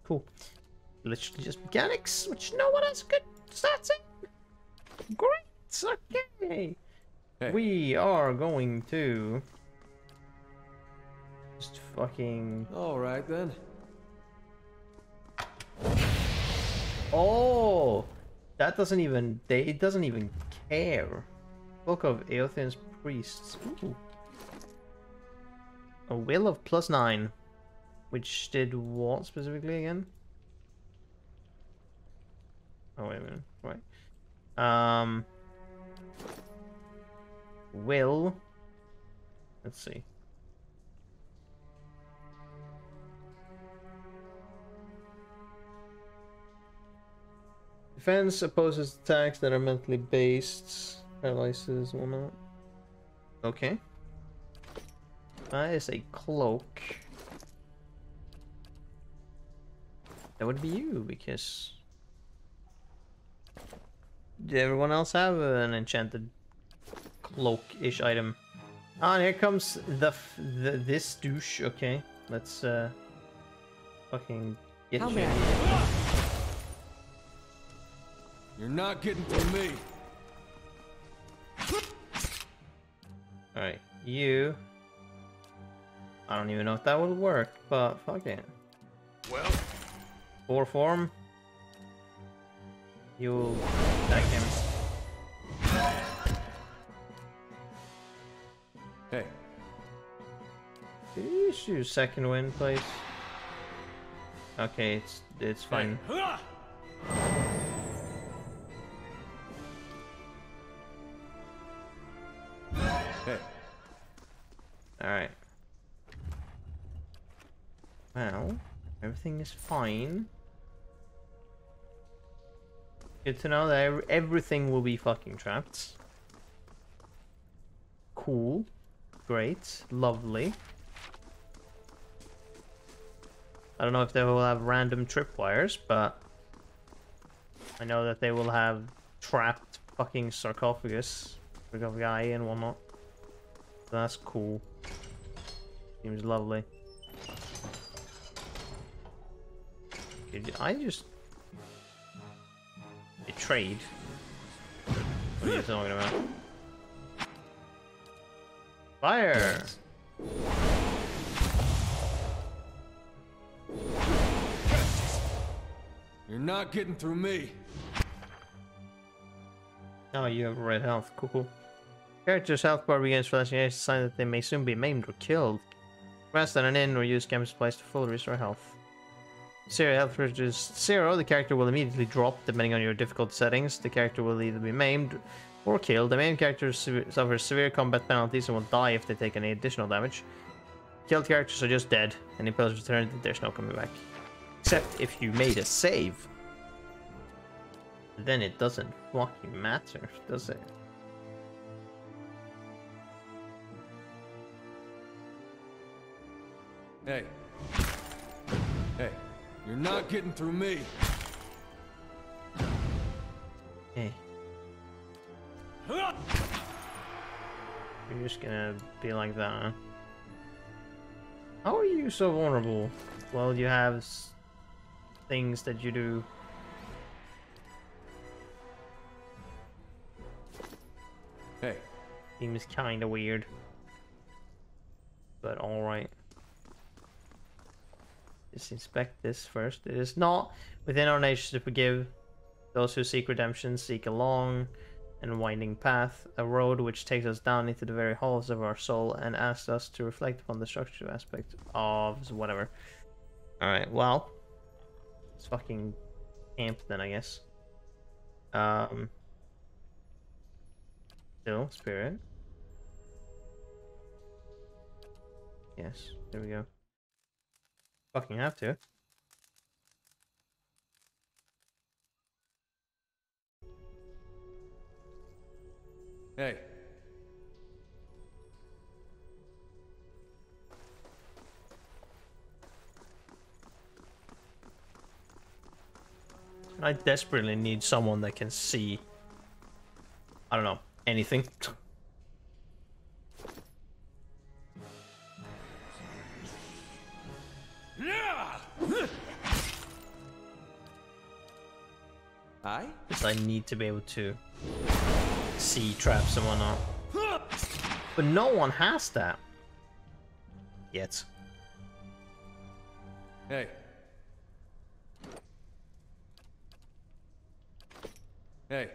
Cool. Literally just mechanics, which no one has good stats in. Great. Okay. Hey. We are going to just fucking. All right then. Oh, that doesn't even. It doesn't even care. Book of Eothen's priests. Ooh. A will of +9, which did what specifically again? Oh wait a minute. Right. Will. Let's see. Defense opposes attacks that are mentally based, paralyzes, whatnot. Okay. That is a cloak. That would be you, because... Did everyone else have an enchanted cloak-ish item? Ah, and here comes this douche. Okay, let's fucking get How you. may You're not getting through me. Alright, you. I don't even know if that would work, but fuck it. Well, 4 form. You'll attack him. Hey. Issue second win, please. Okay, it's fine. Hey. Alright. Well, everything is fine. Good to know that everything will be fucking trapped. Cool. Great. Lovely. I don't know if they will have random tripwires, but I know that they will have trapped fucking sarcophagus and whatnot. So that's cool. Seems lovely. Did I just betrayed? What are you talking about? Fire! You're not getting through me. Oh, you have red health. Cool, cool. Character's health bar begins flashing a sign that they may soon be maimed or killed. Rest at an inn or use chemist supplies to fully restore health. Zero health reaches 0, the character will immediately drop depending on your difficult settings. The character will either be maimed or killed. The main character suffers severe combat penalties and will die if they take any additional damage. Killed characters are just dead. Any players returned, there's no coming back. Except if you made a save. Then it doesn't fucking matter, does it? Hey. Hey, you're not getting through me. Hey. You're just gonna be like that, huh? How are you so vulnerable? Well, you have things that you do. Hey. Seems kinda weird. But alright. Just inspect this first. It is not within our nature to forgive those who seek redemption, seek a long and winding path, a road which takes us down into the very hollows of our soul and asks us to reflect upon the structural aspect of whatever. Alright, well. It's fucking camp then, I guess. Still, spirit. Yes, there we go. Fucking have to. Hey. I desperately need someone that can see, I don't know, anything. Aye? Because I need to be able to see traps and whatnot. But no one has that. Yet. Hey. Hey.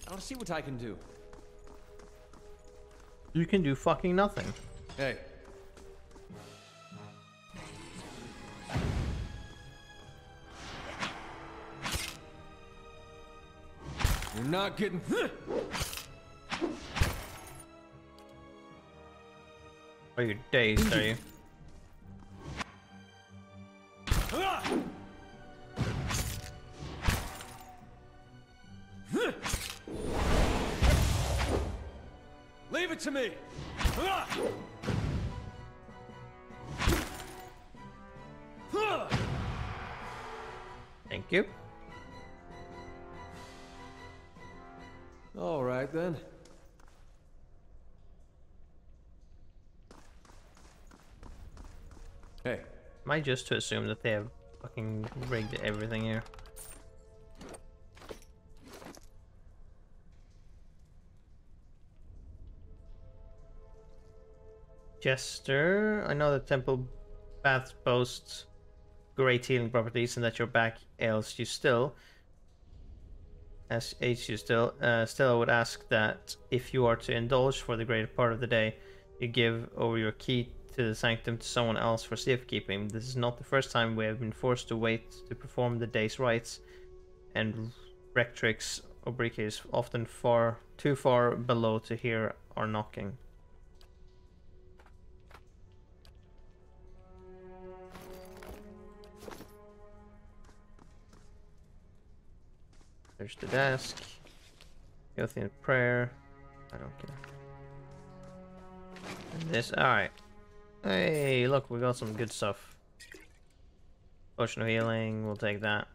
I'll see what I can do. You can do fucking nothing. Hey. You're not getting... Are you dazed, are you? Leave it to me! Thank you. All right, then. Hey. Am I just to assume that they have fucking rigged everything here? Jester, I know that temple baths boast great healing properties and that your back ails you still. Ails you still. Still, I would ask that if you are to indulge for the greater part of the day, you give over your key to the sanctum to someone else for safekeeping. This is not the first time we have been forced to wait to perform the day's rites, and rectrix oblique is often too far below to hear our knocking. There's the desk. Gothian prayer. I don't care. And this, alright. Hey, look, we got some good stuff. Potion of healing, we'll take that.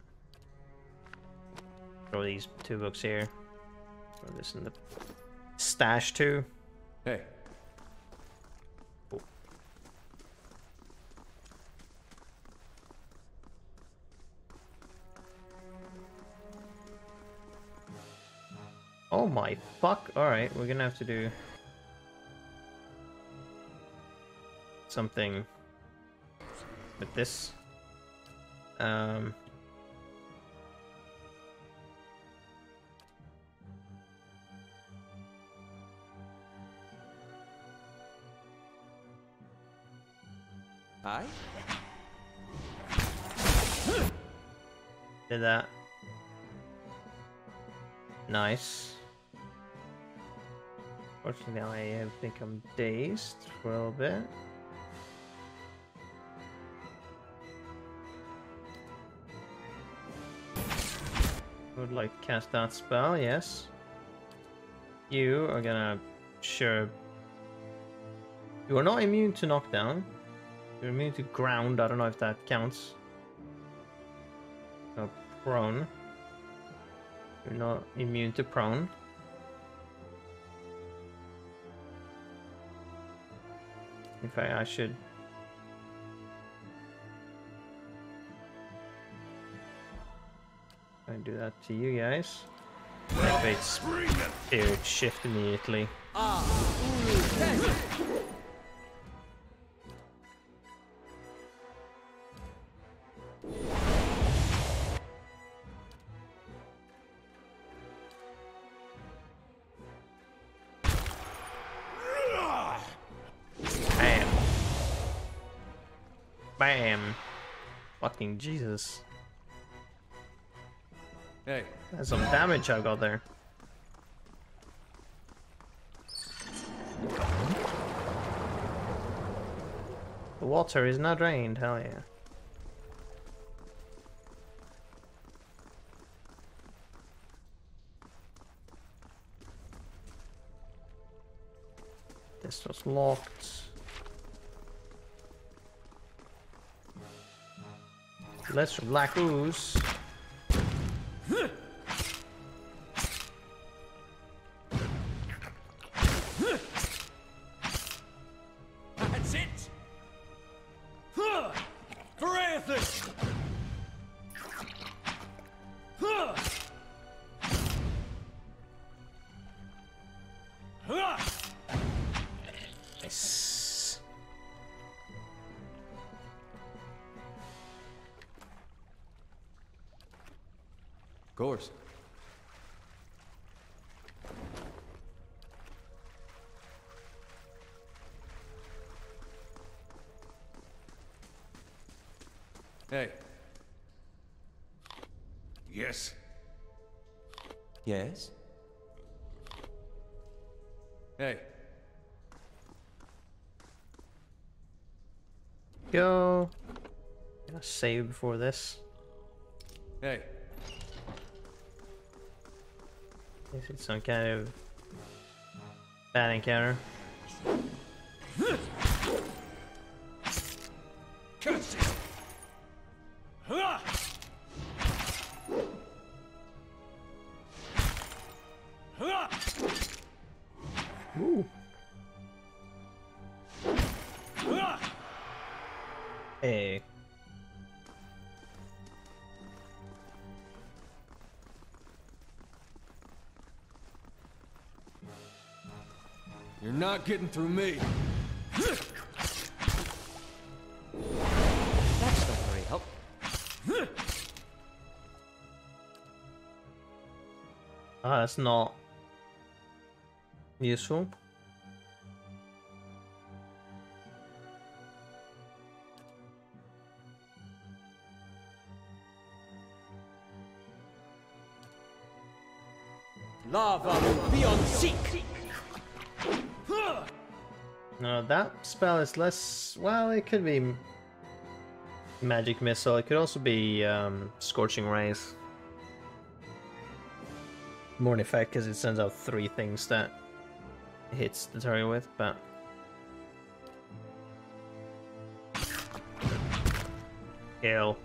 Throw these 2 books here. Throw this in the stash too. Hey. Cool. Oh my fuck. Alright, we're gonna have to do something with this. Aye? Did that. Nice. Fortunately, I have become dazed for a little bit. Would like to cast that spell, yes. You are gonna... Sure. You are not immune to knockdown. You're immune to ground, I don't know if that counts. No, prone. You're not immune to prone. In fact, I should... I do that to you guys. Activate Spirit Shift immediately. Bam. Bam. Fucking Jesus. Hey. That's some damage I got there. The water is not drained, hell yeah. This was locked. Let's black ooze. That's it! For Athens! Nice. Of course. Hey. Yes. Yes? Hey. Go. Gonna save before this. Hey. Is it some kind of bad encounter? Curse it! Ooh. Hey. You're not getting through me. That's not very helpful. Ah, that's not useful. Lava will be on seek. No, that spell is less... Well, it could be Magic Missile. It could also be Scorching Rays. More in effect because it sends out 3 things that it hits the target with, but... Kill.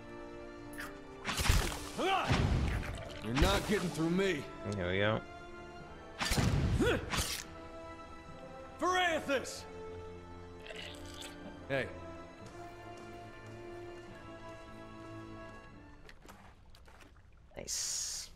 You're not getting through me. Here we go. For Athens! Hey. Nice.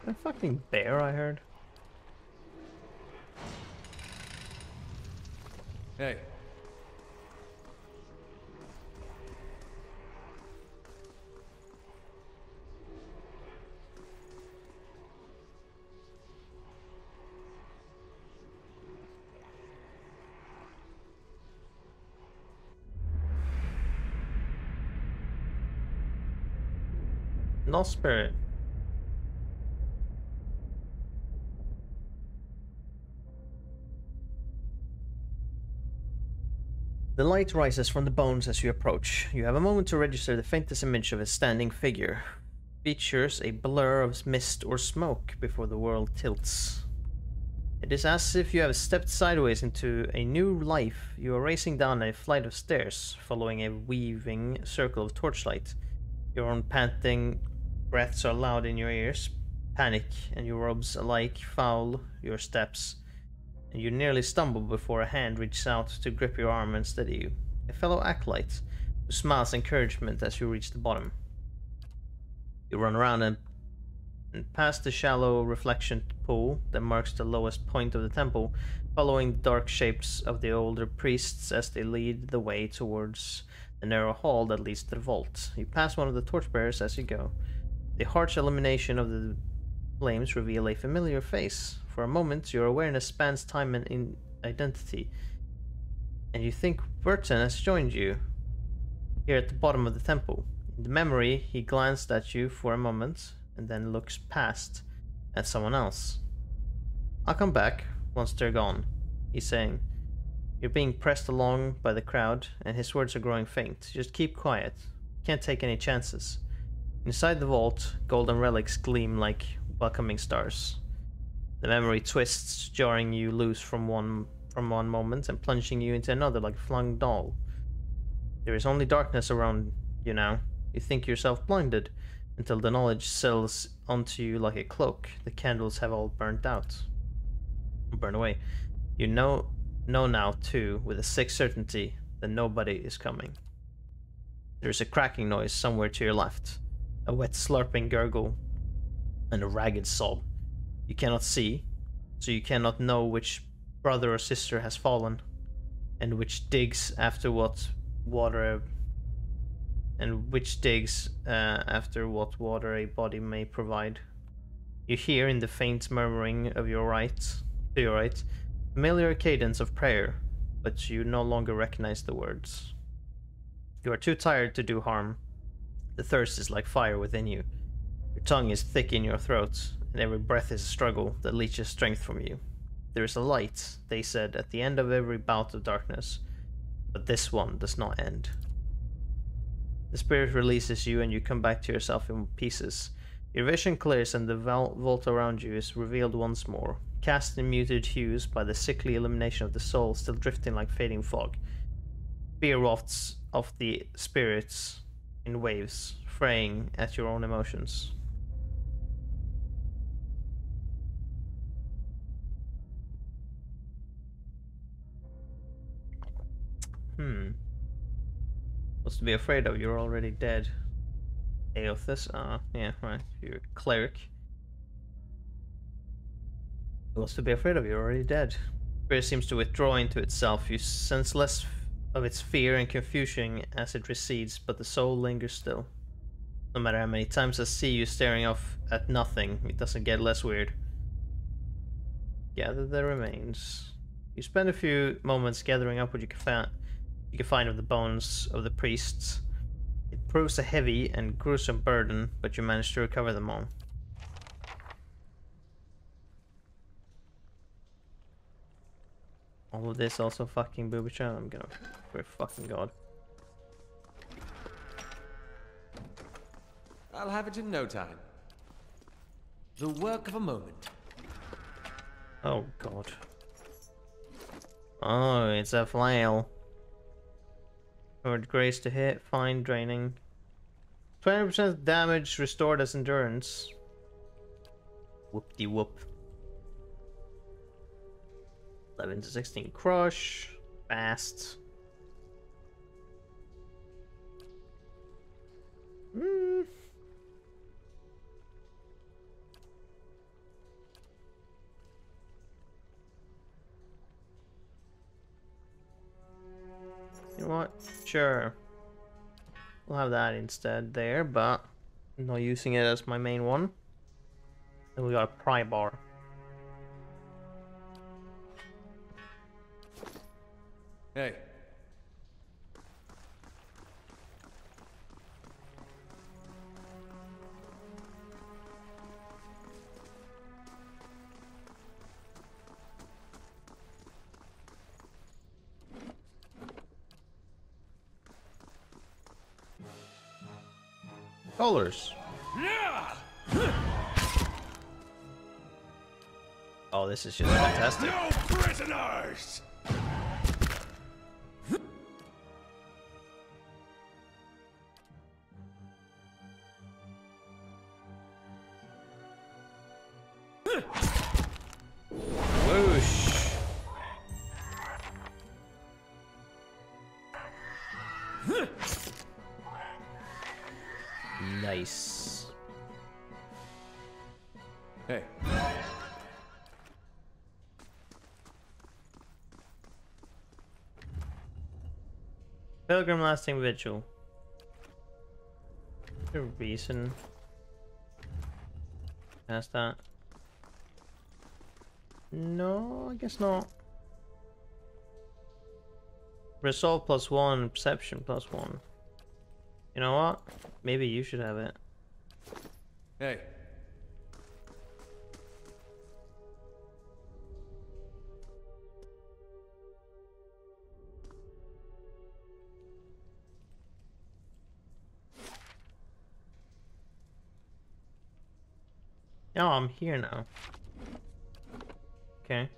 A fucking bear, I heard. Hey. No spirit. The light rises from the bones as you approach. You have a moment to register the faintest image of a standing figure. Features a blur of mist or smoke before the world tilts. It is as if you have stepped sideways into a new life. You are racing down a flight of stairs, following a weaving circle of torchlight. Your own panting breaths are loud in your ears. Panic and your robes alike foul your steps, and you nearly stumble before a hand reaches out to grip your arm and steady you. A fellow acolyte who smiles encouragement as you reach the bottom. You run around and past the shallow reflection pool that marks the lowest point of the temple, following the dark shapes of the older priests as they lead the way towards the narrow hall that leads to the vault. You pass one of the torchbearers as you go. The harsh illumination of the flames reveal a familiar face. For a moment, your awareness spans time and identity, and you think Burton has joined you here at the bottom of the temple. In the memory, he glanced at you for a moment, and then looks past at someone else. I'll come back once they're gone, he's saying. You're being pressed along by the crowd, and his words are growing faint. Just keep quiet. Can't take any chances. Inside the vault, golden relics gleam like welcoming stars. The memory twists, jarring you loose from one moment and plunging you into another like a flung doll. There is only darkness around you now. You think yourself blinded, until the knowledge settles onto you like a cloak. The candles have all burned away. You know now, too, with a sick certainty, that nobody is coming. There is a cracking noise somewhere to your left, a wet slurping gurgle, and a ragged sob. You cannot see, so you cannot know which brother or sister has fallen, and which digs after what water a body may provide. You hear in the faint murmuring of your right, familiar cadence of prayer, but you no longer recognize the words. You are too tired to do harm. The thirst is like fire within you. Your tongue is thick in your throat, and every breath is a struggle that leeches strength from you. There is a light, they said, at the end of every bout of darkness, but this one does not end. The spirit releases you and you come back to yourself in pieces. Your vision clears and the vault around you is revealed once more, cast in muted hues by the sickly illumination of the soul still drifting like fading fog. Fear wafts off the spirits in waves, fraying at your own emotions. What's to be afraid of? You're already dead. Aothus? Yeah, right. You're a cleric. What's to be afraid of? You're already dead. Fear seems to withdraw into itself. You sense less of its fear and confusion as it recedes, but the soul lingers still. No matter how many times I see you staring off at nothing, it doesn't get less weird. Gather the remains. You spend a few moments gathering up what you can find of the bones of the priests. It proves a heavy and gruesome burden, but you manage to recover them all. All of this also fucking booby trap. I'm gonna, for fucking god. I'll have it in no time. The work of a moment. Oh god. Oh, it's a flail. Forward grace to hit, fine, draining. 20% damage restored as endurance. Whoop-de-whoop. 11 to 16 crush. Fast. know what? Sure. We'll have that instead there, but I'm not using it as my main one. Then we got a pry bar. Hey. Colors. Oh, this is just fantastic. No prisoners! Whoosh. Nice. Hey. Pilgrim lasting vigil. The reason. Past that. No, I guess not. Resolve +1, perception +1. You know what? Maybe you should have it. Hey. Oh, I'm here now. Okay.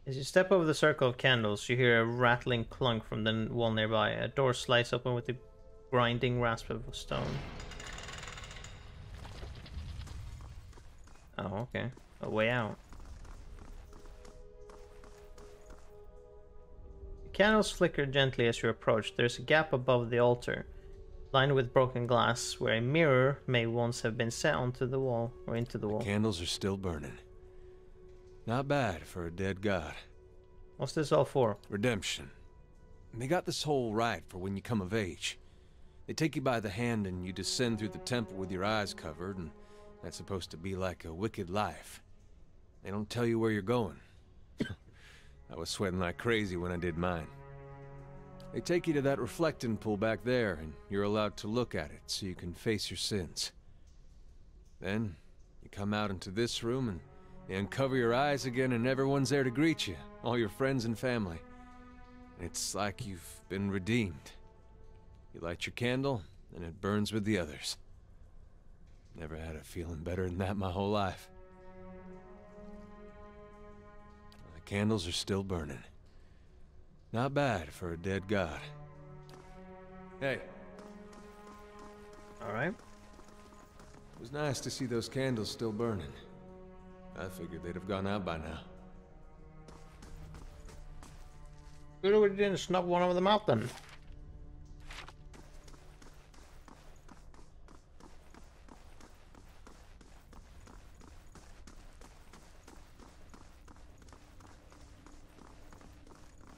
As you step over the circle of candles, you hear a rattling clunk from the wall nearby. A door slides open with the grinding rasp of a stone. Oh, okay. A way out. The candles flicker gently as you approach. There's a gap above the altar, lined with broken glass, where a mirror may once have been set onto the wall, or into the wall. The candles are still burning. Not bad for a dead god. What's this all for? Redemption. And they got this whole right for when you come of age. They take you by the hand and you descend through the temple with your eyes covered, and that's supposed to be like a wicked life. They don't tell you where you're going. I was sweating like crazy when I did mine. They take you to that reflecting pool back there, and you're allowed to look at it so you can face your sins. Then, you come out into this room and you uncover your eyes again, and everyone's there to greet you, all your friends and family. It's like you've been redeemed. You light your candle, and it burns with the others. Never had a feeling better than that my whole life. The candles are still burning. Not bad for a dead god. Hey. Alright. It was nice to see those candles still burning. I figured they'd have gone out by now. Good we didn't snub one of them out then.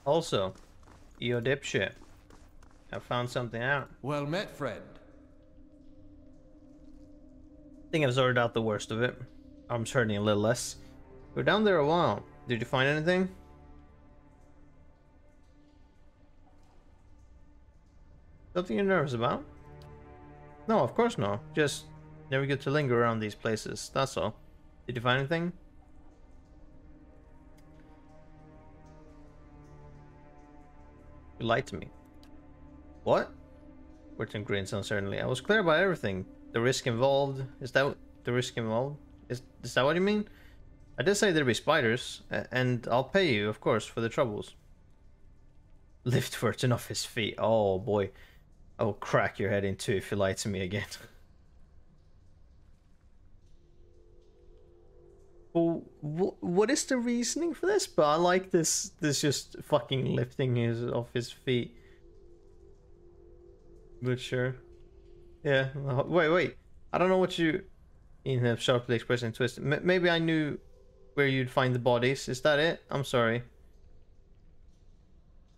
Also, you dipshit. I found something out. Well met, friend. I think I've sorted out the worst of it. Arms hurting a little less. We were down there a while. Did you find anything? Something you're nervous about? No, of course not. Just never get to linger around these places, that's all. Did you find anything? You lied to me. What? Burton grins uncertainly. I was clear about everything. The risk involved. Is that the risk involved? Is that what you mean? I did say there'd be spiders, and I'll pay you, of course, for the troubles. Lift Burton off his feet. Oh boy. I will crack your head in two if you lie to me again. Well, what is the reasoning for this? But I like this just fucking lifting his off his feet. But sure. Yeah. Wait. I don't know what you... In a sharply expressing twist. Maybe I knew where you'd find the bodies. Is that it? I'm sorry.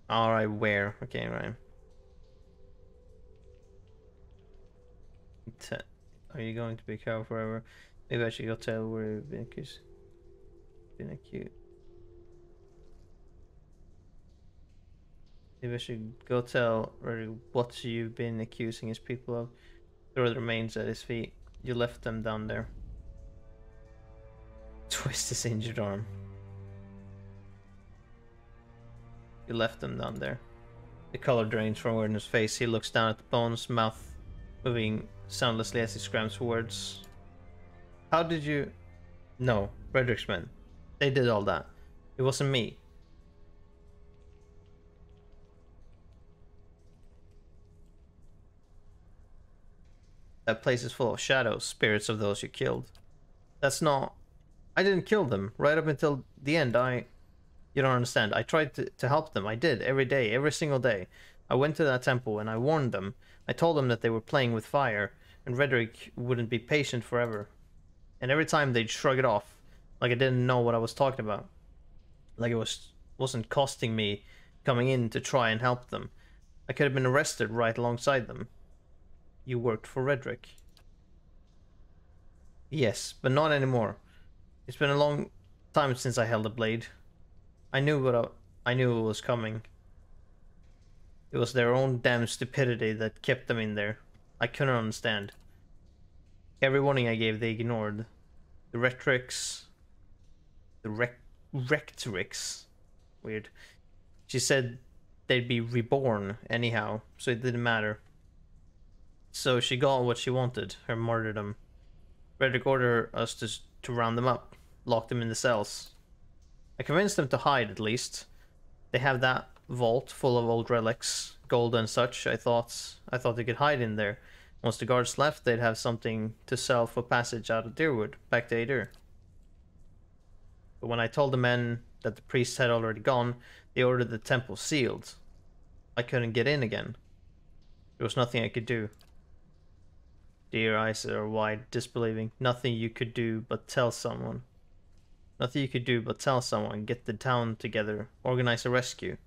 Alright, where? Okay, right. Are you going to be a cow forever? Maybe I should go tell where you've been accused. Maybe I should go tell what you've been accusing his people of. Throw the remains at his feet. You left them down there. Twist his injured arm. You left them down there. The color drains from Werner's face. He looks down at the bones, mouth moving soundlessly as he scrams words. How did you... No, Frederick's men. They did all that. It wasn't me. That place is full of shadows, spirits of those you killed. That's not... I didn't kill them. Right up until the end, You don't understand. I tried to help them. I did. Every day. Every single day. I went to that temple and I warned them. I told them that they were playing with fire, and Frederick wouldn't be patient forever. And every time they'd shrug it off, like I didn't know what I was talking about. Like it wasn't costing me coming in to try and help them. I could have been arrested right alongside them. You worked for Frederick. Yes, but not anymore. It's been a long time since I held a blade. I knew it was coming. It was their own damn stupidity that kept them in there. I couldn't understand. Every warning I gave, they ignored. The rhetorics... The rectorics. Weird. She said they'd be reborn anyhow, so it didn't matter. So she got what she wanted, her martyrdom. Frederick ordered us to round them up, lock them in the cells. I convinced them to hide, at least. They have that vault full of old relics, gold and such. I thought they could hide in there. Once the guards left, they'd have something to sell for passage out of Deerwood, back to Adir. But when I told the men that the priests had already gone, they ordered the temple sealed. I couldn't get in again. There was nothing I could do. Dear eyes are wide, disbelieving. Nothing you could do but tell someone. Nothing you could do but tell someone, get the town together, organize a rescue.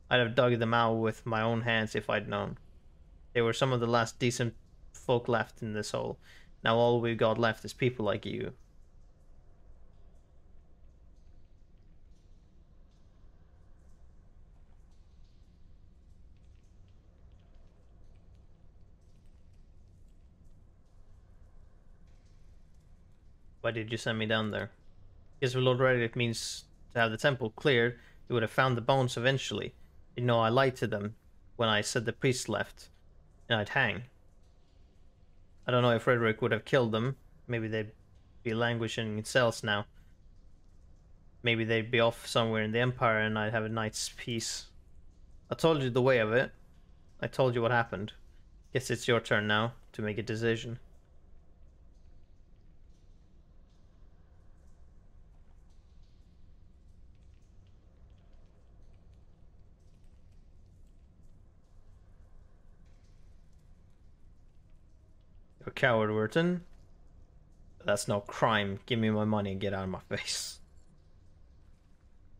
I'd have dug them out with my own hands if I'd known. They were some of the last decent folk left in this hole. Now all we've got left is people like you. Why did you send me down there? Because for Lord Reddick means to have the temple cleared, they would have found the bones eventually. You know, I lied to them when I said the priests left, and I'd hang. I don't know if Frederick would have killed them. Maybe they'd be languishing in cells now. Maybe they'd be off somewhere in the Empire and I'd have a night's peace. I told you the way of it. I told you what happened. Guess it's your turn now to make a decision. You're a coward, Wharton. That's no crime. Give me my money and get out of my face.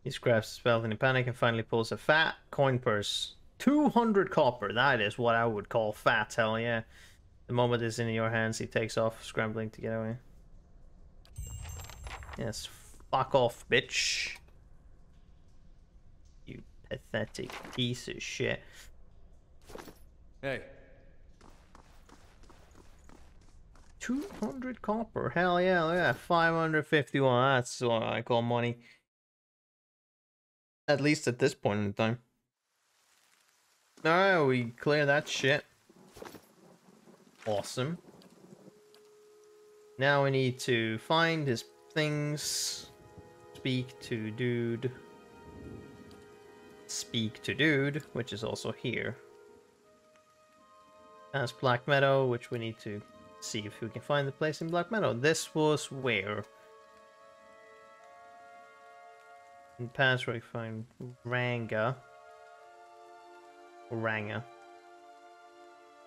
He grabs his belt in a panic and finally pulls a fat coin purse. 200 copper. That is what I would call fat, hell yeah. The moment it's in your hands, he takes off, scrambling to get away. Yes, fuck off, bitch. You pathetic piece of shit. Hey. 200 copper. Hell yeah, look at that. 551. That's what I call money. At least at this point in time. Alright, we clear that shit. Awesome. Now we need to find his things. Speak to dude. Speak to dude, which is also here. That's Black Meadow, which we need to see if we can find the place in Black Meadow. This was where? In past, where we find Ranga. Ranga.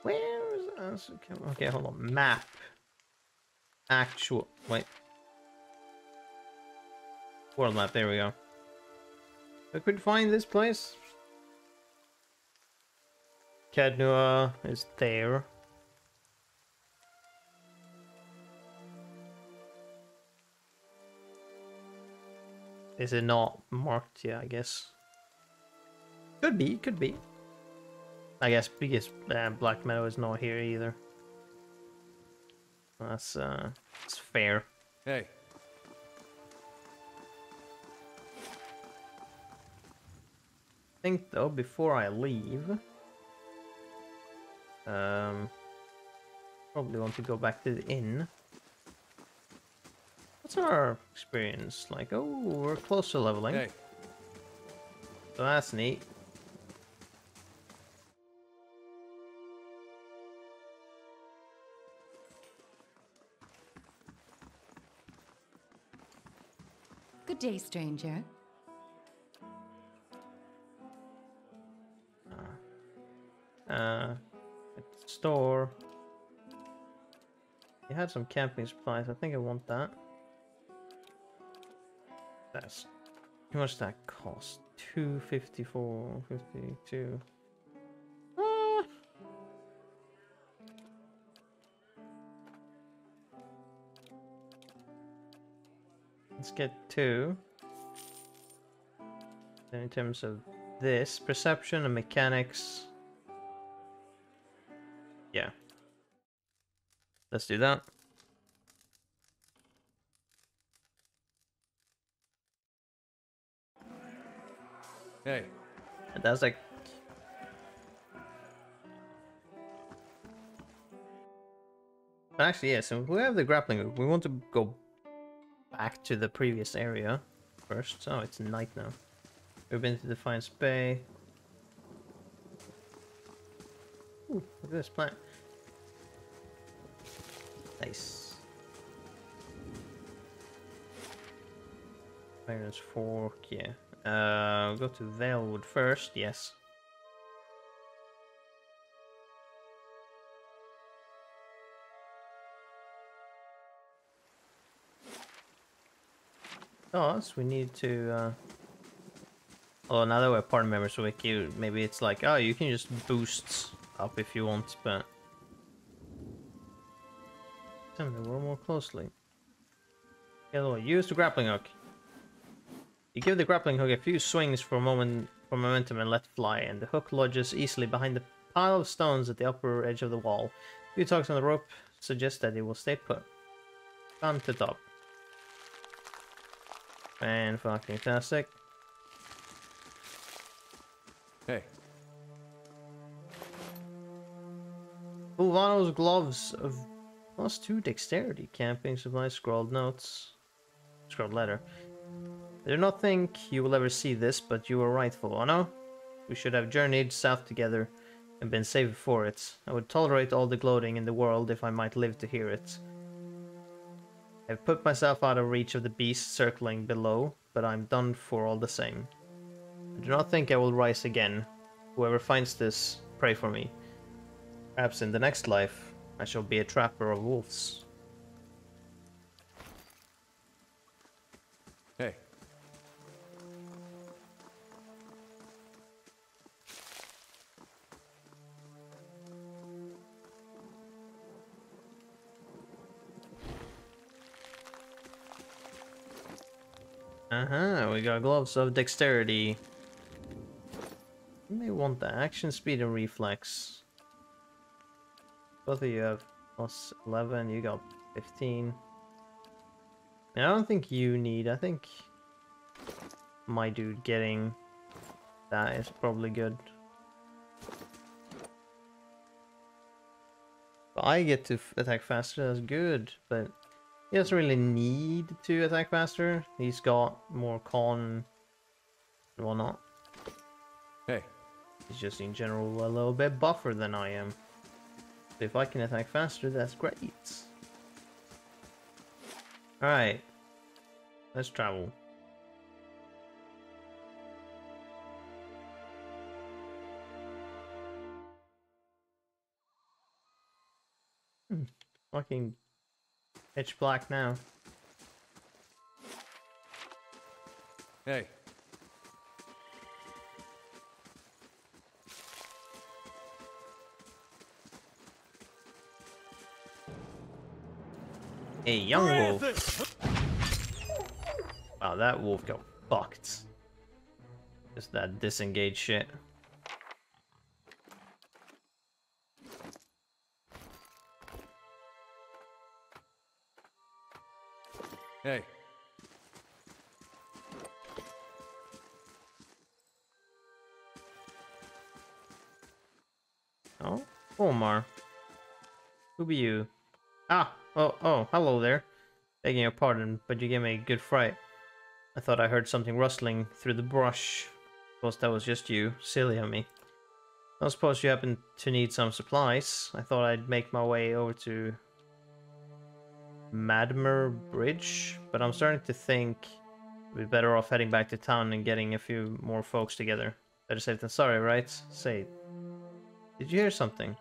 Where is us? Okay, hold on. Map. Actual. Wait. World map, there we go. I could find this place. Cadnua is there. Is it not marked? Yeah, I guess. Could be, could be. I guess because Black Meadow is not here either. That's fair. Hey. I think though, before I leave, probably want to go back to the inn. What's our experience like? Oh, we're close to leveling. Hey. So that's neat. Good day, stranger. Store. You had some camping supplies. I think I want that. That's how much that cost? 254, 52. Let's get two. Then in terms of this, perception and mechanics. Yeah. Let's do that. Hey. Fantastic. But actually, yeah, so we have the grappling hook. We want to go back to the previous area first. Oh, it's night now. We've been to the Defiance Bay. Ooh, look at this plant. Nice. Iron's Fork, yeah. We'll go to Valewood first, yes. Us, we need to oh, now that we're party members, so maybe it's like, oh, you can just boost up if you want, but examine the world more closely. Yellow, use the grappling hook. You give the grappling hook a few swings for momentum and let fly, and the hook lodges easily behind the pile of stones at the upper edge of the wall. A few tugs on the rope suggest that it will stay put. Come to top. And fucking fantastic. Hey. Fulvano's gloves of +2 dexterity, camping supplies, scrawled notes, scrawled letter. I do not think you will ever see this, but you were right, Fulvano. We should have journeyed south together and been saved for it. I would tolerate all the gloating in the world if I might live to hear it. I have put myself out of reach of the beast circling below, but I'm done for all the same. I do not think I will rise again. Whoever finds this, pray for me. Perhaps in the next life, I shall be a trapper of wolves. Hey. We got gloves of dexterity. You may want the action, speed, and reflex. Both of you have +11, you got 15. I don't think you need, I think my dude getting that is probably good. But I get to attack faster, that's good, but he doesn't really need to attack faster. He's got more con and whatnot. Hey. He's just in general a little bit buffer than I am. So if I can attack faster, that's great. Alright. Let's travel. Fucking pitch black now. Hey. A young wolf. Wow, that wolf got fucked. Just that disengaged shit. Hey. Oh, Omar. Who be you? Ah, oh, hello there. Begging your pardon, but you gave me a good fright. I thought I heard something rustling through the brush. Suppose that was just you. Silly of me. I suppose you happen to need some supplies. I thought I'd make my way over to Madmer Bridge, but I'm starting to think we'd be better off heading back to town and getting a few more folks together. Better safe than sorry, right? Say, did you hear something?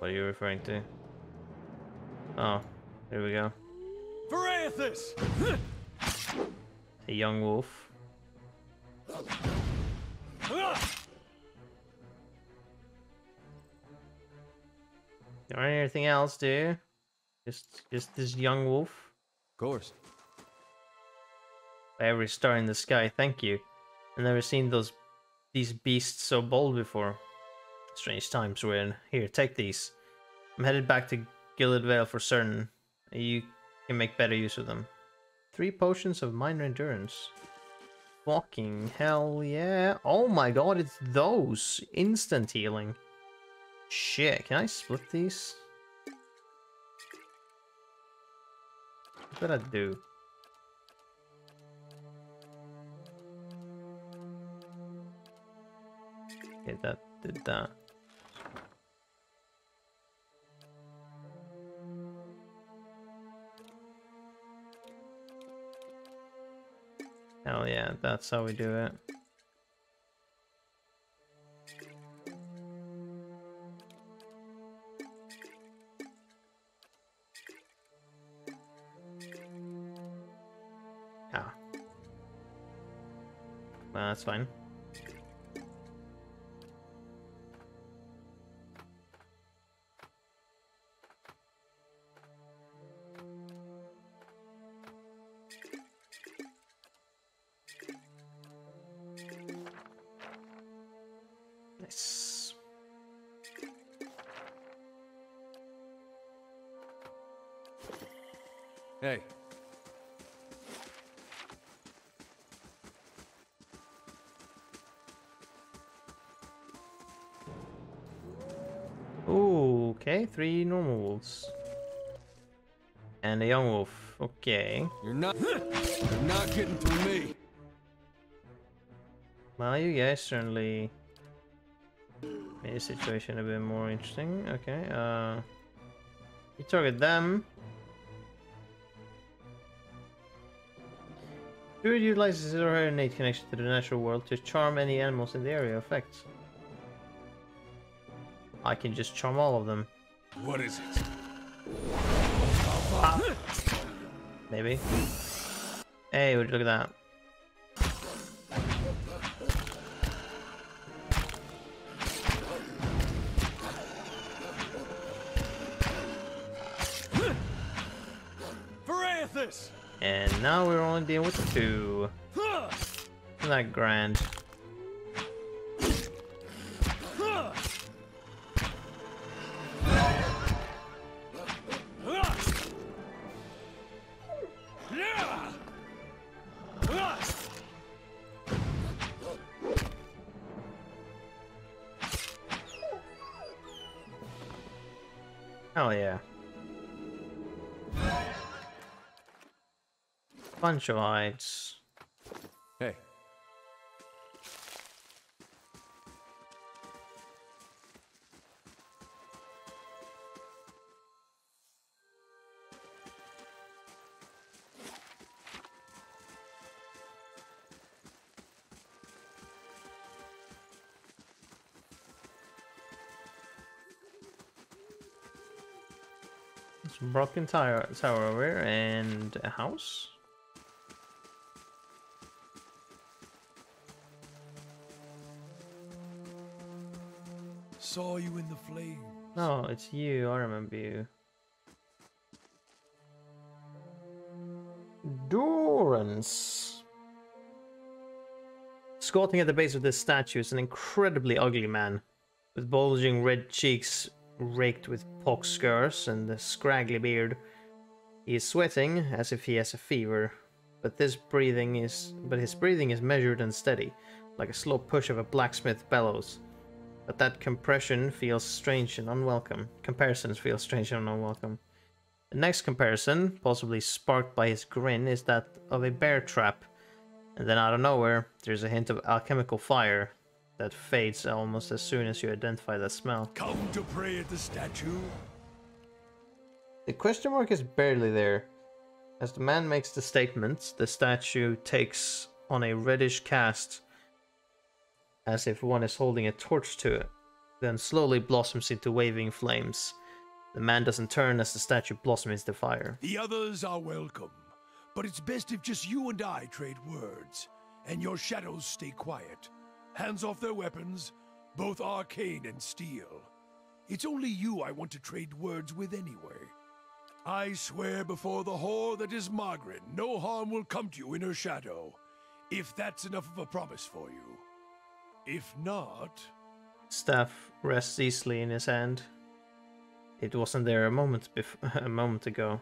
What are you referring to? Oh, here we go. Varathus! A young wolf. Don't want anything else, do you? Just this young wolf? Of course. By every star in the sky, thank you. I've never seen these beasts so bold before. Strange times we're in. Here, take these. I'm headed back to Gilded Vale for certain. You can make better use of them. 3 potions of minor endurance. Fucking hell yeah. Oh my god, it's those. Instant healing. Shit, can I split these? What did I do? Okay, that did that. Hell yeah, that's how we do it. Ah. Well, that's fine. Nice. Hey. Ooh, okay, 3 normal wolves. And a young wolf. Okay. You're not getting through me. Well, you guys certainly made the situation a bit more interesting. Okay, you target them. Druid utilizes his or her innate connection to the natural world to charm any animals in the area affects. I can just charm all of them. What is it? Ah. Maybe. Hey, would you look at that? Varathus! And now we're only dealing with 2. Isn't that grand? Oh yeah. Bunch of hides. Hey. Some broken tower over here and a house. saw you in the flames. No, it's you. I remember you. Durance. Squatting at the base of this statue is an incredibly ugly man, with bulging red cheeks raked with pock scars and a scraggly beard. He is sweating as if he has a fever, but his breathing is measured and steady, like a slow push of a blacksmith bellows. But that comparisons feel strange and unwelcome. The next comparison, possibly sparked by his grin, is that of a bear trap. And then out of nowhere, there's a hint of alchemical fire that fades almost as soon as you identify the smell. Come to pray at the statue? The question mark is barely there. As the man makes the statement, the statue takes on a reddish cast, as if one is holding a torch to it, then slowly blossoms into waving flames. The man doesn't turn as the statue blossoms into fire. The others are welcome, but it's best if just you and I trade words, and your shadows stay quiet. Hands off their weapons, both arcane and steel. It's only you I want to trade words with anyway. I swear before the whore that is Margaret, no harm will come to you in her shadow, if that's enough of a promise for you. If not... Staff rests easily in his hand. It wasn't there a moment ago.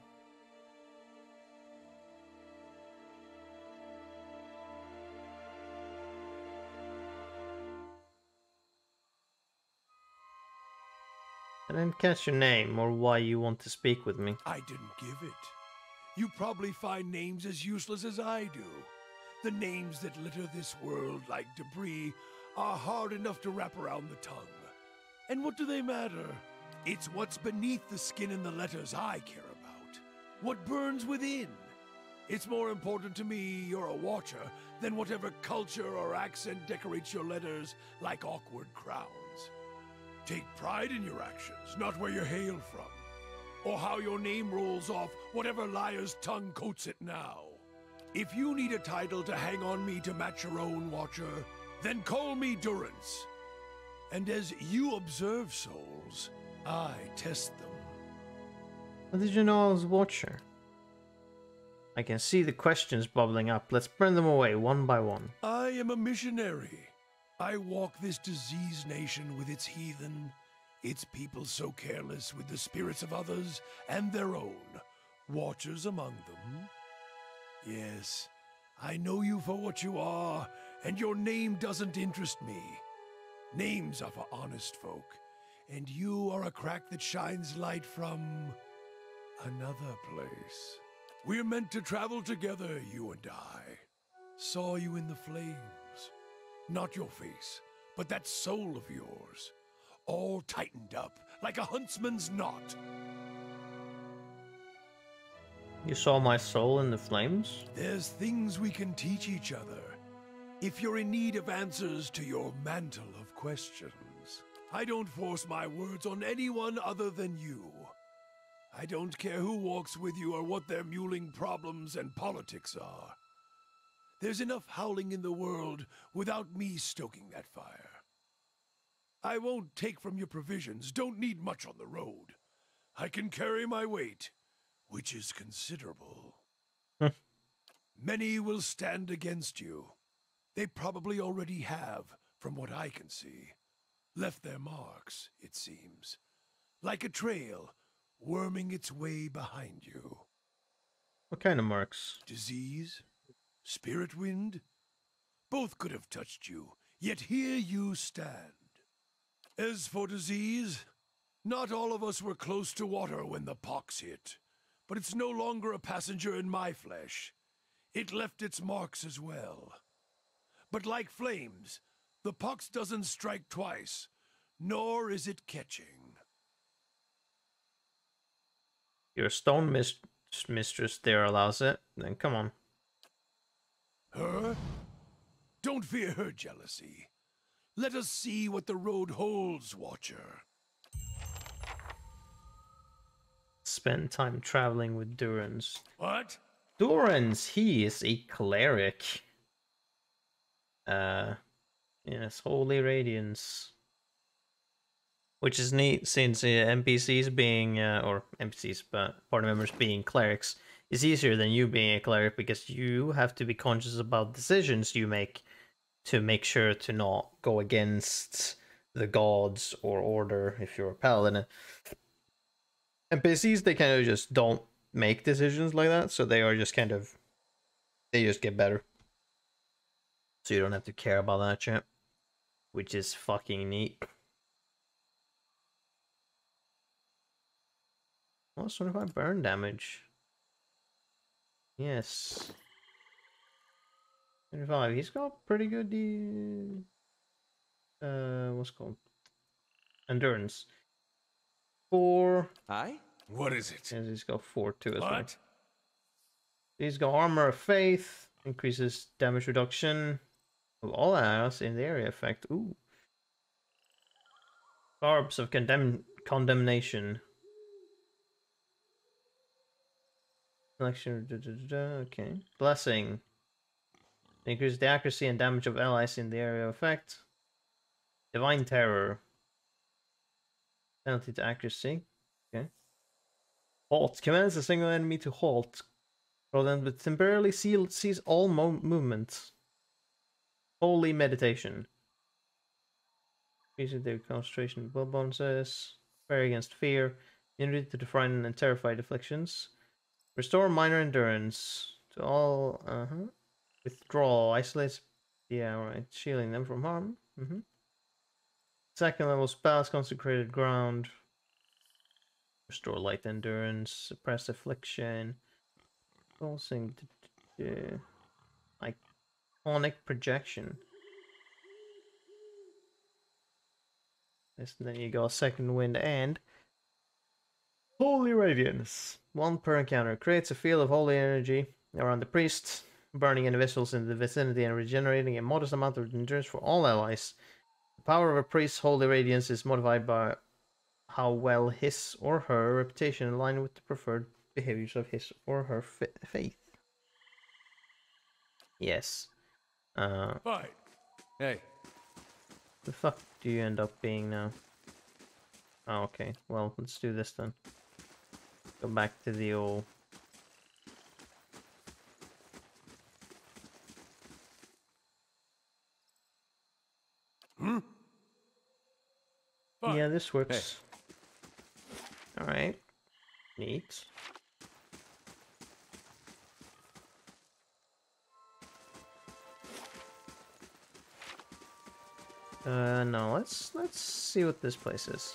I didn't catch your name or why you want to speak with me. I didn't give it. You probably find names as useless as I do. The names that litter this world like debris are hard enough to wrap around the tongue. And what do they matter? It's what's beneath the skin and the letters I care about. What burns within. It's more important to me you're a watcher than whatever culture or accent decorates your letters like awkward crowns. Take pride in your actions, not where you hail from, or how your name rolls off whatever liar's tongue coats it now. If you need a title to hang on me to match your own, Watcher, then call me Durance. And as you observe souls, I test them. How did you know I was Watcher? I can see the questions bubbling up. Let's burn them away one by one. I am a missionary. I walk this diseased nation with its heathen, its people so careless with the spirits of others and their own, watchers among them. Yes, I know you for what you are, and your name doesn't interest me. Names are for honest folk, and you are a crack that shines light from another place. We're meant to travel together, you and I. Saw you in the flames. Not your face, but that soul of yours, all tightened up like a huntsman's knot. You saw my soul in the flames? There's things we can teach each other, if you're in need of answers to your mantle of questions. I don't force my words on anyone other than you. I don't care who walks with you or what their mewling problems and politics are. There's enough howling in the world without me stoking that fire. I won't take from your provisions, don't need much on the road. I can carry my weight, which is considerable. Many will stand against you. They probably already have, from what I can see. Left their marks, it seems. Like a trail, worming its way behind you. What kind of marks? Disease? Spirit wind? Both could have touched you, yet here you stand. As for disease, not all of us were close to water when the pox hit, but it's no longer a passenger in my flesh. It left its marks as well. But like flames, the pox doesn't strike twice, nor is it catching. Your stone mistress there allows it, then come on. Her? Don't fear her jealousy. Let us see what the road holds, Watcher. Spend time traveling with Durance. What? Durance, he is a cleric. Yes, Holy Radiance. Which is neat since NPCs being, or NPCs, but party members being clerics is easier than you being a cleric because you have to be conscious about decisions you make to make sure to not go against the gods or order if you're a paladin. NPCs, they kind of just don't make decisions like that, so they are just kind of, they just get better. So you don't have to care about that shit, which is fucking neat. Plus 25 burn damage. Yes. 25. He's got pretty good what's it called? Endurance. 4. Aye? What is it? And he's got 4 too as well. What? He's got Armor of Faith, increases damage reduction of all allies in the area effect. Ooh. Barbs of Condemnation. Selection. Okay. Blessing. Increases the accuracy and damage of allies in the area of effect. Divine Terror. Penalty to accuracy. Okay. Halt. Commands a single enemy to halt. Roll them but temporarily cease all movements. Holy Meditation. Increases their concentration will bonuses. Fire against fear. Immunity to the frightened and terrified afflictions. Restore minor endurance to all. Withdraw. Isolates. Yeah, right. Shielding them from harm. Second level spells. Consecrated ground. Restore light endurance. Suppress affliction. Pulsing. Iconic projection. Yes, and then you got second wind and Holy Radiance. 1 per encounter. Creates a field of holy energy around the priest, burning individuals in the vicinity and regenerating a modest amount of endurance for all allies. The power of a priest's holy radiance is modified by how well his or her reputation aligns with the preferred behaviors of his or her faith. Yes. Fine. Hey. The fuck do you end up being now? Oh, okay. Well, let's do this then. Go back to the old... Fine. Yeah, this works. Hey. Alright. Neat. No, let's see what this place is.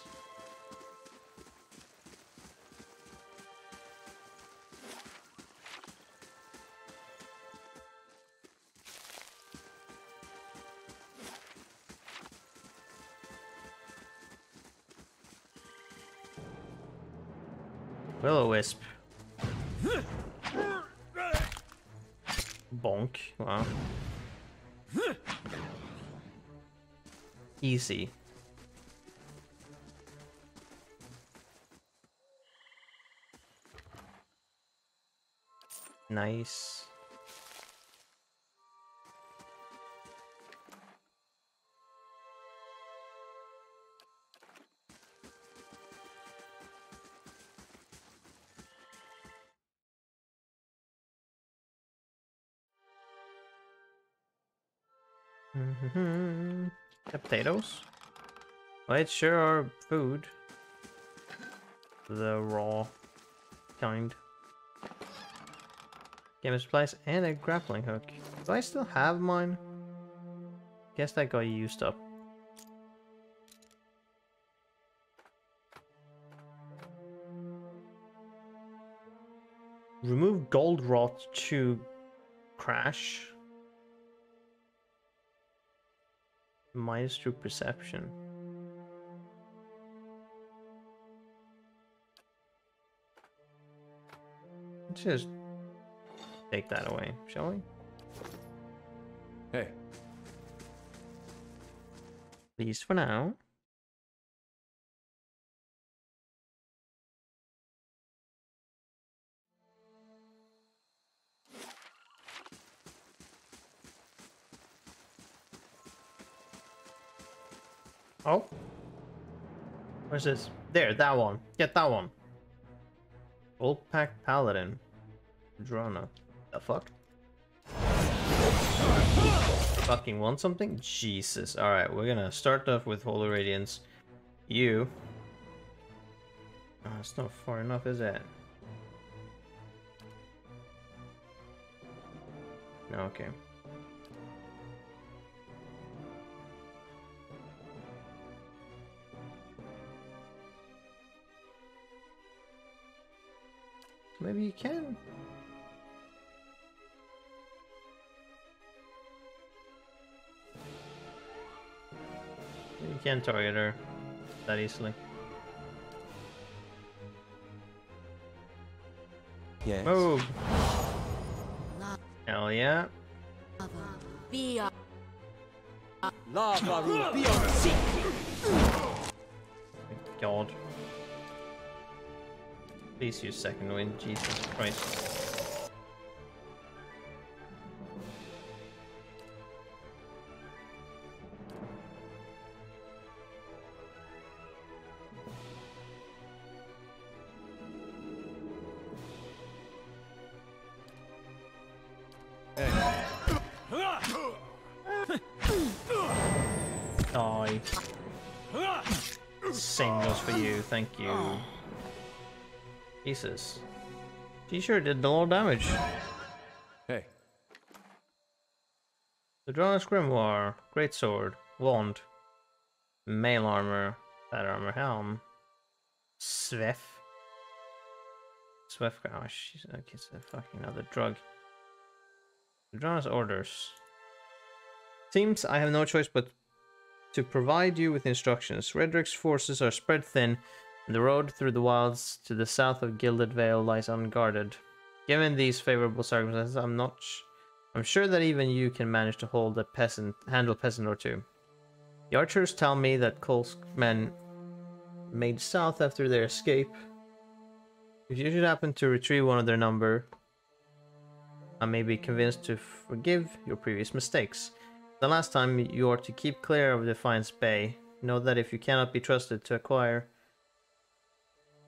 Will-o-wisp. Bonk. Wow. Easy. Nice. The potatoes? Well, it sure are food. The raw kind. Game supplies and a grappling hook. Do I still have mine? Guess that got used up. Remove gold rot to crash. Minus through perception. Let's just take that away, shall we? Hey. At least for now. Oh. Where's this? There, that one. Get that one. Old Pack Paladin. Drona. The fuck? Fucking want something? Jesus. Alright, we're gonna start off with Holy Radiance. You. Oh, it's not far enough, is it? No, okay. Maybe you can. Maybe you can target her that easily. Yes. Move! Hell yeah. Lava beyond sea. God. Please use second wind, Jesus Christ. Die. Same goes for you, thank you. Jesus. She sure did a lot of damage. Hey. The Drone's Grimoire, Greatsword, Wand, Mail Armor, Fat Armor Helm, Svef. Svef, oh she's okay, it's a fucking other drug. The Drone's orders. Seems I have no choice but to provide you with instructions. Redrick's forces are spread thin, and the road through the wilds to the south of Gilded Vale lies unguarded. Given these favorable circumstances, I'm sure that even you can manage to handle a peasant or two. The archers tell me that Kol's men made south after their escape. If you should happen to retrieve one of their number, I may be convinced to forgive your previous mistakes. The last time you are to keep clear of Defiance Bay. Know that if you cannot be trusted to acquire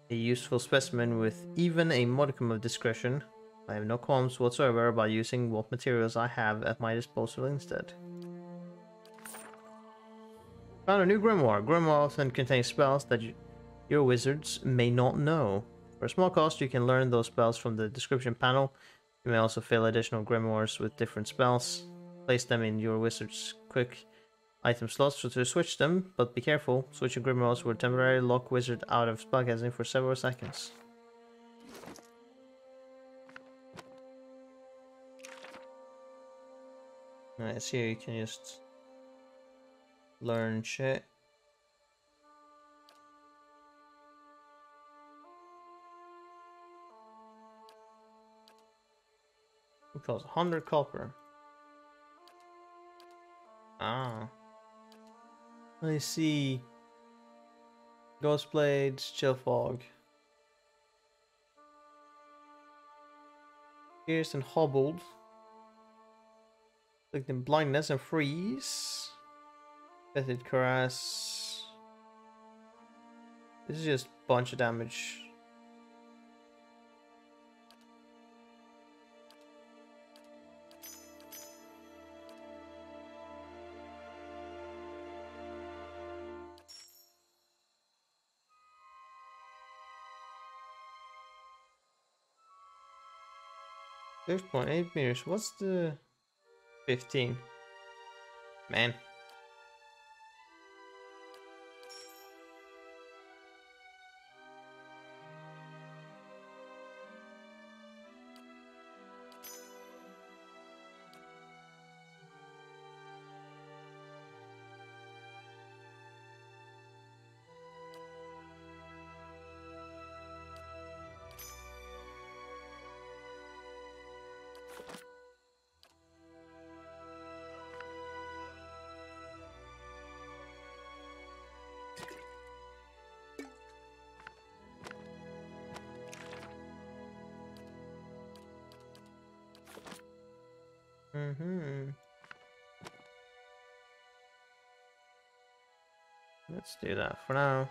a useful specimen with even a modicum of discretion, I have no qualms whatsoever about using what materials I have at my disposal instead. Found a new grimoire. Grimoire often contains spells that your wizards may not know. For a small cost, you can learn those spells from the description panel. You may also fill additional grimoires with different spells. Place them in your wizard's quick item slots to switch them, but be careful. Switching grimoires will temporarily lock wizard out of spellcasting for several seconds. Alright, so here you can just learn shit. It costs 100 copper. Ah. I see. Ghost Blades, Chill Fog. Pierced and Hobbled. Inflicting Blindness and Freeze. Fetid Caress. This is just a bunch of damage. There's 0.8 meters. What's the 15? Man. Let's do that for now.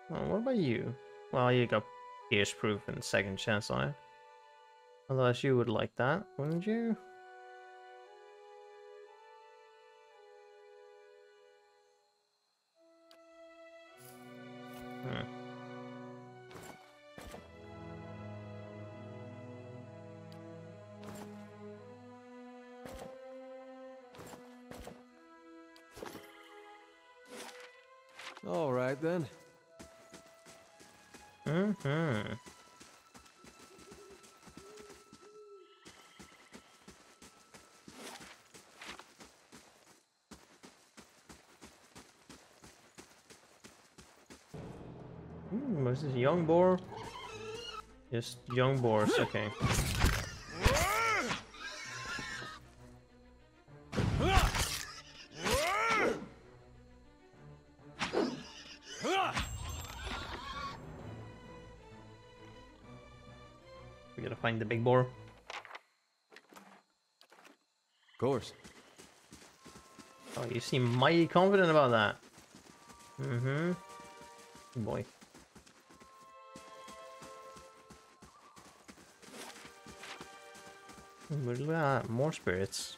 Oh, what about you? Well, you got pierce proof and second chance on it. Otherwise, you would like that, wouldn't you? Hmm. All right, then. Mm-hmm. What's this? Young boar? Just young boars, okay. We gotta find the big boar. Of course. Oh, you seem mighty confident about that. Mm-hmm. Boy. Look at that, more spirits.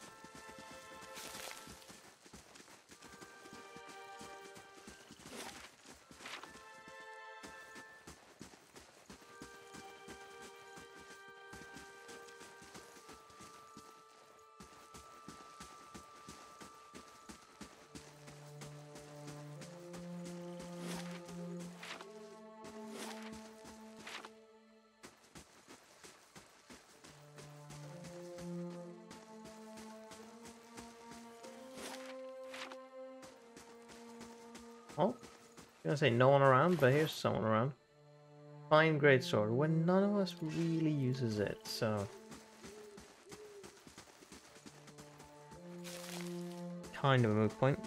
Oh, gonna say no one around, but here's someone around. Fine greatsword, when none of us really uses it, so kind of a moot point.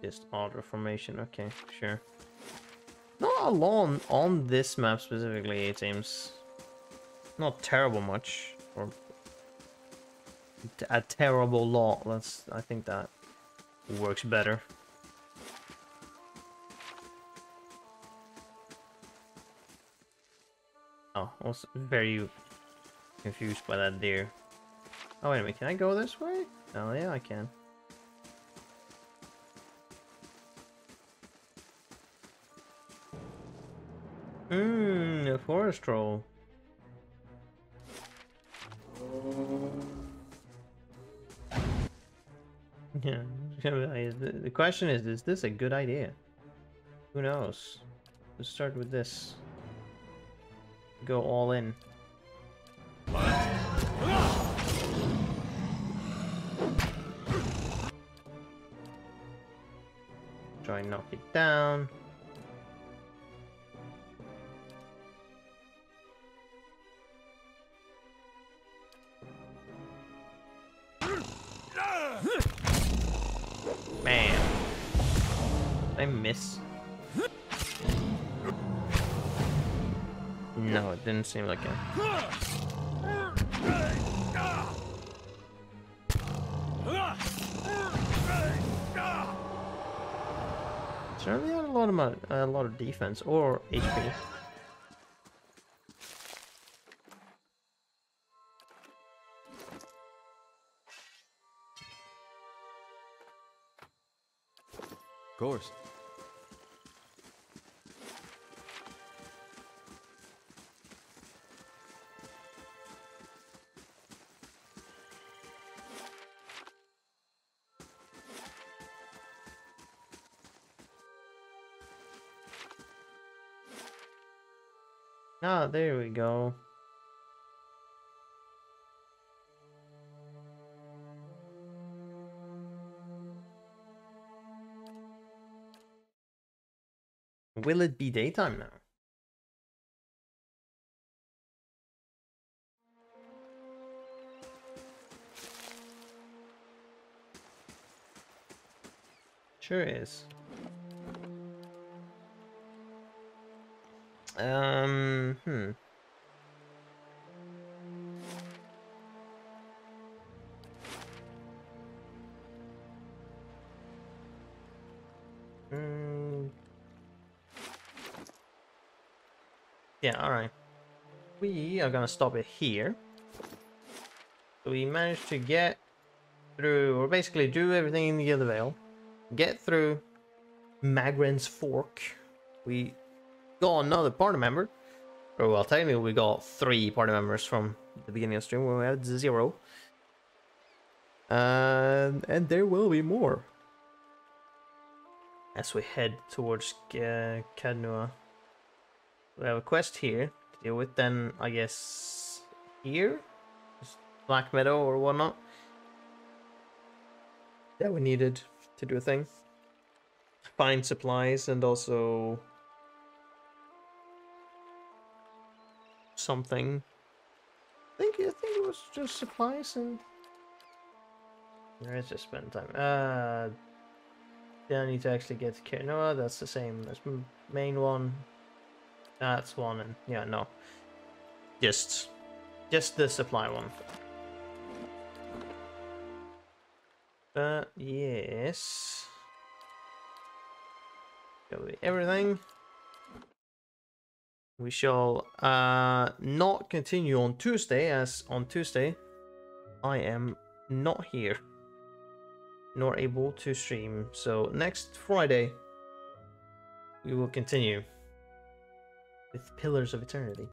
Just auto formation, okay, sure. Not a lot on this map specifically, it seems. Not terrible much, or a terrible lot. I think that works better. Oh, I was very confused by that deer. Oh, wait a minute, can I go this way? Oh, yeah, I can. A forest troll. Yeah, the question is this a good idea? Who knows? Let's start with this. Go all in. Try and knock it down. Man, I miss. No, it didn't seem like it. Certainly had a lot of defense or HP. Of course. Ah, there we go. Will it be daytime now? Sure is. Hmm. Yeah, alright. We are gonna stop it here. So we managed to get through, or basically do everything in the other Vale. Get through Magren's Fork. We got another party member. Or well, technically we got 3 party members from the beginning of the stream when we had 0. And there will be more. As we head towards Cadnua. We have a quest here to deal with, then I guess here? Just Black Meadow or whatnot. That we needed to do a thing. Find supplies and also something. I think it was just supplies and let's just spend time. Then I need to actually get to Cadnua. That's the same as main one. That's one, and yeah, no, just the supply one. Yes, that'll be everything. We shall not continue on Tuesday, as on Tuesday I am not here nor able to stream. So next Friday we will continue with Pillars of Eternity.